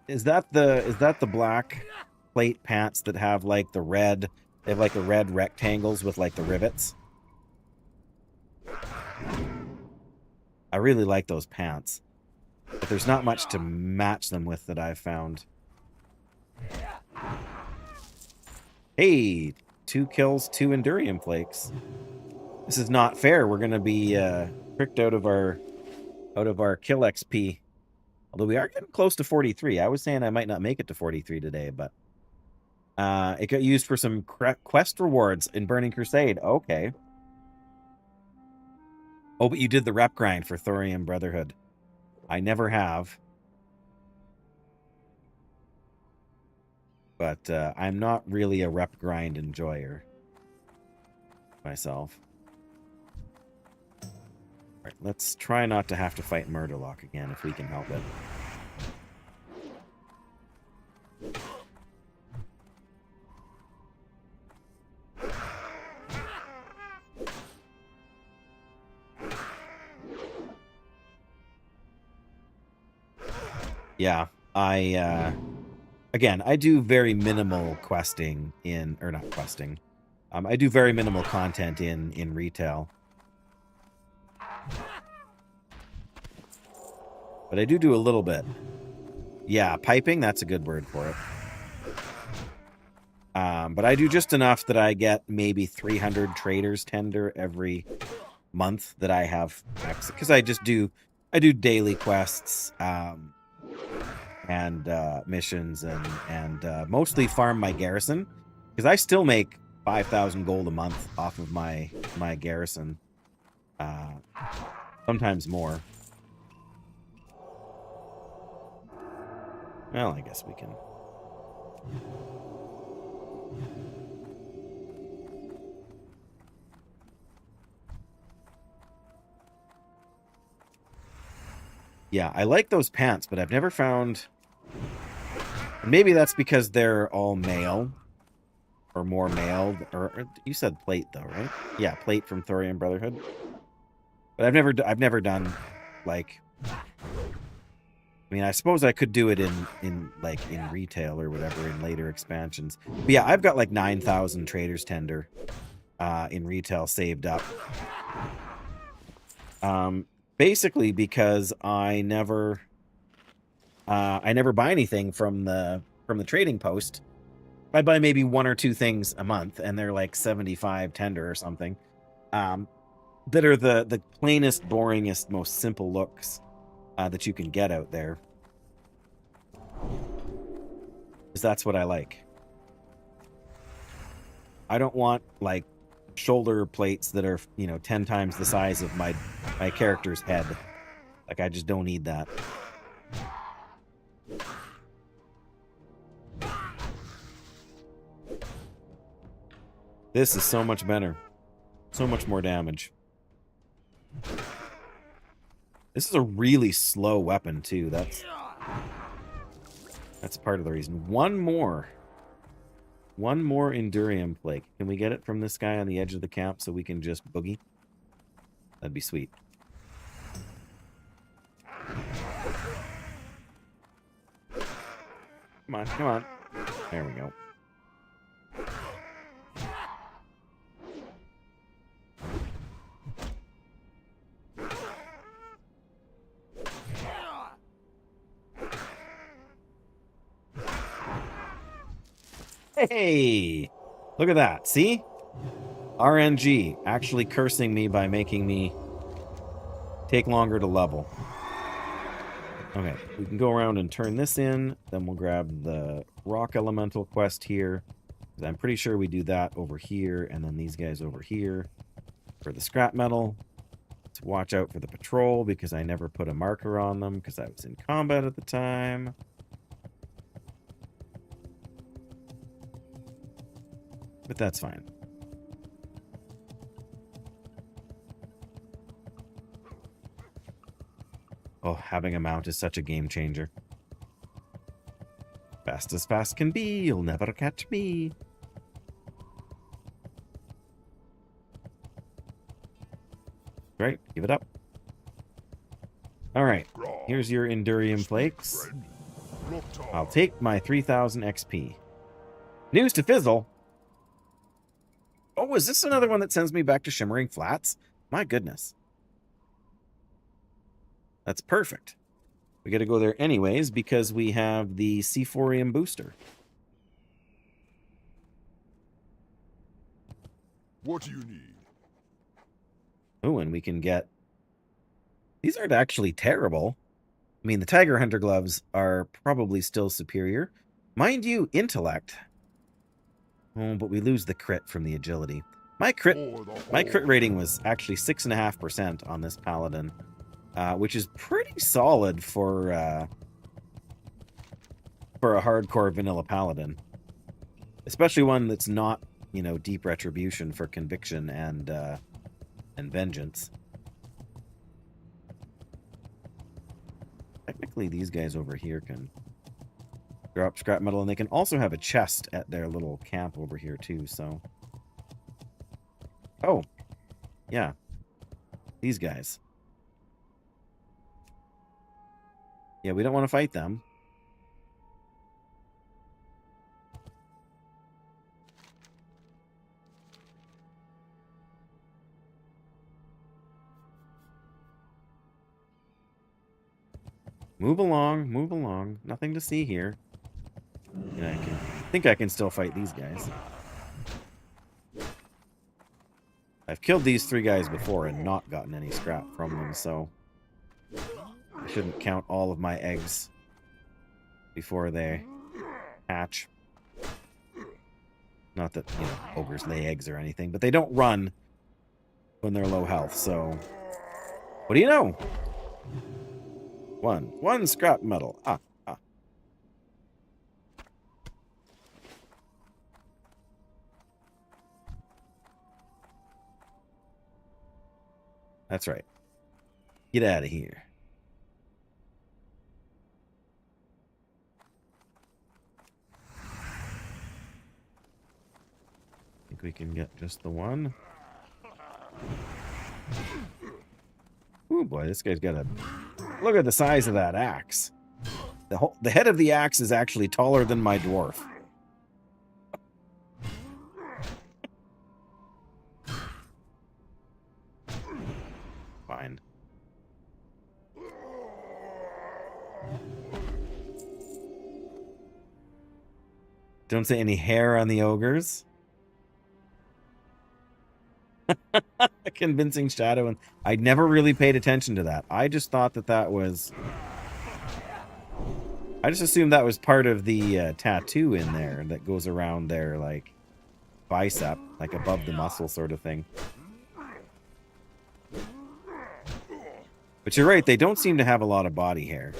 [SPEAKER 1] Is that the black plate pants that have like the red? They have like the red rectangles with like the rivets. I really like those pants, but there's not much to match them with that I've found. Hey, 2 kills, 2 Endurium flakes. This is not fair. We're gonna be tricked out of our kill XP. Although we are getting close to 43. I was saying I might not make it to 43 today, but it got used for some quest rewards in Burning Crusade. Okay. Oh, but you did the rep grind for Thorium Brotherhood. I never have. But I'm not really a rep grind enjoyer myself. All right, let's try not to have to fight Murderlock again if we can help it. Yeah, again, I do very minimal questing in, or not questing. I do very minimal content in retail. But I do a little bit. Yeah, piping, that's a good word for it. But I do just enough that I get maybe 300 traders tender every month that I have access. Because I do daily quests, and missions and mostly farm my garrison. Because I still make 5,000 gold a month off of my garrison. Sometimes more. Well, I guess we can. Yeah, I like those pants, but I've never found... Maybe that's because they're all male. Or more male. Or you said plate, though, right? Yeah, plate from Thorium Brotherhood. But I've never done, like... I mean, I suppose I could do it in retail or whatever in later expansions. But yeah, I've got like 9,000 traders tender in retail saved up. Basically because I never buy anything from the trading post. I buy maybe 1 or 2 things a month, and they're like 75 tender or something. That are the plainest, boringest, most simple looks that you can get out there. Because that's what I like. I don't want, like, shoulder plates that are, 10 times the size of my character's head. Like, I just don't need that. This is so much better. So much more damage. This is a really slow weapon, too. That's part of the reason. One more Endurium Plague. Can we get it from this guy on the edge of the camp so we can just boogie? That'd be sweet. Come on, come on. There we go. Hey! Look at that. See? RNG actually cursing me by making me take longer to level. Okay, we can go around and turn this in. Then we'll grab the rock elemental quest here. I'm pretty sure we do that over here, and then these guys over here for the scrap metal. Let's watch out for the patrol because I never put a marker on them because I was in combat at the time. But that's fine. Oh, having a mount is such a game changer. Fast as fast can be, you'll never catch me. Right, give it up. Alright, here's your Endurium Flakes. I'll take my 3000 XP. News to Fizzle! Oh, is this another one that sends me back to Shimmering Flats? My goodness. That's perfect. We got to go there anyways because we have the C4ium booster.
[SPEAKER 4] What do you need?
[SPEAKER 1] Oh, and we can get... These aren't actually terrible. I mean, the Tiger Hunter gloves are probably still superior. Mind you, intellect. Oh, but we lose the crit from the agility. My crit rating was actually 6.5% on this Paladin, which is pretty solid for a hardcore vanilla Paladin, especially one that's not, you know, deep retribution for conviction and vengeance. Technically, these guys over here can drop scrap metal, and they can also have a chest at their little camp over here too, so... Oh, yeah. These guys. Yeah, we don't want to fight them. Move along, move along. Nothing to see here. And I think I can still fight these guys. I've killed these 3 guys before and not gotten any scrap from them, so I shouldn't count all of my eggs before they hatch. Not that, you know, ogres lay eggs or anything, but they don't run when they're low health, so... What do you know? One scrap metal. Ah. That's right. Get out of here. I think we can get just the one. Ooh, boy, this guy's got a... Look at the size of that axe. The head of the axe is actually taller than my dwarf. Fine. Don't say any hair on the ogres. A convincing shadow, and I never really paid attention to that. I just thought that was... I just assumed that was part of the tattoo in there that goes around their, like, bicep, like above the muscle sort of thing. But you're right, they don't seem to have a lot of body hair.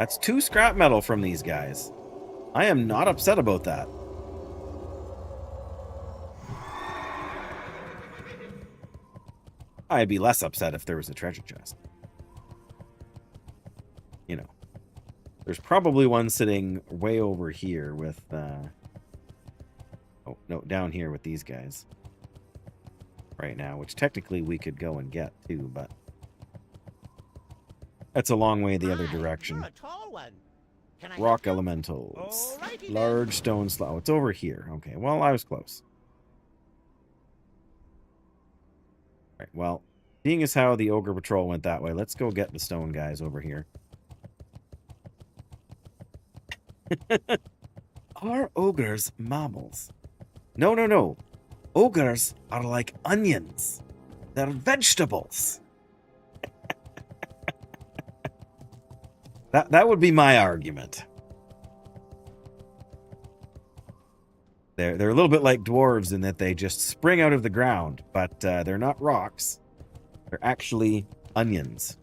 [SPEAKER 1] That's 2 scrap metal from these guys. I am not upset about that. I'd be less upset if there was a treasure chest. You know. There's probably one sitting way over here with... Oh, no, down here with these guys. Right now, which technically we could go and get, too, but... That's a long way the other
[SPEAKER 2] Hi,
[SPEAKER 1] direction.
[SPEAKER 2] You're a tall one. Can I
[SPEAKER 1] Rock
[SPEAKER 2] help you?
[SPEAKER 1] elementals.
[SPEAKER 2] Alrighty then.
[SPEAKER 1] Large stone slab. Oh, it's over here. Okay, well, I was close. All right, well, seeing as how the Ogre Patrol went that way, let's go get the stone guys over here. Are ogres mammals? No, no, no. Ogres are like onions. They're vegetables. That would be my argument. They're a little bit like dwarves in that they just spring out of the ground, but they're not rocks. They're actually onions.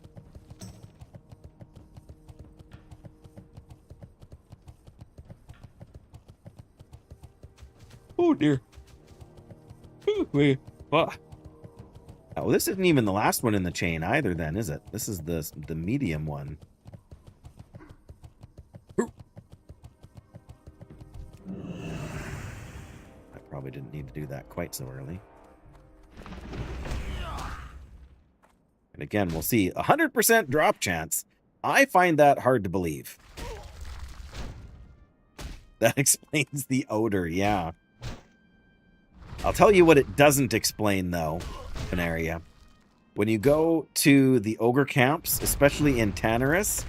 [SPEAKER 1] Oh dear. Oh, this isn't even the last one in the chain either then, is it? This is the medium one. I probably didn't need to do that quite so early. And again, we'll see 100% drop chance. I find that hard to believe. That explains the odor, yeah. I'll tell you what it doesn't explain, though, Veneria. When you go to the ogre camps, especially in Tannerus,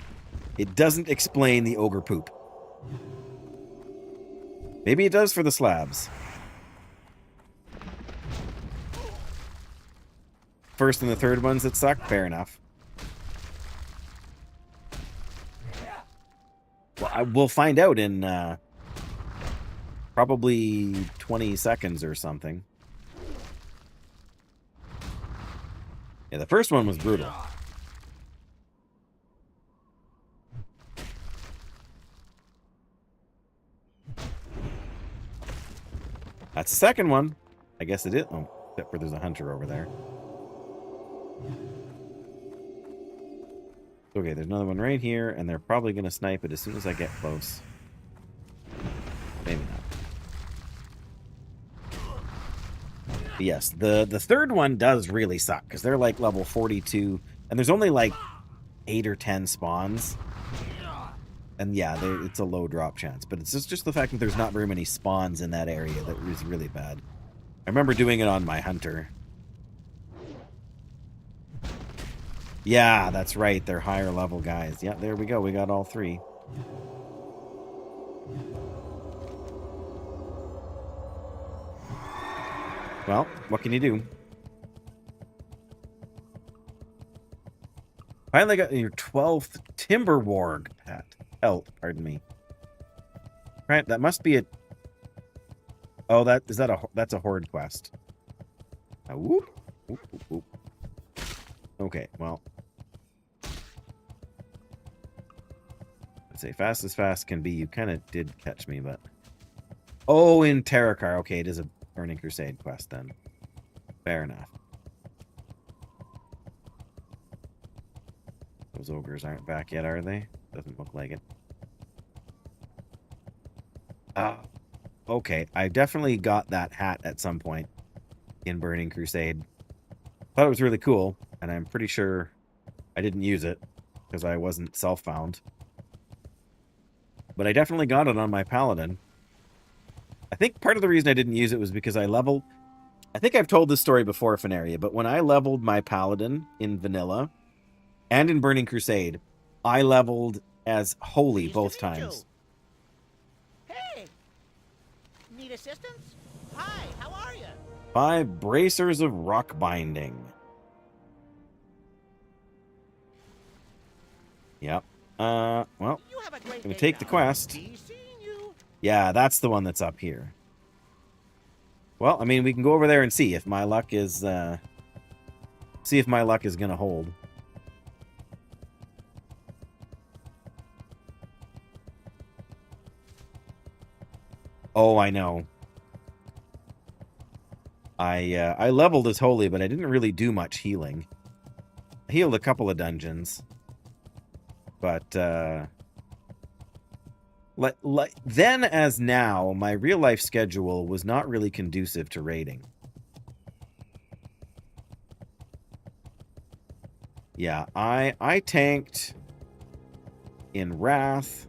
[SPEAKER 1] it doesn't explain the ogre poop. Maybe it does for the slabs. First and the third ones that suck, fair enough. Well, we'll find out in probably 20 seconds or something. Yeah, the first one was brutal. That's the second one. I guess it is. Oh, except for there's a hunter over there. Okay, there's another one right here, and they're probably going to snipe it as soon as I get close. Maybe not. But yes, the third one does really suck, because they're like level 42, and there's only like 8 or 10 spawns. And yeah, it's a low drop chance, but it's just the fact that there's not very many spawns in that area that is really bad. I remember doing it on my hunter. Yeah, that's right. They're higher level guys. Yeah, there we go. We got all 3. Well, what can you do? Finally got your 12th Timber Warg pet. Pardon me. Right, that must be a... Oh, that's a horde quest. Whoop. Whoop, whoop, whoop. Okay, well. I'd say fast as fast can be. You kind of did catch me, but... Oh, in Terrakar. Okay, it is a Burning Crusade quest then. Fair enough. Those ogres aren't back yet, are they? Doesn't look like it. Okay, I definitely got that hat at some point in Burning Crusade. Thought it was really cool, and I'm pretty sure I didn't use it because I wasn't self-found. But I definitely got it on my Paladin. I think part of the reason I didn't use it was because I leveled... I think I've told this story before, Fenaria, but when I leveled my Paladin in Vanilla and in Burning Crusade, I leveled as Holy
[SPEAKER 2] Pleased
[SPEAKER 1] both
[SPEAKER 2] to meet
[SPEAKER 1] times.
[SPEAKER 2] you. Hey! Need assistance? Hi, how are you?
[SPEAKER 1] 5 bracers of rock binding. Yep. Well,
[SPEAKER 2] You have a great
[SPEAKER 1] gonna
[SPEAKER 2] day
[SPEAKER 1] take the
[SPEAKER 2] now.
[SPEAKER 1] quest.
[SPEAKER 2] Be seeing you.
[SPEAKER 1] Yeah, that's the one that's up here. Well, I mean, we can go over there and see if my luck is, gonna hold. Oh, I know. I leveled as holy, but I didn't really do much healing. I healed a couple of dungeons. But, then as now, my real-life schedule was not really conducive to raiding. Yeah, I tanked in Wrath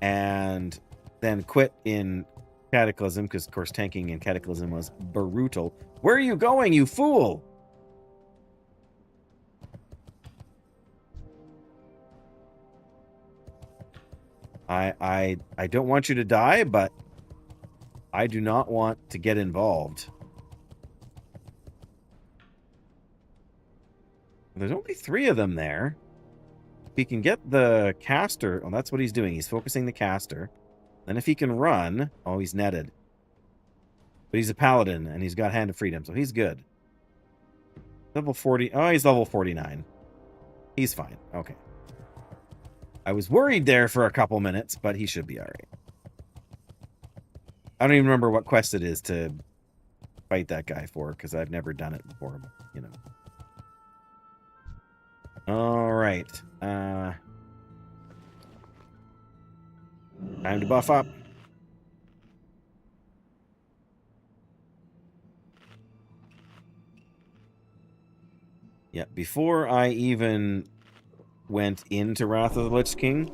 [SPEAKER 1] and then quit in Cataclysm, because, of course, tanking in Cataclysm was brutal. Where are you going, you fool? I don't want you to die, but I do not want to get involved. There's only 3 of them there. If he can get the caster... Oh, that's what he's doing. He's focusing the caster. Then if he can run... Oh, he's netted. But he's a paladin, and he's got Hand of Freedom, so he's good. Level 40... Oh, he's level 49. He's fine. Okay. I was worried there for a couple minutes, but he should be alright. I don't even remember what quest it is to fight that guy for, because I've never done it before, but, you know. Alright. Time to buff up. Yeah, before I even went into Wrath of the Lich King,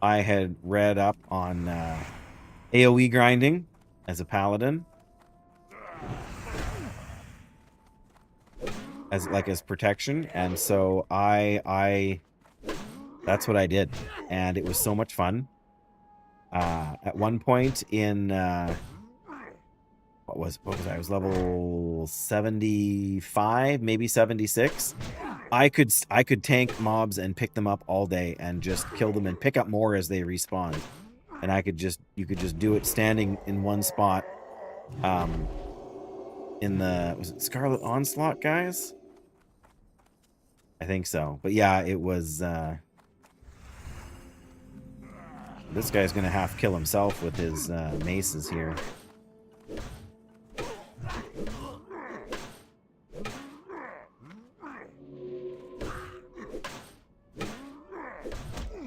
[SPEAKER 1] I had read up on AoE grinding as a paladin. As protection, and so I that's what I did, and it was so much fun. At one point in what was I was level 75, maybe 76. I could tank mobs and pick them up all day and just kill them and pick up more as they respawn, and you could just do it standing in one spot. In the, was it Scarlet Onslaught, guys? I think so. But yeah, it was... this guy's going to have to kill himself with his maces here.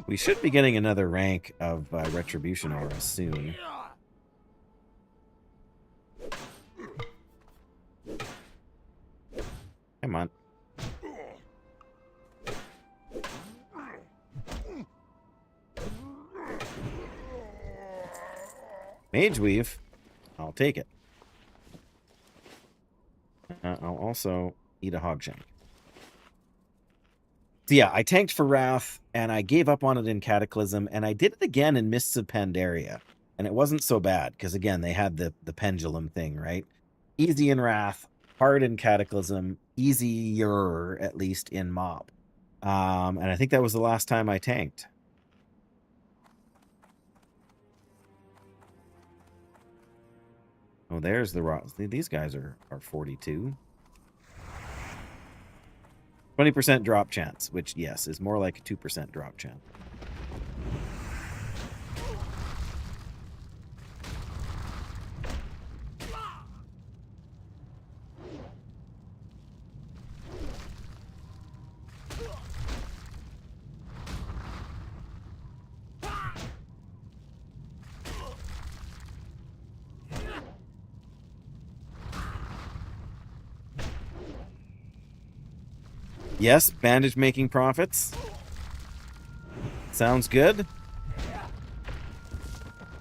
[SPEAKER 1] We should be getting another rank of Retribution Aura soon. Come on. Mage Weave. I'll take it. I'll also eat a Hogshank. So yeah, I tanked for Wrath, and I gave up on it in Cataclysm, and I did it again in Mists of Pandaria. And it wasn't so bad, because again, they had the pendulum thing, right? Easy in Wrath, hard in Cataclysm, easier, at least, in Mob. And I think that was the last time I tanked. Oh, there's the rocks. These guys are 42. 20% drop chance, which, yes, is more like a 2% drop chance. Yes, bandage making profits. Sounds good.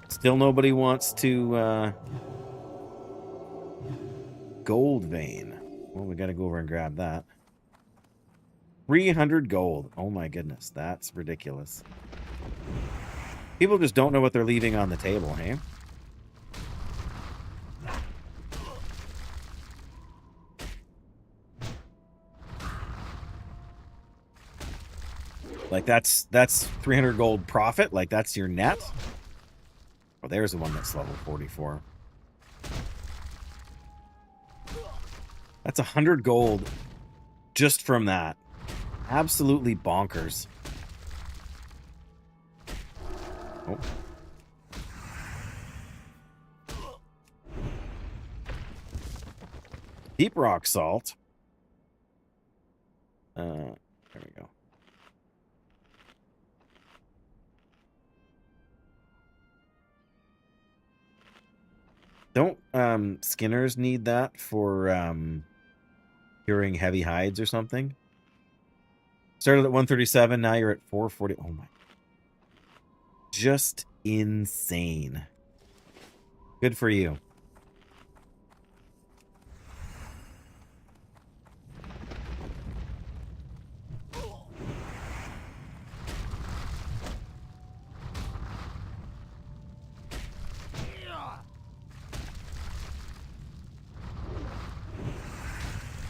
[SPEAKER 1] Still nobody wants to gold vein. Well, we gotta go over and grab that. 300 gold. Oh my goodness, that's ridiculous. People just don't know what they're leaving on the table, hey? Like, that's 300 gold profit? Like, that's your net? Oh, there's the one that's level 44. That's 100 gold just from that. Absolutely bonkers. Oh. Deep rock salt. There we go. Don't skinners need that for curing heavy hides or something? Started at 137, now you're at 440. Oh my. Just insane. Good for you.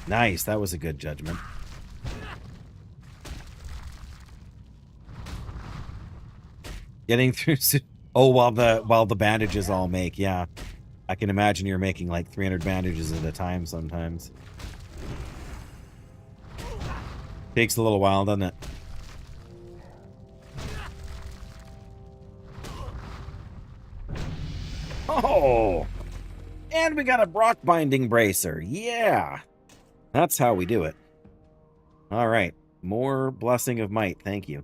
[SPEAKER 1] Nice, that was a good judgment. Getting through. Oh, while the bandages all make, yeah. I can imagine you're making like 300 bandages at a time sometimes. Takes a little while, doesn't it? Oh! And we got a Brock binding bracer. Yeah! That's how we do it. All right. More blessing of might. Thank you.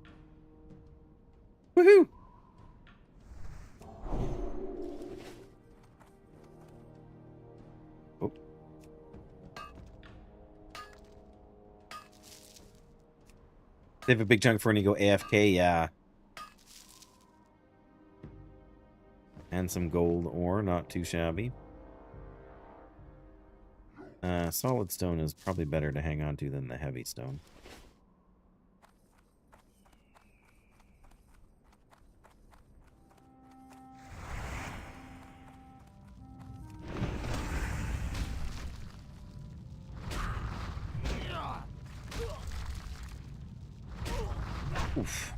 [SPEAKER 1] Woohoo! Oh. Save a big chunk for when you go AFK, yeah. And some gold ore, not too shabby. Solid stone is probably better to hang on to than the heavy stone. Oof.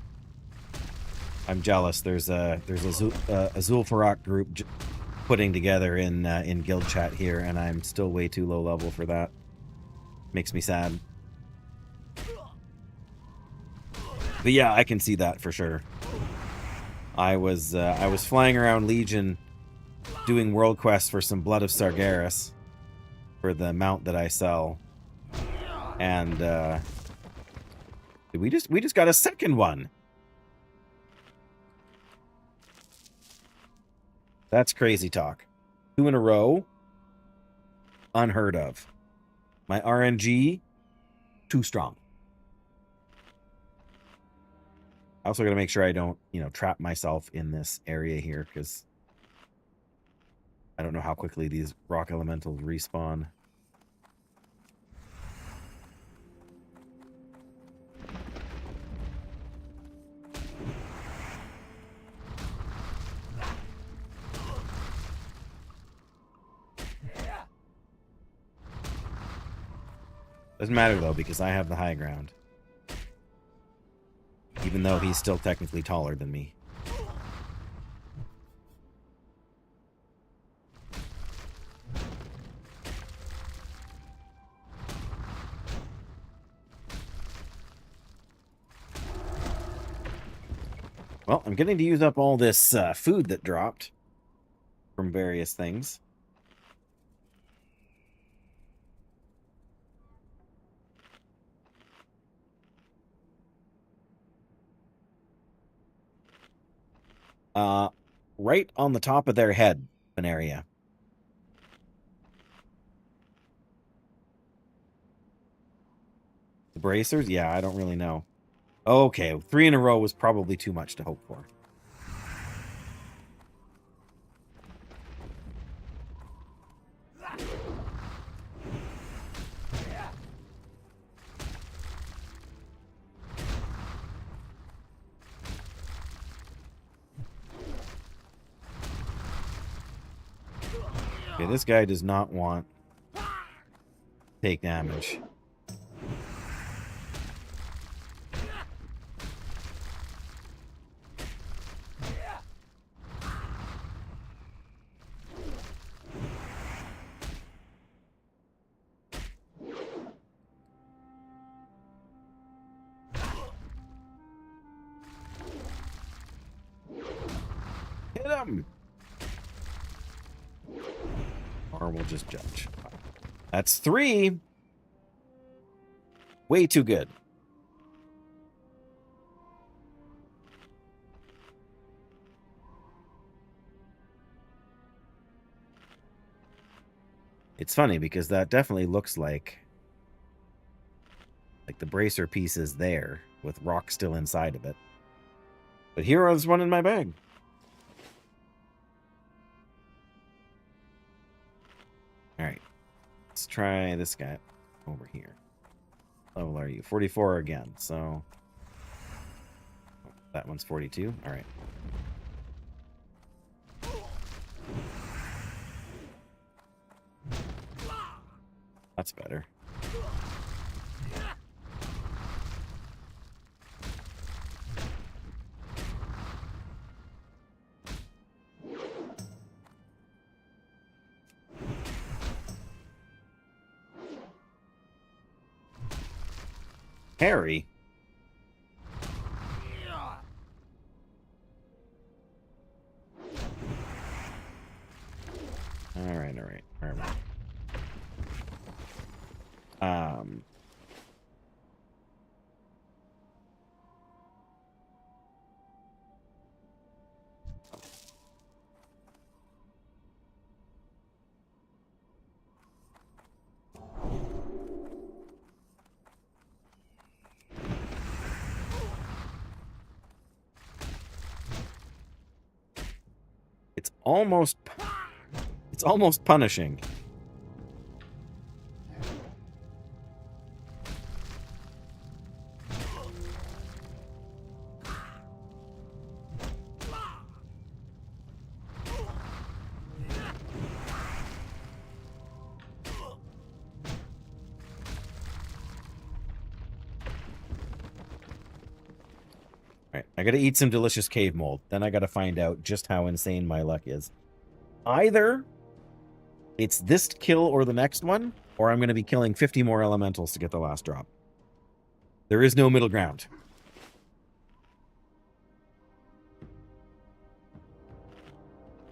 [SPEAKER 1] I'm jealous. There's a Zul'Farrak group putting together in guild chat here, and I'm still way too low level for that. Makes me sad. But yeah, I can see that for sure. I was flying around Legion doing world quests for some Blood of Sargeras for the mount that I sell, and we just got a second one. That's crazy talk. 2 in a row. Unheard of. My RNG, too strong. I also got to make sure I don't, trap myself in this area here, because I don't know how quickly these rock elementals respawn. Doesn't matter, though, because I have the high ground. Even though he's still technically taller than me. Well, I'm getting to use up all this food that dropped from various things. Right on the top of their head, an area. The bracers? Yeah, I don't really know. Okay, 3 in a row was probably too much to hope for. Okay, this guy does not want to take damage. Hit him! Or we'll just judge. That's 3. Way too good. It's funny because that definitely looks like the bracer piece is there with rock still inside of it. But here is one in my bag. All right. Let's try this guy over here. Level are you? 44 again. So that one's 42. All right. That's better. Harry? All right. It's almost punishing. Alright, I gotta eat some delicious cave mold. Then I gotta find out just how insane my luck is. Either it's this kill or the next one, or I'm gonna be killing 50 more elementals to get the last drop. There is no middle ground.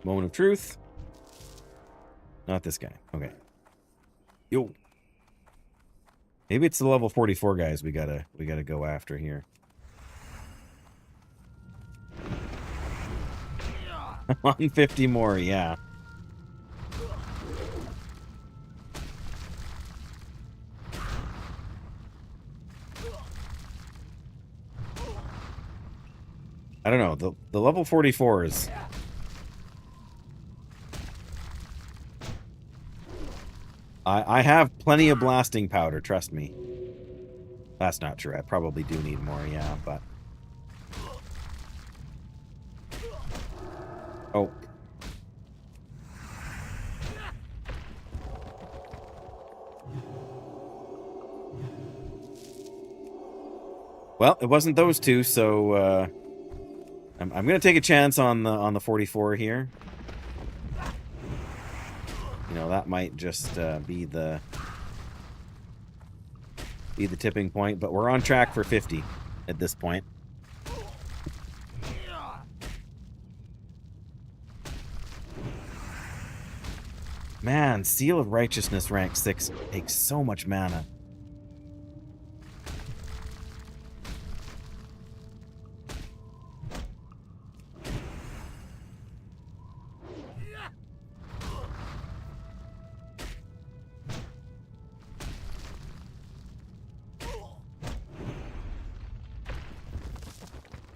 [SPEAKER 1] Moment of truth. Not this guy. Okay. Yo. Maybe it's the level 44 guys we gotta go after here. 150 more, yeah. I don't know. The level 44s. I have plenty of blasting powder, trust me. That's not true. I probably do need more, yeah, but... Oh. Well, it wasn't those two, so I'm gonna take a chance on the 44 here. You know, that might just be the tipping point, but we're on track for 50 at this point. Man, Seal of Righteousness rank 6 takes so much mana.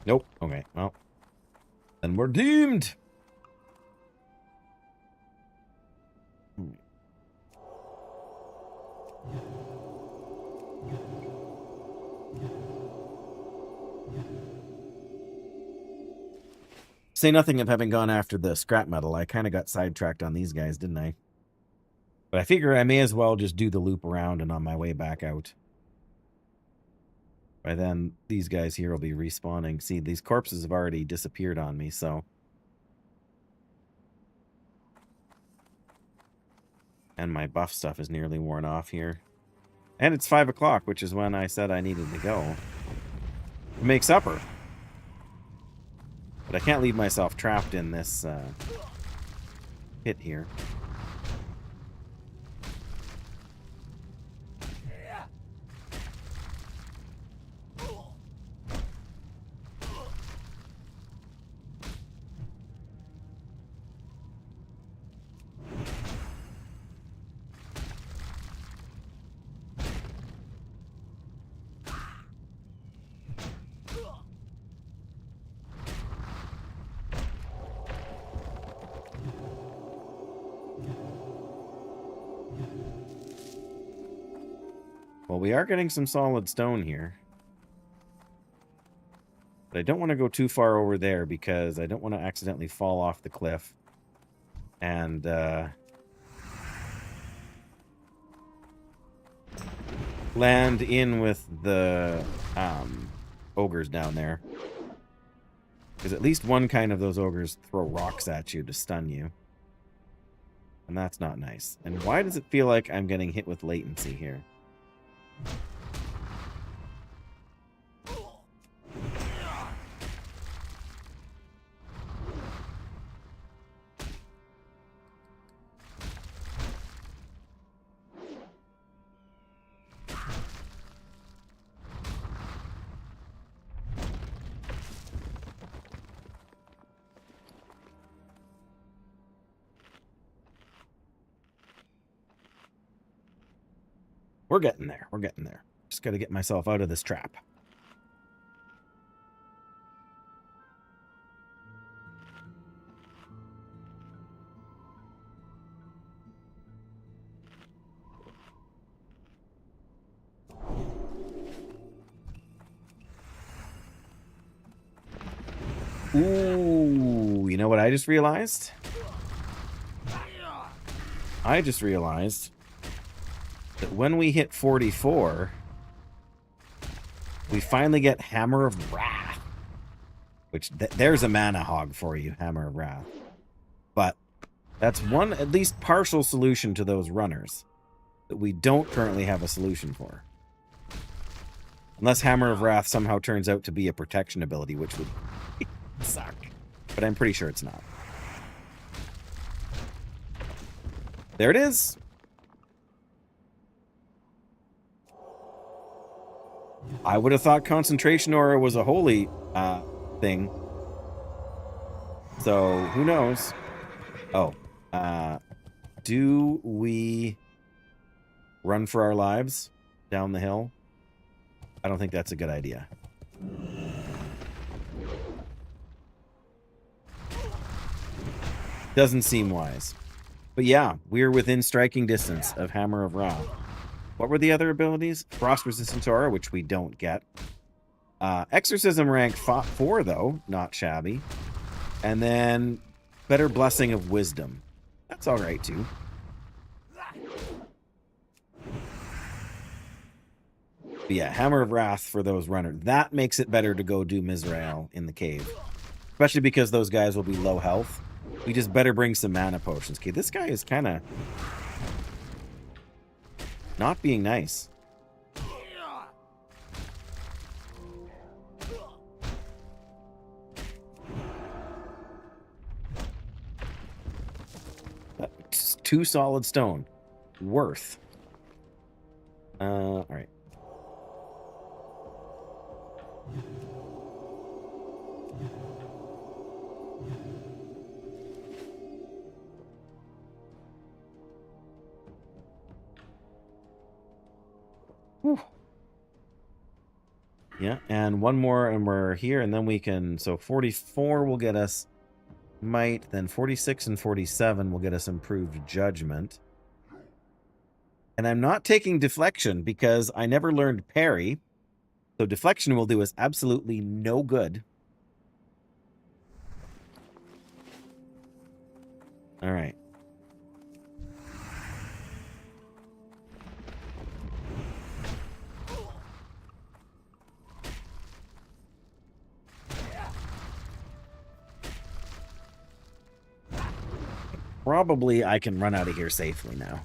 [SPEAKER 1] Nope. Okay, well. Then we're doomed! Say nothing of having gone after the scrap metal. I kind of got sidetracked on these guys, didn't I? But I figure I may as well just do the loop around and on my way back out. By then, these guys here will be respawning. See, these corpses have already disappeared on me, so... And my buff stuff is nearly worn off here. And it's 5 o'clock, which is when I said I needed to go to make supper. But I can't leave myself trapped in this pit here. Well, we are getting some solid stone here. But I don't want to go too far over there because I don't want to accidentally fall off the cliff. And, land in with the, ogres down there. Because at least one kind of those ogres throw rocks at you to stun you. And that's not nice. And why does it feel like I'm getting hit with latency here? We're getting there. We're getting there. Just got to get myself out of this trap. Ooh, you know what I just realized? I just realized that when we hit 44, we finally get Hammer of Wrath. Which, there's a mana hog for you, Hammer of Wrath. But that's one, at least partial solution to those runners that we don't currently have a solution for. Unless Hammer of Wrath somehow turns out to be a protection ability, which would suck. But I'm pretty sure it's not. There it is. I would have thought Concentration Aura was a holy thing. So, who knows? Oh. Do we run for our lives down the hill? I don't think that's a good idea. Doesn't seem wise. But yeah, we're within striking distance of Hammer of Wrath. What were the other abilities? Frost Resistant Aura, which we don't get. Exorcism rank 4, though. Not shabby. And then Better Blessing of Wisdom. That's alright, too. But yeah, Hammer of Wrath for those runners. That makes it better to go do Mizrael in the cave. Especially because those guys will be low health. We just better bring some mana potions. Okay, this guy is kind of not being nice. That's 2 solid stone. Worth. Alright. Whew. Yeah, and one more and we're here, and then we can, so 44 will get us might, then 46 and 47 will get us improved judgment. And I'm not taking deflection because I never learned parry, so deflection will do us absolutely no good. All right. Probably I can run out of here safely now.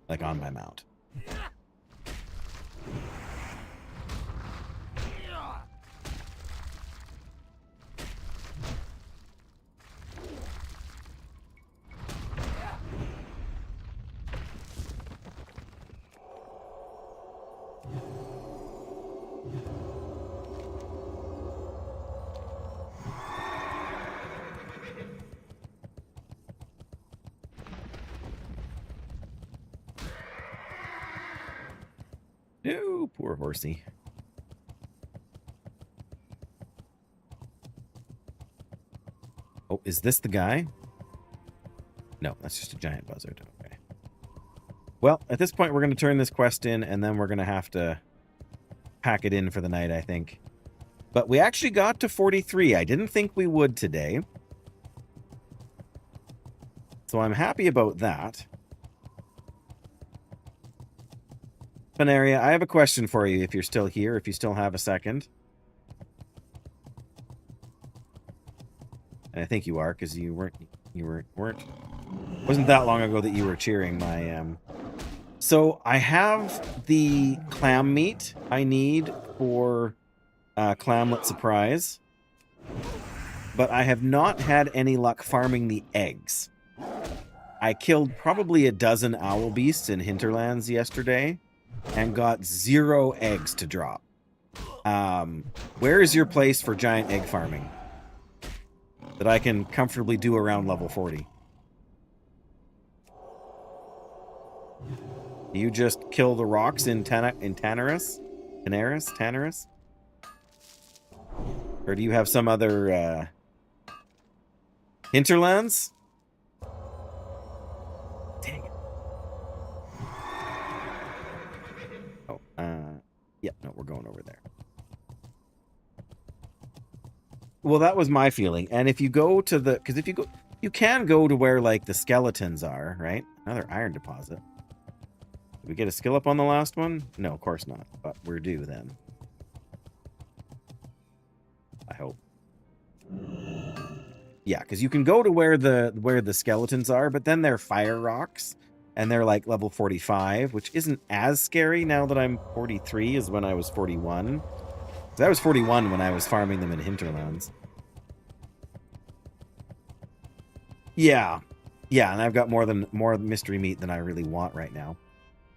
[SPEAKER 1] Like on my mount. No, poor horsey. Oh, is this the guy? No, that's just a giant buzzard. Okay. Well, at this point, we're going to turn this quest in, and then we're going to have to pack it in for the night, I think. But we actually got to 43. I didn't think we would today. So I'm happy about that. Panaria, I have a question for you if you're still here, if you still have a second. And I think you are, because you weren't. Wasn't that long ago that you were cheering my. So I have the clam meat I need for Clamlet Surprise, but I have not had any luck farming the eggs. I killed probably a dozen owl beasts in Hinterlands yesterday and got 0 eggs to drop. Where is your place for giant egg farming that I can comfortably do around level 40? Do you just kill the rocks in Tanaris? Or do you have some other Hinterlands? Dang it. Oh, yeah, no, we're going over there. Well, that was my feeling. And if you go to the, because if you go, you can go to where like the skeletons are, right? Another iron deposit. Did we get a skill up on the last one? No, of course not. But we're due then. I hope. Yeah, because you can go to where the skeletons are, but then they're fire rocks, and they're like level 45, which isn't as scary now that I'm 43 as when I was 41. So I was 41 when I was farming them in Hinterlands. Yeah, and I've got more mystery meat than I really want right now.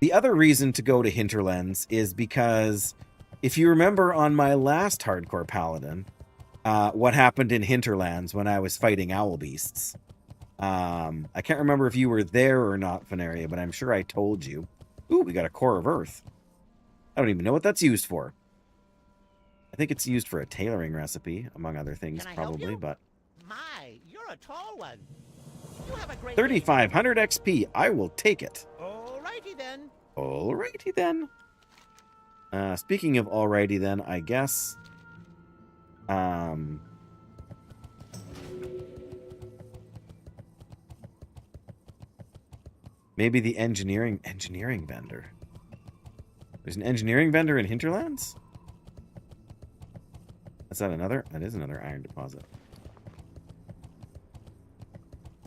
[SPEAKER 1] The other reason to go to Hinterlands is because if you remember on my last hardcore Paladin, what happened in Hinterlands when I was fighting owl beasts. I can't remember if you were there or not, Veneria, but I'm sure I told you. Ooh, we got a core of earth. I don't even know what that's used for. I think it's used for a tailoring recipe, among other things,
[SPEAKER 2] Can I help
[SPEAKER 1] probably,
[SPEAKER 2] you?
[SPEAKER 1] but...
[SPEAKER 2] My, you're a tall one. You have a great
[SPEAKER 1] 3,500 XP. I will take it.
[SPEAKER 2] Alrighty then.
[SPEAKER 1] Alrighty then. Speaking of alrighty then, I guess... maybe the engineering vendor. There's an engineering vendor in Hinterlands? Is that another? That is another iron deposit.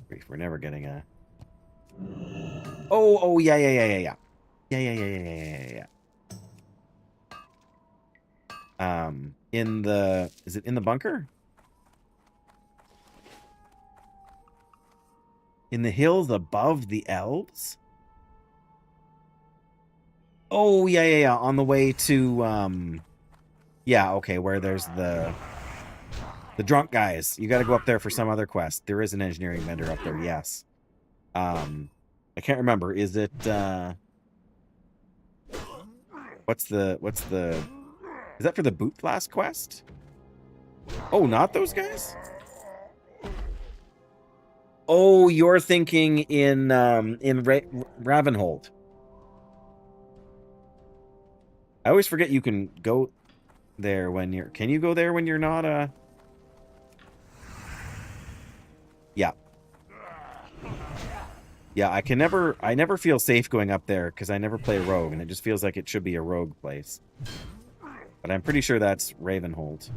[SPEAKER 1] Grief, we're never getting a... Oh, yeah. Yeah. In the... Is it in the bunker? In the hills above the elves? Oh, yeah. On the way to, yeah, okay, where there's the drunk guys. You got to go up there for some other quest. There is an engineering vendor up there, yes. I can't remember. Is it, what's the... Is that for the boot blast quest? Oh, not those guys? Oh, you're thinking in Ravenhold. I always forget you can go there when you're... Can you go there when you're not, Yeah. Yeah, I never feel safe going up there because I never play rogue, and it just feels like it should be a rogue place. But I'm pretty sure that's Ravenhold.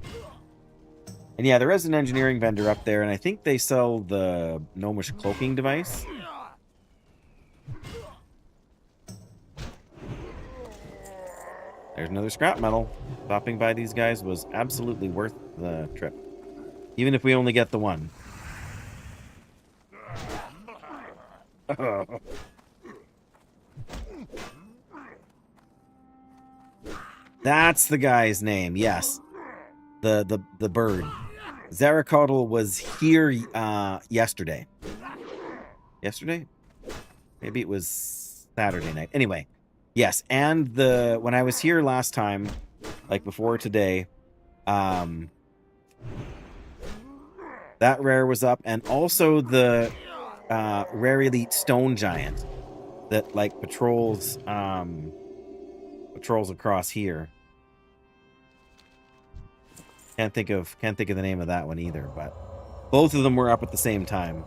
[SPEAKER 1] And yeah, there is an engineering vendor up there, and I think they sell the gnomish cloaking device. There's another scrap metal. Stopping by these guys was absolutely worth the trip. Even if we only get the one. That's the guy's name, yes. The bird. Zarakotl was here yesterday. Yesterday? Maybe it was Saturday night. Anyway, yes, and when I was here last time, like before today, that rare was up, and also the rare elite stone giant that like patrols patrols across here. Can't think of the name of that one either, but both of them were up at the same time.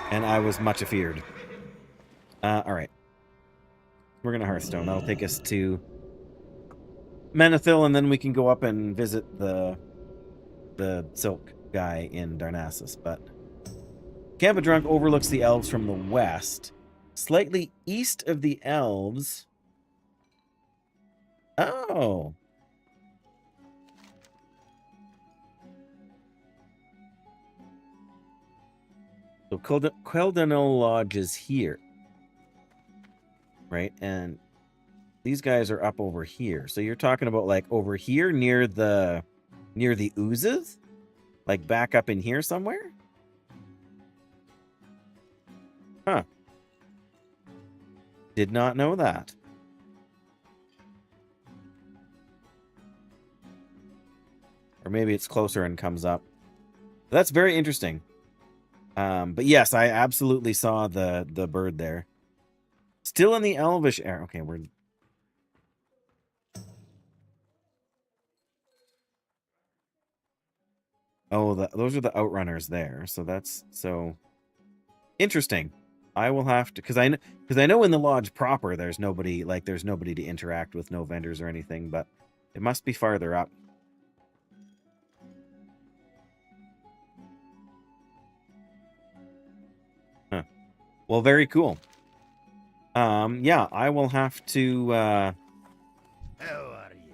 [SPEAKER 1] And I was much afeared. Alright. We're gonna Hearthstone. That'll take us to Menethil, and then we can go up and visit the Silk guy in Darnassus. But Camp of Drunk overlooks the elves from the west. Slightly east of the elves. Oh. So Queldanol Lodge is here. Right? And these guys are up over here. So you're talking about like over here near the oozes? Like back up in here somewhere? Huh. Did not know that. Or maybe it's closer and comes up. That's very interesting. But yes, I absolutely saw the bird there. Still in the Elvish area. Okay, we're... Oh, those are the Outrunners there. So that's... So... Interesting. I will have to... Because I know in the lodge proper there's nobody... Like, there's nobody to interact with, no vendors or anything. But it must be farther up. Huh. Well, very cool. Yeah, I will have to,
[SPEAKER 8] How are you?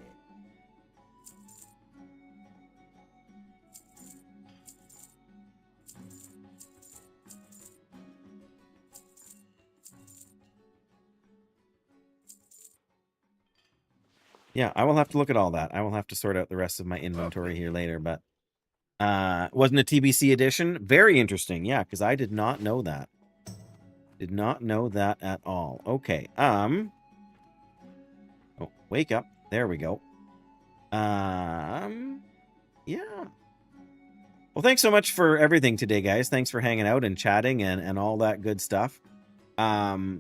[SPEAKER 1] yeah, I will have to look at all that. I will have to sort out the rest of my inventory here later, but, wasn't a TBC edition. Very interesting. Yeah, because I did not know that. Did not know that at all. Okay. Oh, wake up. There we go. Yeah. Well, thanks so much for everything today, guys. Thanks for hanging out and chatting and all that good stuff. I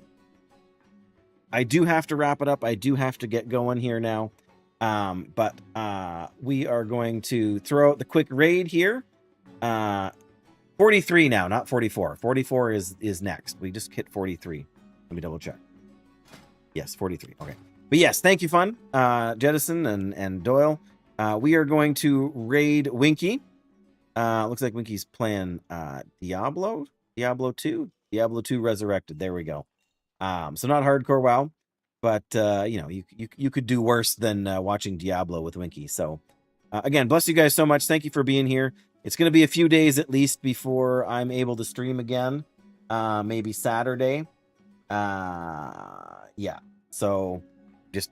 [SPEAKER 1] do have to wrap it up. I do have to get going here now. But we are going to throw out the quick raid here. 43 now, not 44. 44 is next. We just hit 43. Let me double check. Yes, 43. Okay. But yes, thank you, Fun, Jettison and Doyle. We are going to raid Winky. Looks like Winky's playing Diablo 2. Diablo 2 Resurrected. There we go. So not hardcore WoW, but you know, you could do worse than watching Diablo with Winky. So again, bless you guys so much. Thank you for being here. It's going to be a few days at least before I'm able to stream again. Maybe Saturday. Yeah. So just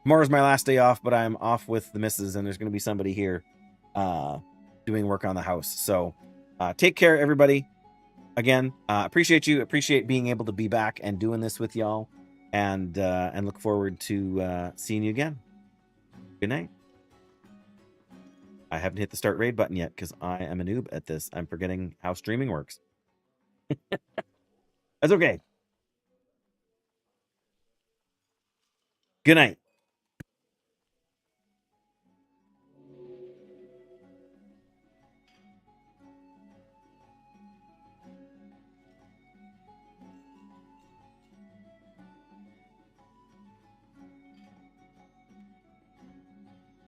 [SPEAKER 1] tomorrow's my last day off, but I'm off with the missus and there's going to be somebody here doing work on the house. So take care, everybody. Again, appreciate you. Appreciate being able to be back and doing this with y'all. And look forward to seeing you again. Good night. I haven't hit the start raid button yet because I am a noob at this. I'm forgetting how streaming works. That's okay. Good night.